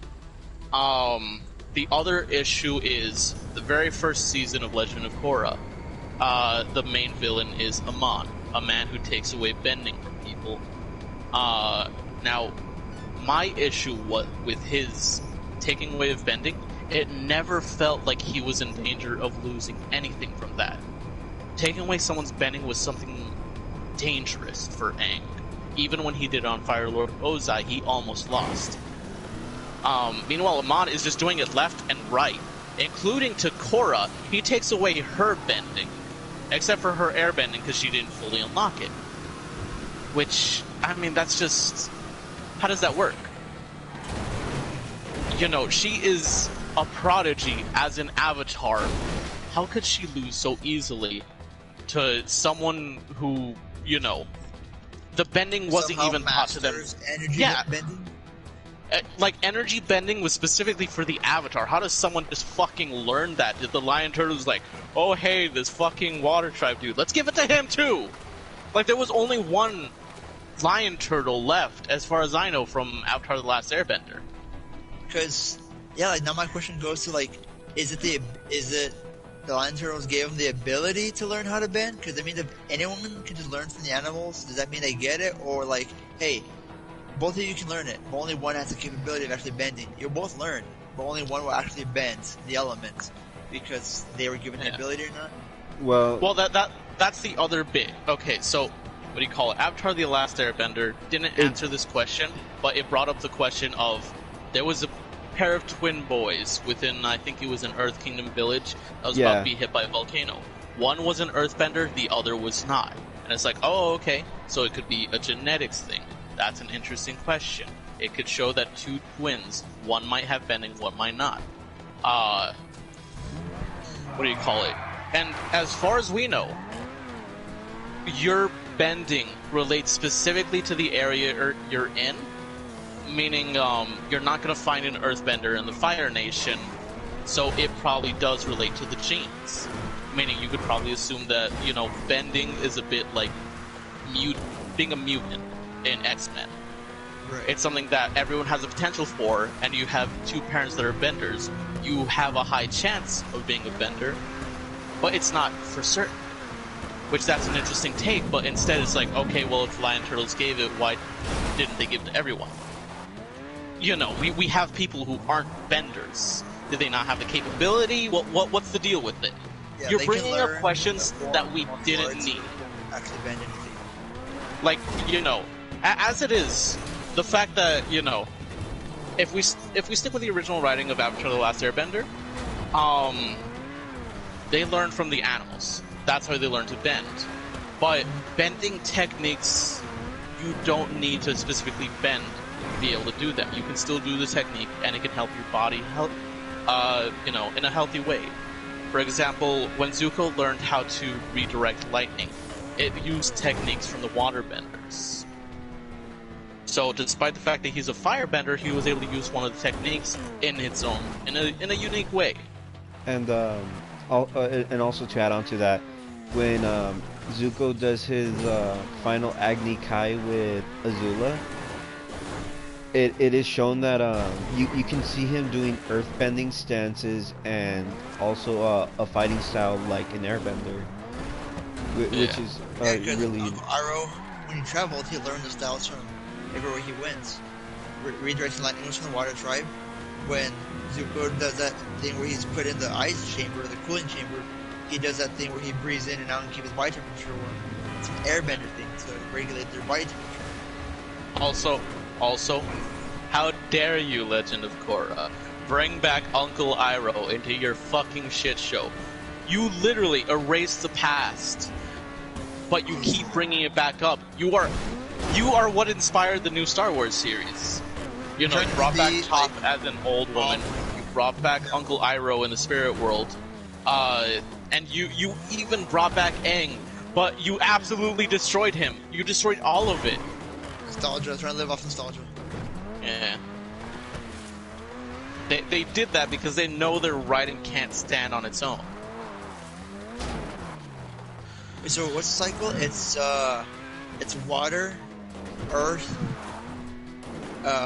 Speaker 3: the other issue is the very first season of Legend of Korra. The main villain is Amon, a man who takes away bending from people. Now, my issue with his taking away of bending, it never felt like he was in danger of losing anything from that. Taking away someone's bending was something dangerous for Aang. Even when he did on Fire Lord Ozai, he almost lost. Meanwhile, Amon is just doing it left and right. Including to Korra, he takes away her bending. Except for her air bending, because she didn't fully unlock it. Which, I mean, that's just... How does that work? She is a prodigy as an avatar. How could she lose so easily to someone who, the bending wasn't even taught to them.
Speaker 2: Energy bending?
Speaker 3: Energy bending was specifically for the avatar. How does someone just fucking learn that? Did the lion turtles oh hey, this fucking water tribe dude, let's give it to him too? There was only one lion turtle left, as far as I know, from Avatar: The Last Airbender.
Speaker 2: Because, now my question goes to, is it the lion turtles gave them the ability to learn how to bend? Because, I mean, if anyone can just learn from the animals, does that mean they get it? Or, hey, both of you can learn it, but only one has the capability of actually bending. You'll both learn, but only one will actually bend the elements because they were given the ability or not?
Speaker 3: Well, that's the other bit. Okay, so, Avatar: The Last Airbender didn't answer this question, but it brought up the question of, there was a pair of twin boys within, I think it was an Earth Kingdom village, that was about to be hit by a volcano. One was an earthbender, the other was not. And it's okay, so it could be a genetics thing. That's an interesting question. It could show that two twins, one might have bending, one might not. And as far as we know, your bending relates specifically to the area you're in. Meaning, you're not going to find an earthbender in the Fire Nation, so it probably does relate to the genes. Meaning, you could probably assume that, bending is a bit like being a mutant in X-Men.
Speaker 2: Right.
Speaker 3: It's something that everyone has a potential for, and you have two parents that are benders. You have a high chance of being a bender, but it's not for certain. Which, that's an interesting take, but instead it's okay, well, if Lion Turtles gave it, why didn't they give it to everyone? We have people who aren't benders. Did they not have the capability? What's the deal with it?
Speaker 2: Yeah,
Speaker 3: you're bringing up questions that we didn't need.
Speaker 2: Actually bend anything.
Speaker 3: As it is, the fact that, if we stick with the original writing of Avatar: The Last Airbender, they learn from the animals. That's how they learn to bend. But bending techniques, you don't need to specifically bend to be able to do them. You can still do the technique, and it can help your body in a healthy way. For example, when Zuko learned how to redirect lightning, it used techniques from the waterbenders. So, despite the fact that he's a firebender, he was able to use one of the techniques in a unique way.
Speaker 4: And and also to add on to that, when Zuko does his final Agni Kai with Azula, it is shown that you can see him doing earthbending stances and also a fighting style like an airbender, which is really.
Speaker 2: Iroh, when he traveled, he learned the styles from everywhere he went. Redirecting lightning was from the water tribe. When Zuko does that thing where he's put in the ice chamber, the cooling chamber, he does that thing where he breathes in and out and keeps his body temperature warm. It's an airbender thing to regulate their body temperature.
Speaker 3: Also, how dare you, Legend of Korra, bring back Uncle Iroh into your fucking shit show. You literally erased the past, but you keep bringing it back up. You are what inspired the new Star Wars series. You know, you brought back Toph as an old woman. You brought back Uncle Iroh in the spirit world. And you even brought back Aang, but you absolutely destroyed him. You destroyed all of it.
Speaker 2: Nostalgia, trying to live off nostalgia.
Speaker 3: Yeah. They did that because they know their writing can't stand on its own.
Speaker 2: So what's the cycle? It's water, earth,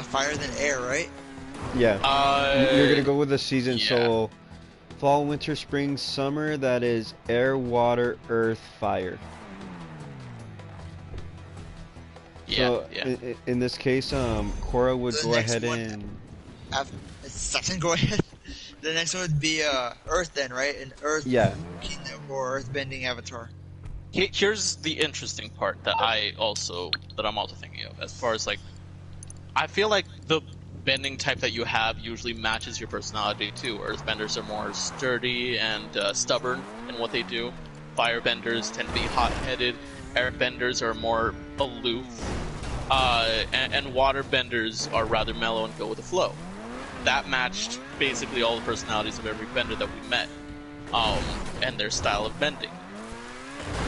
Speaker 2: fire, then air, right?
Speaker 4: Yeah. You're gonna go with the season,
Speaker 3: yeah.
Speaker 4: So fall, winter, spring, summer. That is air, water, earth, fire.
Speaker 3: Yeah,
Speaker 4: So
Speaker 3: yeah.
Speaker 4: in this case, Korra would
Speaker 2: The
Speaker 4: go
Speaker 2: next
Speaker 4: ahead
Speaker 2: one-
Speaker 4: and
Speaker 2: Second, go ahead. The next one would be Earth, then, right? An Earth Kingdom or Earthbending avatar.
Speaker 3: Here's the interesting part that I'm also thinking of. As far as like, I feel like the bending type that you have usually matches your personality too. Earthbenders are more sturdy and stubborn in what they do. Firebenders tend to be hot-headed. Airbenders are more aloof. And waterbenders are rather mellow and go with the flow. That matched basically all the personalities of every bender that we met, and their style of bending.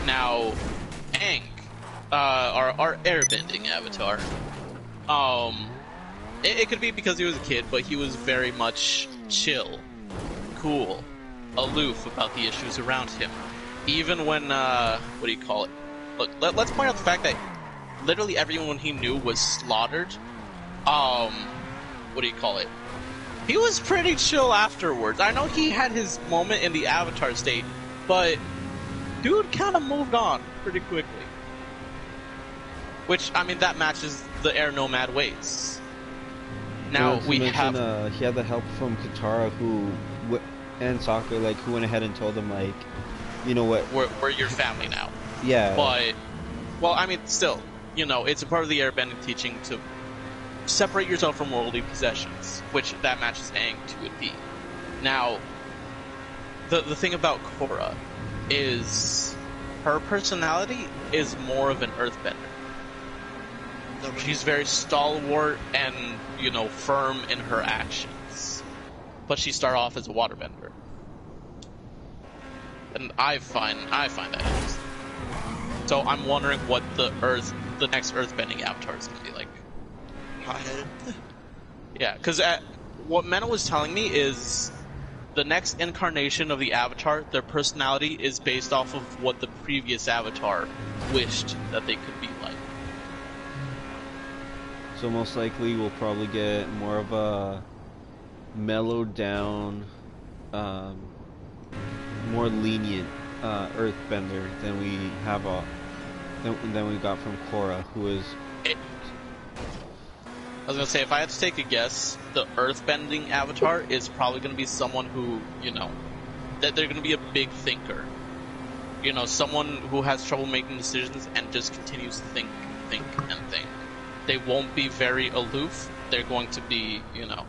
Speaker 3: Now, Aang, our airbending avatar, it could be because he was a kid, but he was very much chill, cool, aloof about the issues around him. Even when, Look, let's point out the fact that literally everyone he knew was slaughtered. He was pretty chill afterwards. I know he had his moment in the Avatar state, but dude kind of moved on pretty quickly. Which, I mean, that matches the air nomad ways. Now we have.
Speaker 4: He had the help from Katara, and Sokka, like, who went ahead and told him, like, you know what?
Speaker 3: We're your family now.
Speaker 4: Yeah.
Speaker 3: But, well, I mean, still, you know, it's a part of the airbending teaching to separate yourself from worldly possessions, which that matches Aang to a T. Now, the thing about Korra is her personality is more of an earthbender. She's very stalwart and, you know, firm in her actions. But she started off as a waterbender. And I find that interesting. So I'm wondering what the next earthbending avatar is going to be like.
Speaker 2: Hot-headed.
Speaker 3: Yeah, because what Mena was telling me is the next incarnation of the avatar, their personality is based off of what the previous avatar wished that they could be like.
Speaker 4: So most likely we'll probably get more of a mellowed down, more lenient earthbender than we have than we got from Korra, who is.
Speaker 3: I was gonna say, if I had to take a guess, the earthbending avatar is probably gonna be someone who, you know, that they're gonna be a big thinker. You know, someone who has trouble making decisions and just continues to think. They won't be very aloof. They're going to be, you know,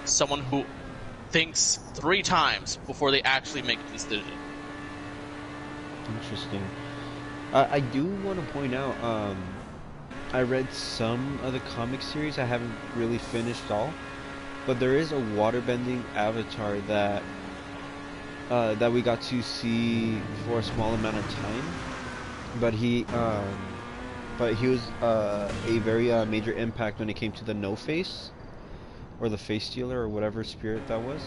Speaker 3: someone who thinks 3 times before they actually make a decision.
Speaker 4: Interesting. I do want to point out, I read some of the comic series. I haven't really finished all, but there is a waterbending avatar that that we got to see for a small amount of time, but he was a very major impact when it came to the No Face, or the Face Stealer, or whatever spirit that was.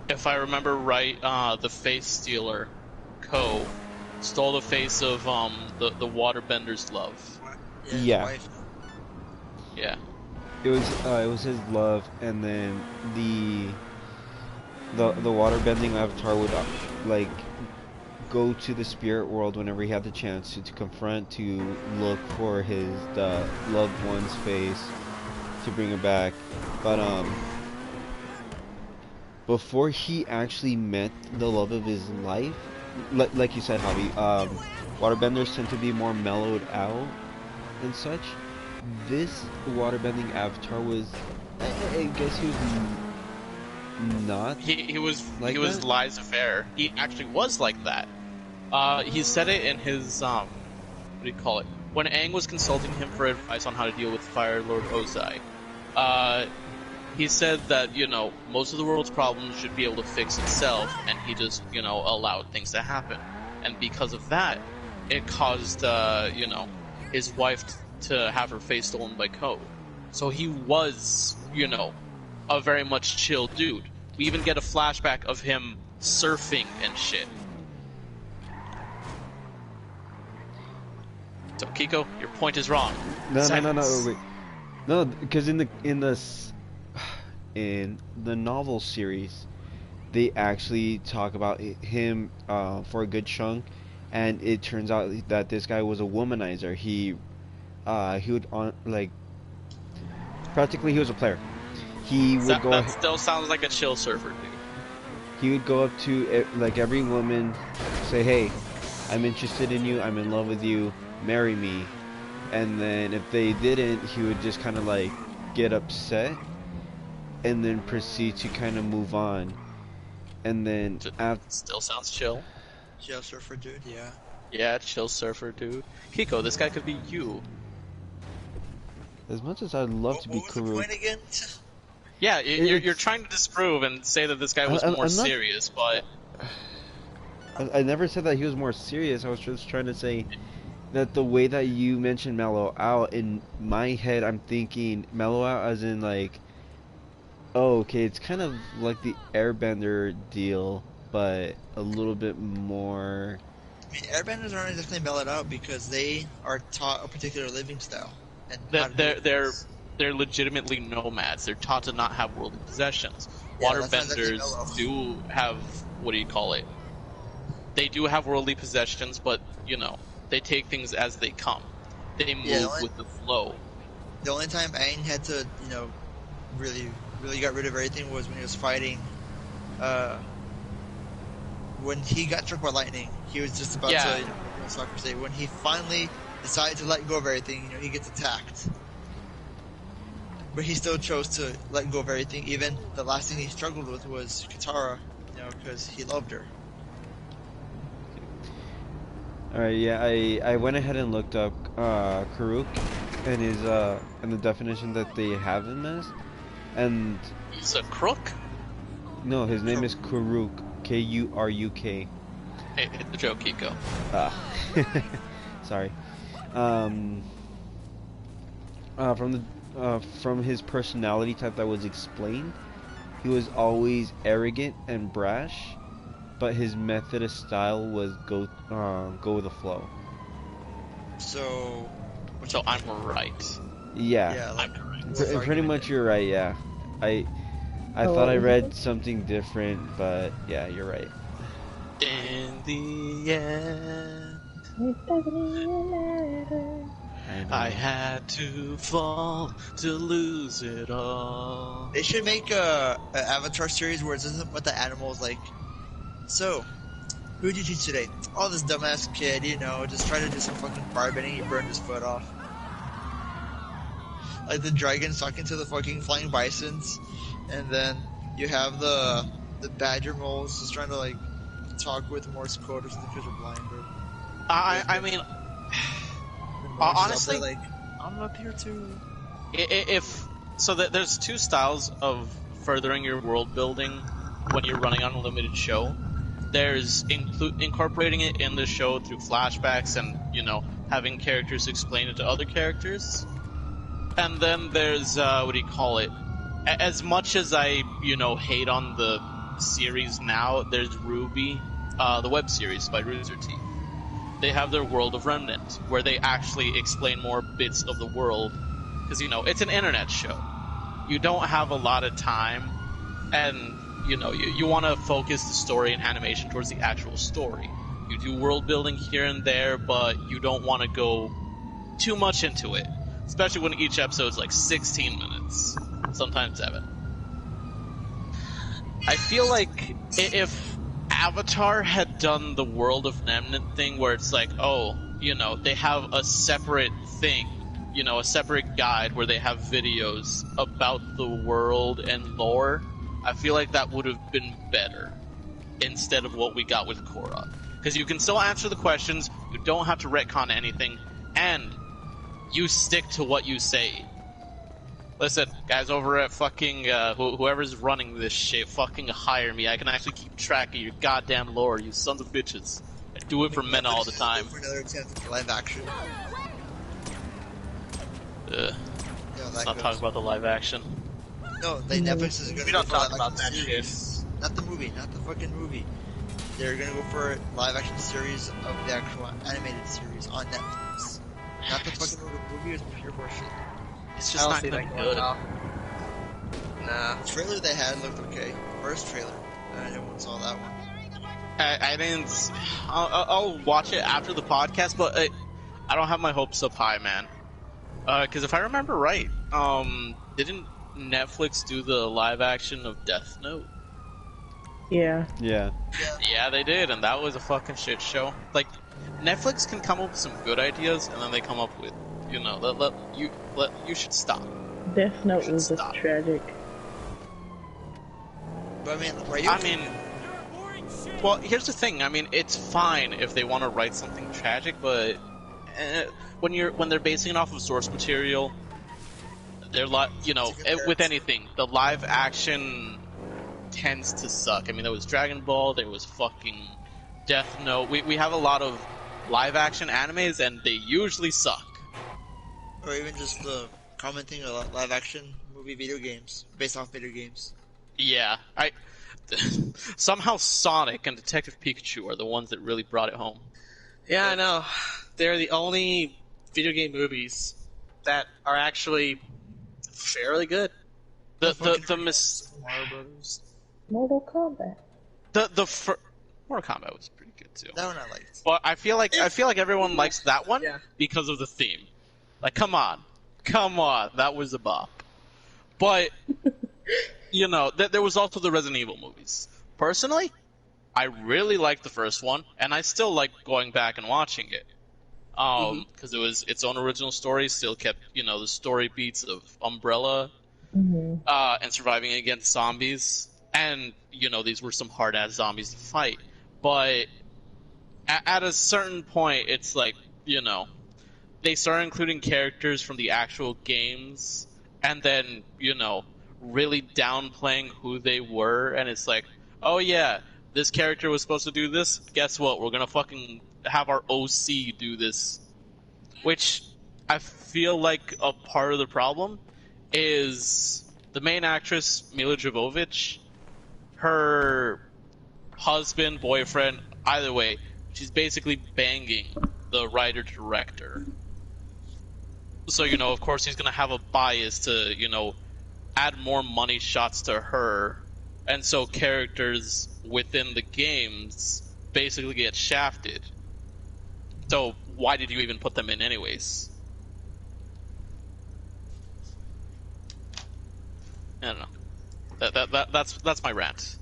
Speaker 3: If I remember right, the Face Stealer, Ko, stole the face of the Waterbender's love.
Speaker 4: Yeah.
Speaker 2: His wife.
Speaker 3: Yeah.
Speaker 4: It was his love, and then the waterbending avatar would like go to the spirit world whenever he had the chance to confront, to look for his loved one's face, to bring it back. But before he actually met the love of his life, like you said, Javi, waterbenders tend to be more mellowed out and such. This waterbending avatar was, I guess he was not.
Speaker 3: He was
Speaker 4: like
Speaker 3: he was
Speaker 4: that?
Speaker 3: laissez-faire. He actually was like that. He said it in his what do you call it? When Aang was consulting him for advice on how to deal with Fire Lord Ozai, he said that, you know, most of the world's problems should be able to fix itself, and he just, you know, allowed things to happen. And because of that, it caused, you know, his wife to have her face stolen by Ko. So he was, you know, a very much chill dude. We even get a flashback of him surfing and shit. So Kiko, your point is wrong.
Speaker 4: No,
Speaker 3: Silence.
Speaker 4: wait. No, because in the novel series, they actually talk about him for a good chunk, and it turns out that this guy was a womanizer. He would practically he was a player. He would go.
Speaker 3: That still sounds like a chill surfer, dude.
Speaker 4: He would go up to like every woman, say, "Hey, I'm interested in you. I'm in love with you. Marry me." And then if they didn't, he would just kind of like get upset, and then proceed to kind of move on. And then
Speaker 3: Still sounds chill.
Speaker 2: Chill surfer dude, yeah.
Speaker 3: Yeah, chill surfer, dude. Kiko, this guy could be you.
Speaker 4: as much as I'd love to be
Speaker 2: What was the
Speaker 4: Karuk,
Speaker 2: point again?
Speaker 3: Yeah, you're trying to disprove and say that this guy was more
Speaker 4: I'm not-
Speaker 3: serious, but
Speaker 4: I never said that he was more serious. I was just trying to say that the way that you mentioned mellow out, in my head I'm thinking mellow out as in like, oh, okay, it's kind of like the airbender deal, but a little bit more.
Speaker 2: I mean, airbenders aren't exactly mellowed out because they are taught a particular living style. And how to do
Speaker 3: they're legitimately nomads. They're taught to not have worldly possessions.
Speaker 2: Yeah, that's not exactly mellow.
Speaker 3: Waterbenders do have, what do you call it? They do have worldly possessions, but, you know, they take things as they come. They move with the flow.
Speaker 2: The only time Aang had to, you know, really got rid of everything was when he was fighting. When he got struck by lightning, he was just about to, you know, soccer say. When he finally decided to let go of everything, you know, he gets attacked. But he still chose to let go of everything. Even the last thing he struggled with was Katara, you know, because he loved her.
Speaker 4: Alright, yeah, I went ahead and looked up Karuk and his and the definition that they have him as, and
Speaker 3: He's a crook?
Speaker 4: no, his name is Karuk, K-U-R-U-K.
Speaker 3: Hey, hit the joke, Kiko.
Speaker 4: Sorry. From his personality type that was explained, he was always arrogant and brash, but his method of style was go with the flow.
Speaker 2: So
Speaker 3: I'm right.
Speaker 4: Yeah,
Speaker 2: like,
Speaker 4: pretty much you're right. Yeah, I thought I read something different, but yeah, you're right.
Speaker 3: In the end, I had to fall to lose it all.
Speaker 2: They should make a Avatar series where it's nothing but the animals. Like, so who did you teach today? Oh, this dumbass kid, you know, just try to do some fucking firebending. He burned his foot off. Like the dragons talking to the fucking flying bisons, and then you have the badger moles just trying to like talk with Morse code or something because they're blind. Or
Speaker 3: I mean, honestly,
Speaker 2: like, I'm up here too.
Speaker 3: If so, there's two styles of furthering your world building when you're running on a limited show. There's incorporating it in the show through flashbacks and, having characters explain it to other characters. And then there's, as much as I, hate on the series now, there's Ruby, the web series by Rooster Teeth. They have their World of Remnant, where they actually explain more bits of the world. Because, it's an internet show. You don't have a lot of time, and, you want to focus the story and animation towards the actual story. You do world building here and there, but you don't want to go too much into it. Especially when each episode's like 16 minutes. Sometimes 7. I feel like if Avatar had done the World of Remnant thing where it's like, they have a separate thing, a separate guide where they have videos about the world and lore, I feel like that would have been better instead of what we got with Korra. Because you can still answer the questions, you don't have to retcon anything, and you stick to what you say. Listen, guys over at fucking, whoever's running this shit, fucking hire me. I can actually keep track of your goddamn lore, you sons of bitches. I do it for men all the time.
Speaker 2: For another attempt at live action.
Speaker 3: Let's not talk about the live action.
Speaker 2: No, Netflix is gonna
Speaker 1: We
Speaker 2: go
Speaker 1: don't
Speaker 2: for
Speaker 1: talk
Speaker 2: live
Speaker 1: about
Speaker 2: action
Speaker 1: that
Speaker 2: series. Not the movie, not the fucking movie. They're gonna go for a live action series of the actual animated series on Netflix. Not the fucking movie is pure bullshit.
Speaker 3: It's just not gonna be good.
Speaker 1: Nah.
Speaker 2: The trailer they had looked okay. First trailer. Everyone saw that one.
Speaker 3: I didn't. I'll watch it after the podcast, but I don't have my hopes up high, man. Because if I remember right, didn't Netflix do the live action of Death Note?
Speaker 5: Yeah.
Speaker 4: Yeah.
Speaker 3: Yeah, they did, and that was a fucking shit show. Like, Netflix can come up with some good ideas, and then they come up with, you should stop.
Speaker 5: Death Note was just tragic.
Speaker 2: But
Speaker 3: Well, here's the thing. I mean, it's fine if they want to write something tragic, but when they're basing it off of source material, they're with anything, the live action tends to suck. I mean, there was Dragon Ball, there was fucking Death Note. We have a lot of live action animes, and they usually suck.
Speaker 2: Or even just commenting on live action movie video games based off video games.
Speaker 3: Yeah, somehow Sonic and Detective Pikachu are the ones that really brought it home.
Speaker 1: Yeah, I know. They're the only video game movies that are actually fairly good.
Speaker 2: Mario Brothers.
Speaker 5: Mortal Kombat.
Speaker 3: Mortal Kombat was pretty good too.
Speaker 2: That one I liked.
Speaker 3: But I feel like everyone likes that one because of the theme. Like, come on, that was a bop. But there was also the Resident Evil movies. Personally, I really liked the first one, and I still like going back and watching it. Because it was its own original story, still kept the story beats of Umbrella, and surviving against zombies. And, these were some hard-ass zombies to fight. But at a certain point, it's like, they start including characters from the actual games, and then, really downplaying who they were, and it's like, oh yeah, this character was supposed to do this, guess what, we're gonna fucking have our OC do this. Which, I feel like a part of the problem is the main actress, Mila Jovovich, her husband, boyfriend, either way, she's basically banging the writer-director. So, of course he's gonna have a bias to, add more money shots to her, and so characters within the games basically get shafted. So, why did you even put them in anyways? I don't know. That's my rant.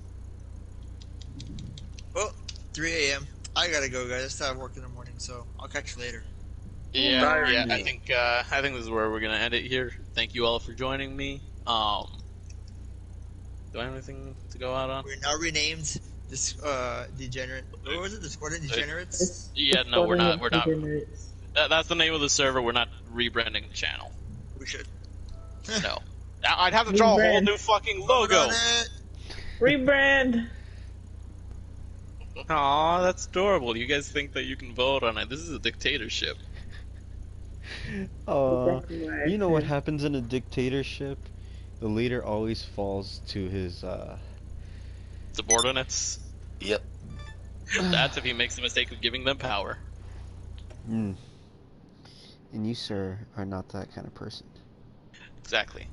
Speaker 2: Well, 3 a.m. I gotta go, guys. I still have work in the morning, so I'll catch you later.
Speaker 3: Yeah. I think this is where we're gonna end it here. Thank you all for joining me. Do I have anything to go out on?
Speaker 2: We're now renamed Degenerate. What was it? Discordant Degenerates?
Speaker 3: Yeah, no, we're not.
Speaker 5: Degenerates.
Speaker 3: That's the name of the server. We're not rebranding the channel.
Speaker 2: We should.
Speaker 3: No. I'd have to draw a whole new fucking logo.
Speaker 5: Rebrand.
Speaker 3: Aw, that's adorable. You guys think that you can vote on it. This is a dictatorship.
Speaker 5: Exactly what I
Speaker 4: You know what
Speaker 5: said.
Speaker 4: happens in a dictatorship? The leader always falls to his,
Speaker 3: Subordinates.
Speaker 7: Yep.
Speaker 3: That's if he makes the mistake of giving them power.
Speaker 4: And you, sir, are not that kind of person.
Speaker 3: Exactly.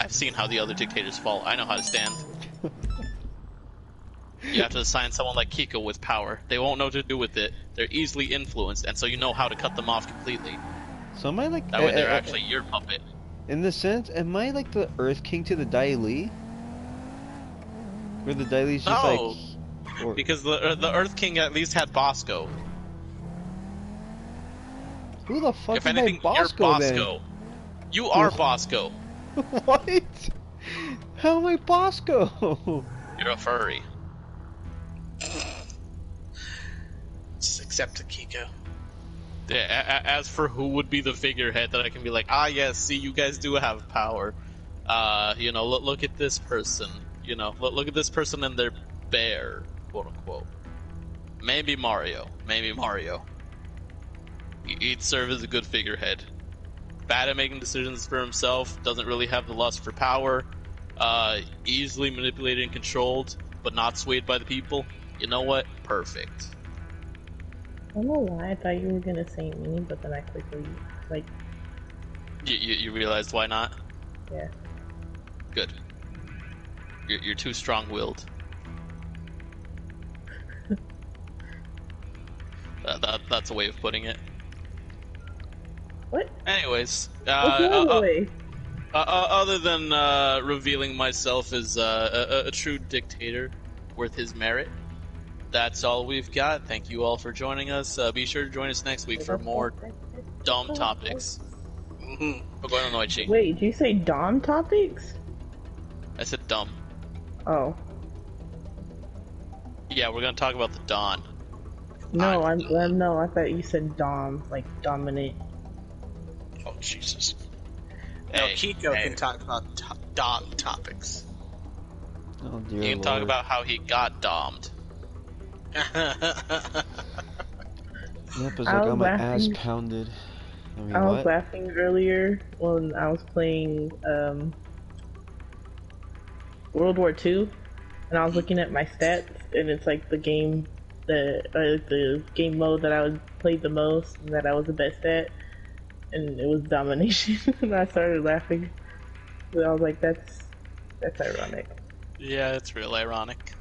Speaker 3: I've seen how the other dictators fall. I know how to stand. You have to assign someone like Kiko with power. They won't know what to do with it. They're easily influenced, and so you know how to cut them off completely.
Speaker 4: So am I like...
Speaker 3: That way they're actually your puppet.
Speaker 4: In the sense, am I like the Earth King to the Dai Li? Where the Dai Li's just
Speaker 3: No,
Speaker 4: like... Or,
Speaker 3: because the Earth King at least had Bosco.
Speaker 4: who the fuck
Speaker 3: If
Speaker 4: is
Speaker 3: anything,
Speaker 4: my
Speaker 3: you're
Speaker 4: Bosco then?
Speaker 3: Bosco. You are Bosco.
Speaker 4: What? How am I Bosco?
Speaker 3: You're a furry.
Speaker 1: Just accept it, Kiko.
Speaker 3: Yeah, as for who would be the figurehead that I can be like, ah, yes, see, you guys do have power. You know, look at this person. You know, look at this person and their bear, quote unquote. Maybe Mario. Maybe Mario. He'd serve as a good figurehead. Bad at making decisions for himself, doesn't really have the lust for power, easily manipulated and controlled, but not swayed by the people. You know what? Perfect.
Speaker 5: I don't know why I thought you were gonna say me, but then I quickly, like,
Speaker 3: You realized why not?
Speaker 5: yeah.
Speaker 3: Good. You're too strong-willed. That's a way of putting it.
Speaker 5: What?
Speaker 3: Anyways,
Speaker 5: What's the other way?
Speaker 3: other than revealing myself as a true dictator worth his merit, that's all we've got. Thank you all for joining us. Be sure to join us next week for more dumb topics. We're going to Noichi.
Speaker 5: Wait, did you say Dom topics?
Speaker 3: I said dumb.
Speaker 5: Oh.
Speaker 3: Yeah, we're going to talk about the Dawn.
Speaker 5: No, no, I thought you said Dom, like dominant.
Speaker 1: Oh, Jesus. No,
Speaker 3: Hey,
Speaker 1: Kiko
Speaker 3: hey.
Speaker 1: can talk about dom topics.
Speaker 4: Oh dear
Speaker 3: You can talk
Speaker 4: Lord.
Speaker 3: about how he got dommed.
Speaker 4: Yep, it's
Speaker 5: I
Speaker 4: like
Speaker 5: was
Speaker 4: got my ass
Speaker 5: laughing.
Speaker 4: pounded. I mean,
Speaker 5: I was
Speaker 4: what?
Speaker 5: laughing earlier when I was playing World War II, and I was looking at my stats, and it's like the game the game mode that I would played the most and that I was the best at, and it was domination. And I started laughing. And I was like, that's ironic.
Speaker 3: Yeah, it's real ironic.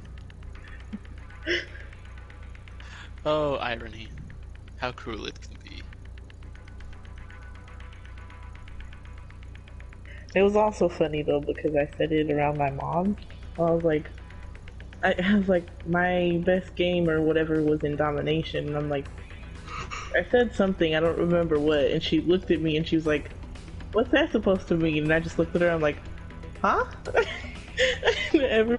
Speaker 3: Oh, irony. How cruel it can be.
Speaker 5: It was also funny though because I said it around my mom. I was like, my best game or whatever was in domination, and I'm like, I said something, I don't remember what, and she looked at me and she was like, "What's that supposed to mean?" And I just looked at her, I'm like, "Huh?" And everyone